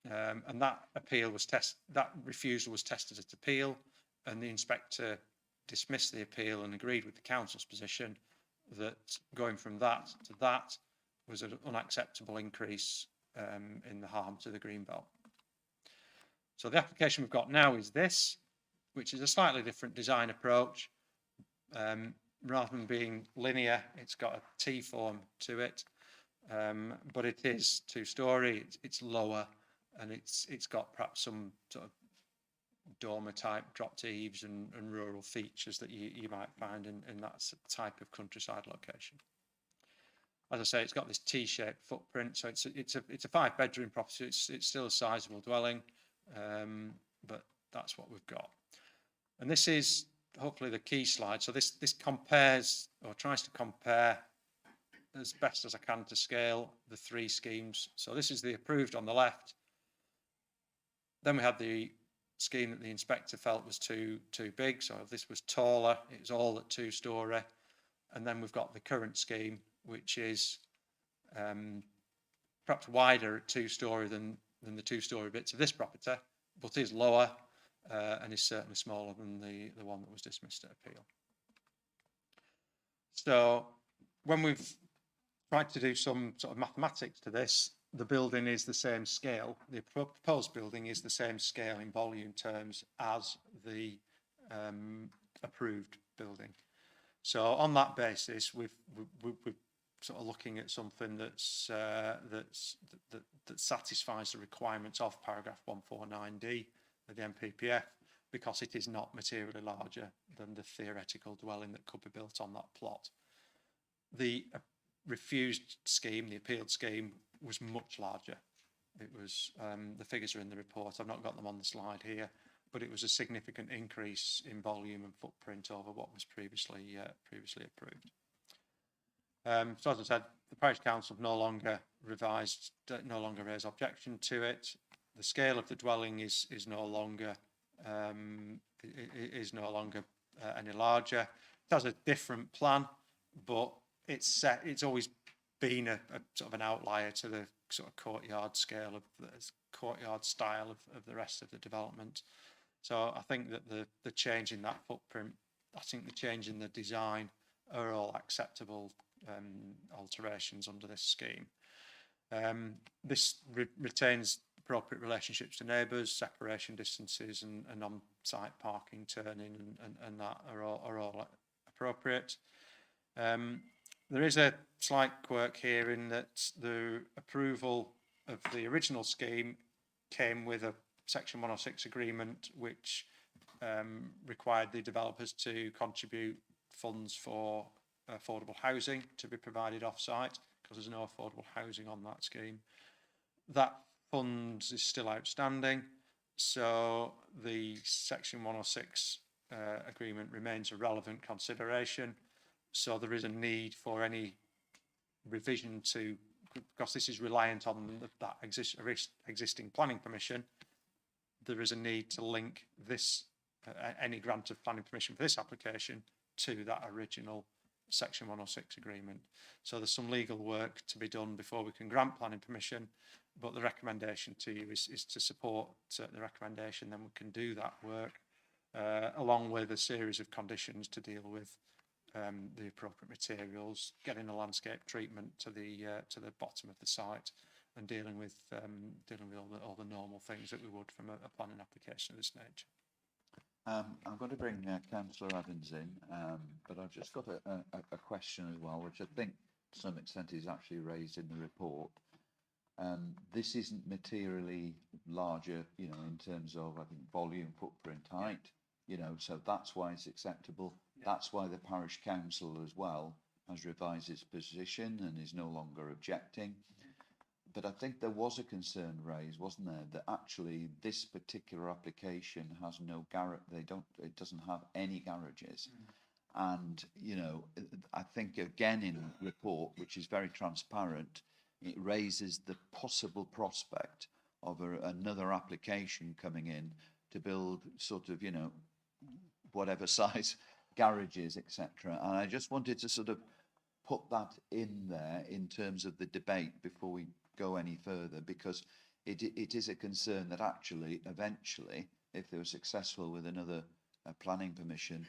And that refusal was tested at appeal, and the inspector dismissed the appeal and agreed with the council's position that going from that to that was an unacceptable increase in the harm to the greenbelt. So the application we've got now is this, which is a slightly different design approach. Rather than being linear, it's got a T-form to it, but it is 2-storey, it's lower, and it's got perhaps some sort of dormer type dropped eaves and rural features that you might find in that type of countryside location. As I say, it's got this T-shaped footprint, so it's a 5-bedroom property. It's still a sizable dwelling, but that's what we've got. And this is hopefully the key slide. So this compares, or tries to compare as best as I can to scale, the 3 schemes. So this is the approved on the left. Then we had the scheme that the inspector felt was too big. So this was taller. It was all at 2-storey. And then we've got the current scheme, which is perhaps wider at 2-storey than than the two-storey bits of this property, but is lower and is certainly smaller than the one that was dismissed at appeal. So when we've tried to do some sort of mathematics to this, the building is the same scale, the proposed building is the same scale in volume terms as the approved building. So on that basis, we're sort of looking at something that satisfies the requirements of paragraph 149D of the NPPF, because it is not materially larger than the theoretical dwelling that could be built on that plot. The refused scheme, the appealed scheme, was much larger. It was, the figures are in the report, I've not got them on the slide here, but it was a significant increase in volume and footprint over what was previously approved. So as I said, the Parish Council have no longer raised objection to it. The scale of the dwelling is no longer any larger. It has a different plan, but it's always been a sort of an outlier to the sort of courtyard scale of the courtyard style of the rest of the development. So I think that the change in that footprint, I think the change in the design are all acceptable alterations under this scheme. This retains appropriate relationships to neighbours, separation distances and on-site parking, turning and that are all appropriate. There is a slight quirk here in that the approval of the original scheme came with a Section 106 agreement which required the developers to contribute funds for affordable housing to be provided off-site, because there's no affordable housing on that scheme. That funds is still outstanding, so the Section 106 agreement remains a relevant consideration. So there is a need for any revision to, because this is reliant on that existing planning permission, there is a need to link this, any grant of planning permission for this application to that original Section 106 agreement. So there's some legal work to be done before we can grant planning permission, but the recommendation to you is to support the recommendation, then we can do that work along with a series of conditions to deal with the appropriate materials, getting a landscape treatment to the bottom of the site, and dealing with all the normal things that we would from a planning application of this nature. I'm going to bring Councillor Evans in, but I've just got a question as well, which I think to some extent is actually raised in the report. This isn't materially larger, you know, in terms of, I think, volume, footprint, height, you know, so that's why it's acceptable. That's why the Parish Council as well has revised its position and is no longer objecting. But I think there was a concern raised, wasn't there, that actually this particular application has no garage, it doesn't have any garages. And, you know, I think again in the report, which is very transparent, it raises the possible prospect of another application coming in to build sort of, you know, whatever size garages, etc. And I just wanted to sort of put that in there in terms of the debate before we go any further, because it is a concern that actually eventually, if they were successful with another planning permission,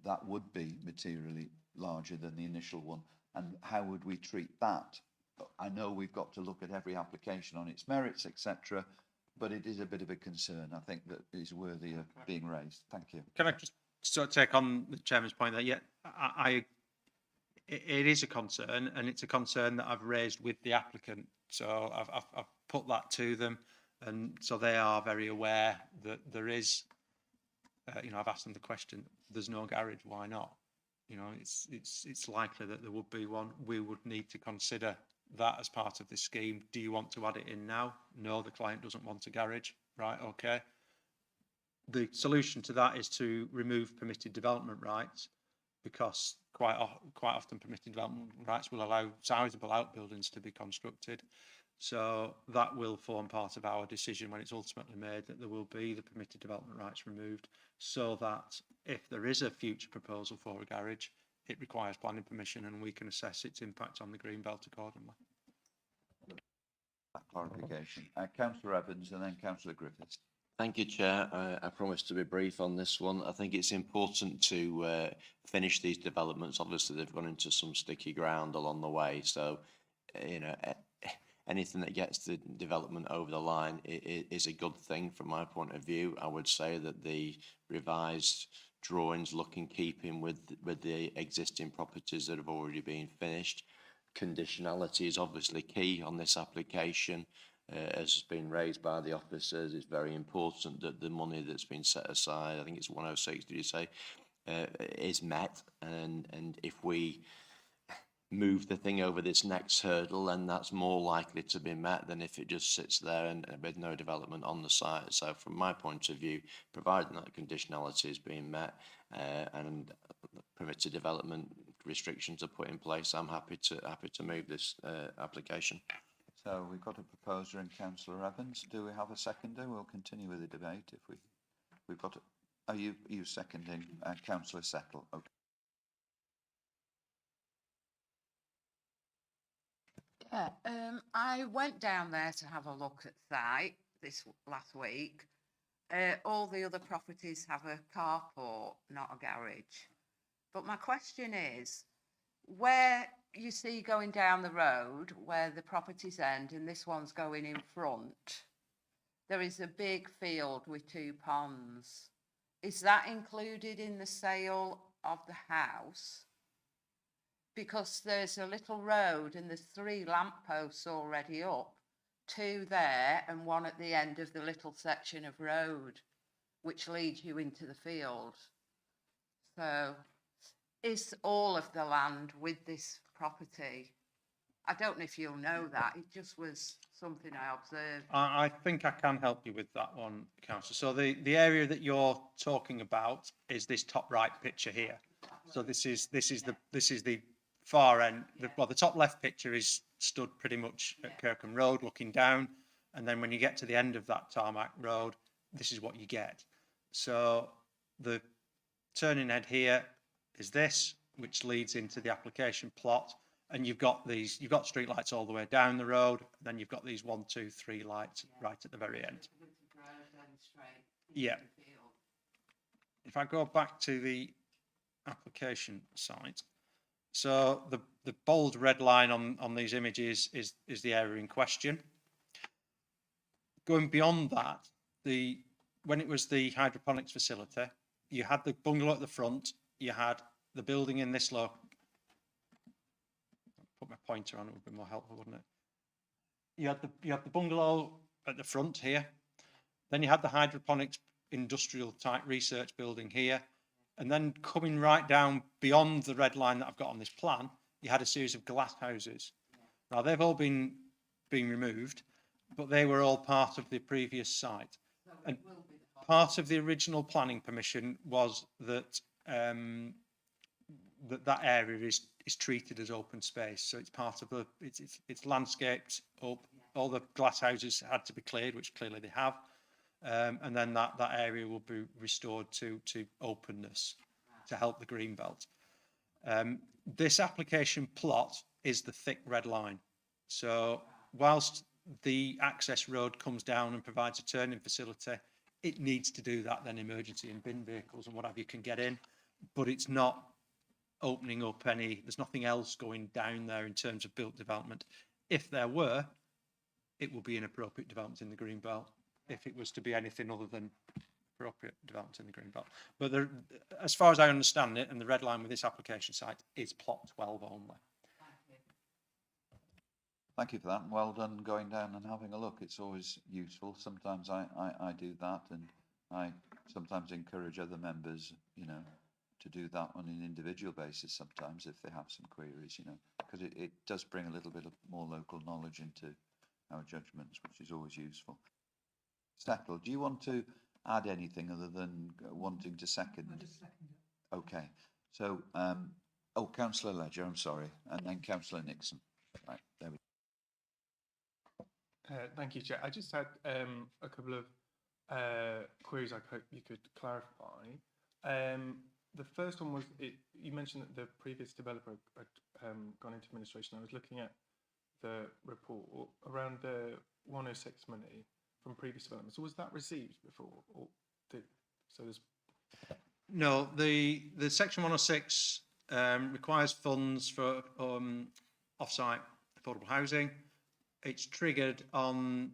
that would be materially larger than the initial one. And how would we treat that? I know we've got to look at every application on its merits, etc., but it is a bit of a concern, I think, that is worthy of being raised. Thank you. Can I just sort of take on the Chairman's point there? Yeah, it is a concern, and it's a concern that I've raised with the applicant. So I've put that to them, and so they are very aware that there is, you know, I've asked them the question, there's no garage, why not? You know, it's likely that there would be one. We would need to consider that as part of this scheme. Do you want to add it in now? No, the client doesn't want a garage. Right, okay. The solution to that is to remove permitted development rights, because quite often permitted development rights will allow sizable outbuildings to be constructed. So that will form part of our decision when it's ultimately made, that there will be the permitted development rights removed, so that if there is a future proposal for a garage, it requires planning permission and we can assess its impact on the green belt accordingly. clarification. Councillor Evans and then Councillor Griffiths. Thank you, Chair. I promise to be brief on this one. I think it's important to finish these developments. Obviously, they've gone into some sticky ground along the way. So, you know, anything that gets the development over the line is a good thing from my point of view. I would say that the revised drawings look in keeping with the existing properties that have already been finished. Conditionality is obviously key on this application. As has been raised by the officers, it's very important that the money that's been set aside, I think it's 106, did you say, is met. And if we move the thing over this next hurdle, then that's more likely to be met than if it just sits there and with no development on the site. So from my point of view, providing that conditionality is being met and permitted development restrictions are put in place, I'm happy to move this application. So we've got a proposer in Councillor Evans. Do we have a seconder? We'll continue with the debate if we've got. Are you seconding Councillor Settle? Okay. Yeah, I went down there to have a look at site this last week. All the other properties have a carport, not a garage. But my question is, where you see going down the road where the properties end and this one's going in front, there is a big field with 2 ponds. Is that included in the sale of the house? Because there's a little road and there's 3 lampposts already up, 2 there and 1 at the end of the little section of road, which leads you into the field. So, is all of the land with this property? I don't know if you'll know that. It just was something I observed. I think I can help you with that one, Councillor. So the area that you're talking about is this top right picture here. So this is the far end. The top left picture is stood pretty much at Kirkham Road, looking down, and then when you get to the end of that tarmac road, this is what you get. So the turning head here is this, which leads into the application plot, and you've got street lights all the way down the road, then you've got these 1, 2, 3 lights right at the very end. Yeah. If I go back to the application site, so the bold red line on these images is the area in question. Going beyond that, when it was the hydroponics facility, you had the bungalow at the front, you had the building in this look. Put my pointer on, it would be more helpful, wouldn't it? You had the bungalow at the front here, then you had the hydroponics industrial type research building here, and then coming right down beyond the red line that I've got on this plan, you had a series of glass houses. Now they've all been removed, but they were all part of the previous site. And part of the original planning permission was that that area is treated as open space, so it's part of it's landscaped up. All the glass houses had to be cleared, which clearly they have, and then that area will be restored to openness to help the green belt. This application plot is the thick red line. So whilst the access road comes down and provides a turning facility, it needs to do that, then emergency and bin vehicles and what have you can get in, but it's not opening up there's nothing else going down there in terms of built development. If there were, it would be inappropriate development in the green belt if it was to be anything other than appropriate development in the green belt. But as far as I understand it, and the red line with this application site is plot 12 only. Thank you for that. Well done going down and having a look. It's always useful. Sometimes I do that, and I sometimes encourage other members, to do that on an individual basis sometimes if they have some queries, because it does bring a little bit of more local knowledge into our judgments, which is always useful. Settle, do you want to add anything other than wanting to second? I just second it. Okay. So, Councillor Ledger, I'm sorry, and then Councillor Nixon. Right, there we go. Thank you, Chair. I just had a couple of queries I hope you could clarify. The first one was, you mentioned that the previous developer had gone into administration. I was looking at the report around the 106 money from previous developments. Was that received before, or so there's? No, the section 106 requires funds for off-site affordable housing. It's triggered on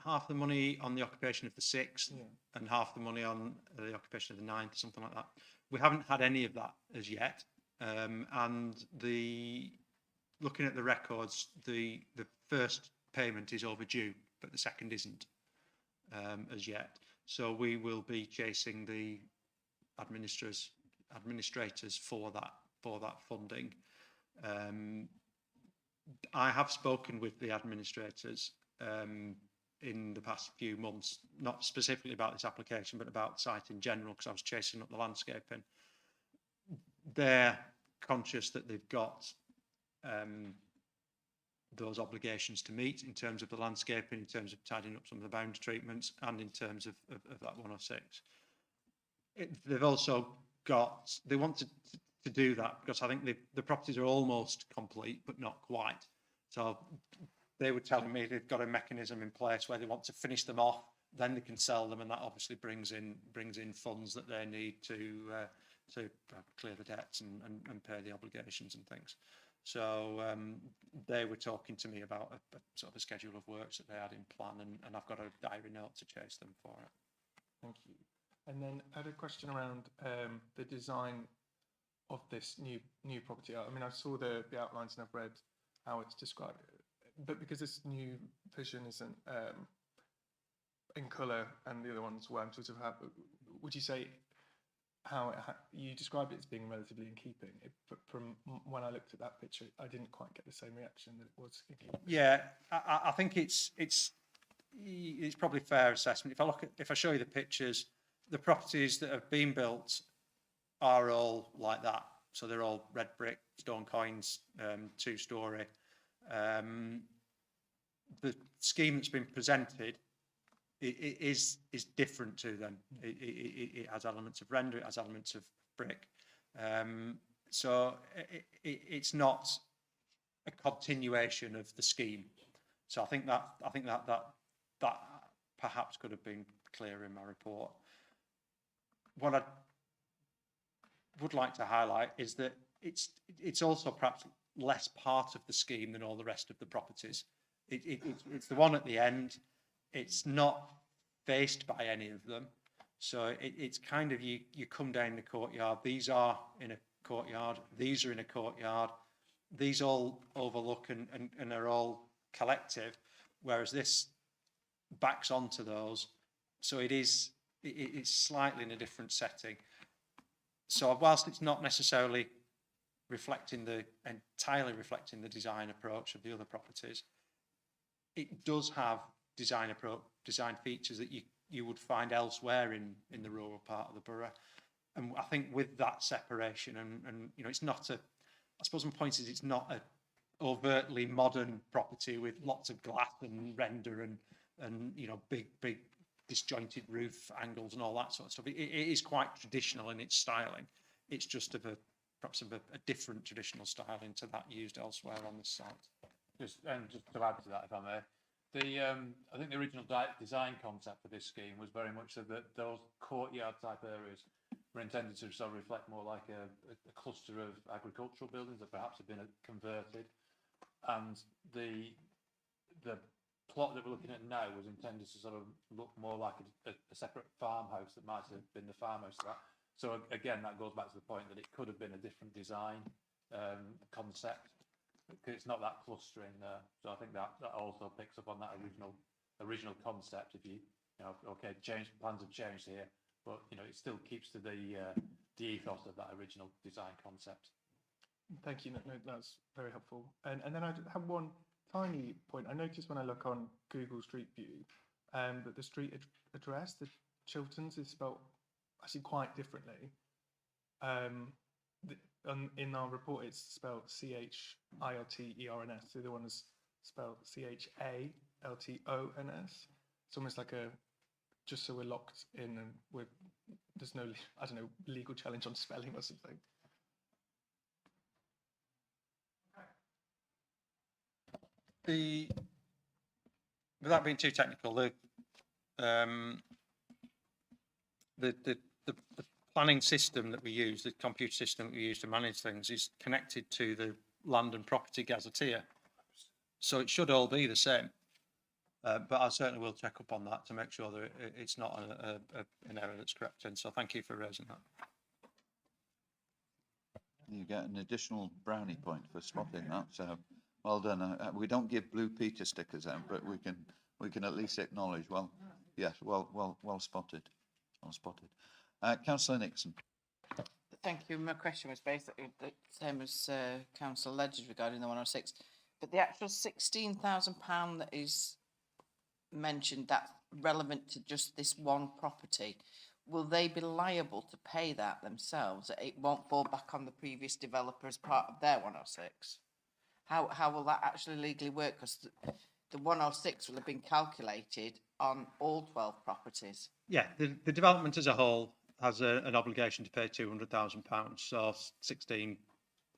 half the money on the occupation of the 6th and half the money on the occupation of the 9th, something like that. We haven't had any of that as yet. And looking at the records, the first payment is overdue, but the second isn't as yet. So we will be chasing the administrators for that funding. I have spoken with the administrators in the past few months, not specifically about this application, but about the site in general, because I was chasing up the landscaping. They're conscious that they've got those obligations to meet in terms of the landscaping, in terms of tidying up some of the boundary treatments, and in terms of that 106. They've also got, they want to do that because I think the properties are almost complete, but not quite. So they were telling me they've got a mechanism in place where they want to finish them off, then they can sell them, and that obviously brings in funds that they need to clear the debts and pay the obligations and things. So they were talking to me about a sort of a schedule of works that they had in plan, and I've got a diary note to chase them for it. Thank you. And then I had a question around the design of this new property. I mean, I saw the outlines and I've read how it's described, but because this new vision isn't in colour and the other ones were sort of have, would you say how you described it as being relatively in keeping? But from when I looked at that picture, I didn't quite get the same reaction that it was in keeping. Yeah, I think it's probably a fair assessment. If I show you the pictures, the properties that have been built are all like that. So they're all red brick, stone coins, 2-storey. The scheme that's been presented is different to them. It has elements of render, it has elements of brick. So it's not a continuation of the scheme. So I think that perhaps could have been clearer in my report. What I would like to highlight is that it's also perhaps less part of the scheme than all the rest of the properties. It's the one at the end. It's not faced by any of them. So it's kind of, you come down the courtyard. These are in a courtyard. These are in a courtyard. These all overlook and are all collective, whereas this backs onto those. So it's slightly in a different setting. So whilst it's not necessarily entirely reflecting the design approach of the other properties, it does have design features that you would find elsewhere in the rural part of the borough. And I think with that separation and you know, it's not I suppose my point is it's not a overtly modern property with lots of glass and render and you know, big disjointed roof angles and all that sort of stuff. It is quite traditional in its styling. It's just perhaps a different traditional styling to that used elsewhere on the site. Just to add to that, if I may, I think the original design concept for this scheme was very much so that those courtyard type areas were intended to sort of reflect more like a cluster of agricultural buildings that perhaps have been converted, and the plot that we're looking at now was intended to sort of look more like a separate farmhouse that might have been the farmhouse to that. So again, that goes back to the point that it could have been a different design concept, because it's not that clustering there. So I think that also picks up on that original concept. If you know, okay, plans have changed here, but you know, it still keeps to the ethos of that original design concept. Thank you. No, that's very helpful. And then I have one tiny point. I noticed when I look on Google Street View that the street address, the Chilterns, is spelled actually quite differently. In our report, it's spelled CHILTERNS. The other one is spelled CHALTONS. It's almost like just so we're locked in and there's no, I don't know, legal challenge on spelling or something. without being too technical, the planning system that we use, the computer system that we use to manage things, is connected to the Land and Property Gazetteer. So it should all be the same. But I certainly will check up on that to make sure that it's not an error that's crept in. So thank you for raising that. You get an additional brownie point for spotting that, so well done. We don't give Blue Peter stickers out, but we can at least acknowledge, well, yes, well spotted, well spotted. Councillor Nixon. Thank you. My question was basically the same as Councillor Ledger's regarding the 106, but the actual £16,000 that is mentioned, that's relevant to just this one property. Will they be liable to pay that themselves? It won't fall back on the previous developer as part of their 106? How will that actually legally work? Because the 106 will have been calculated on all 12 properties. Yeah, the development as a whole has an obligation to pay £200,000. So 16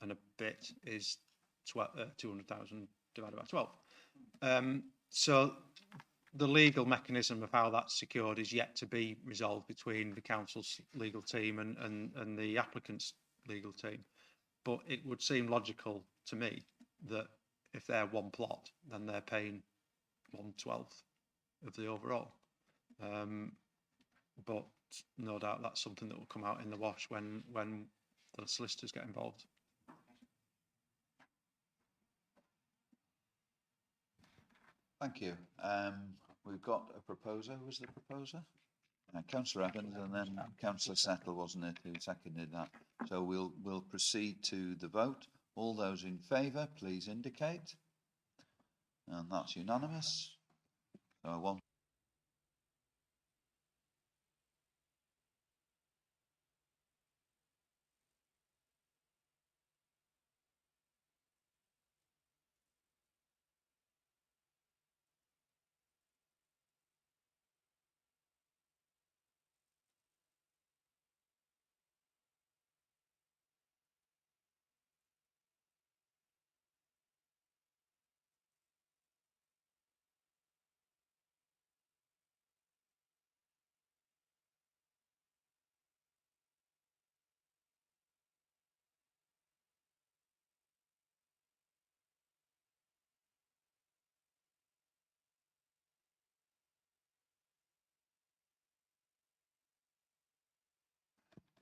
and a bit is 200,000 divided by 12. So the legal mechanism of how that's secured is yet to be resolved between the council's legal team and the applicant's legal team. But it would seem logical to me that if they're one plot, then they're paying 1/12 of the overall. But no doubt that's something that will come out in the wash when the solicitors get involved. Thank you. We've got a proposer. Who was the proposer? Councillor Evans, and then Councillor Settle, wasn't it, who seconded that? So we'll proceed to the vote. All those in favour, please indicate. And that's unanimous. So I want.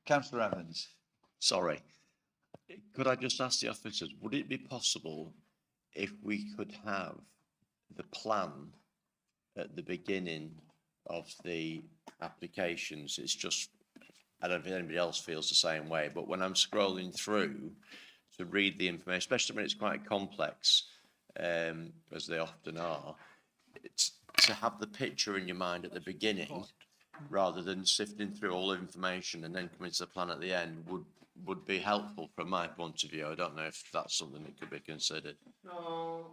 Councillor Evans. Sorry. Could I just ask the officers, would it be possible if we could have the plan at the beginning of the applications? It's just, I don't know if anybody else feels the same way, but when I'm scrolling through to read the information, especially when it's quite complex, as they often are, it's to have the picture in your mind at the beginning rather than sifting through all the information and then coming to the plan at the end would be helpful from my point of view. I don't know if that's something that could be considered. So,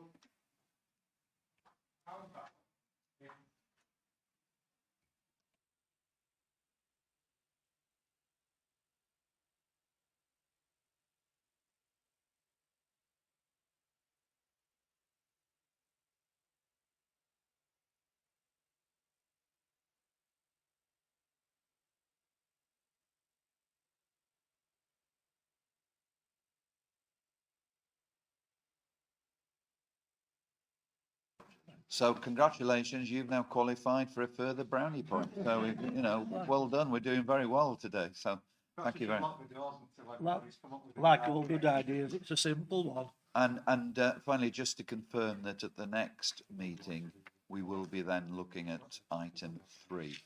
So congratulations, you've now qualified for a further brownie point. So, you know, well done. We're doing very well today. So thank you very much. Like all good ideas, it's a simple one. And finally, just to confirm that at the next meeting, we will be then looking at item 3.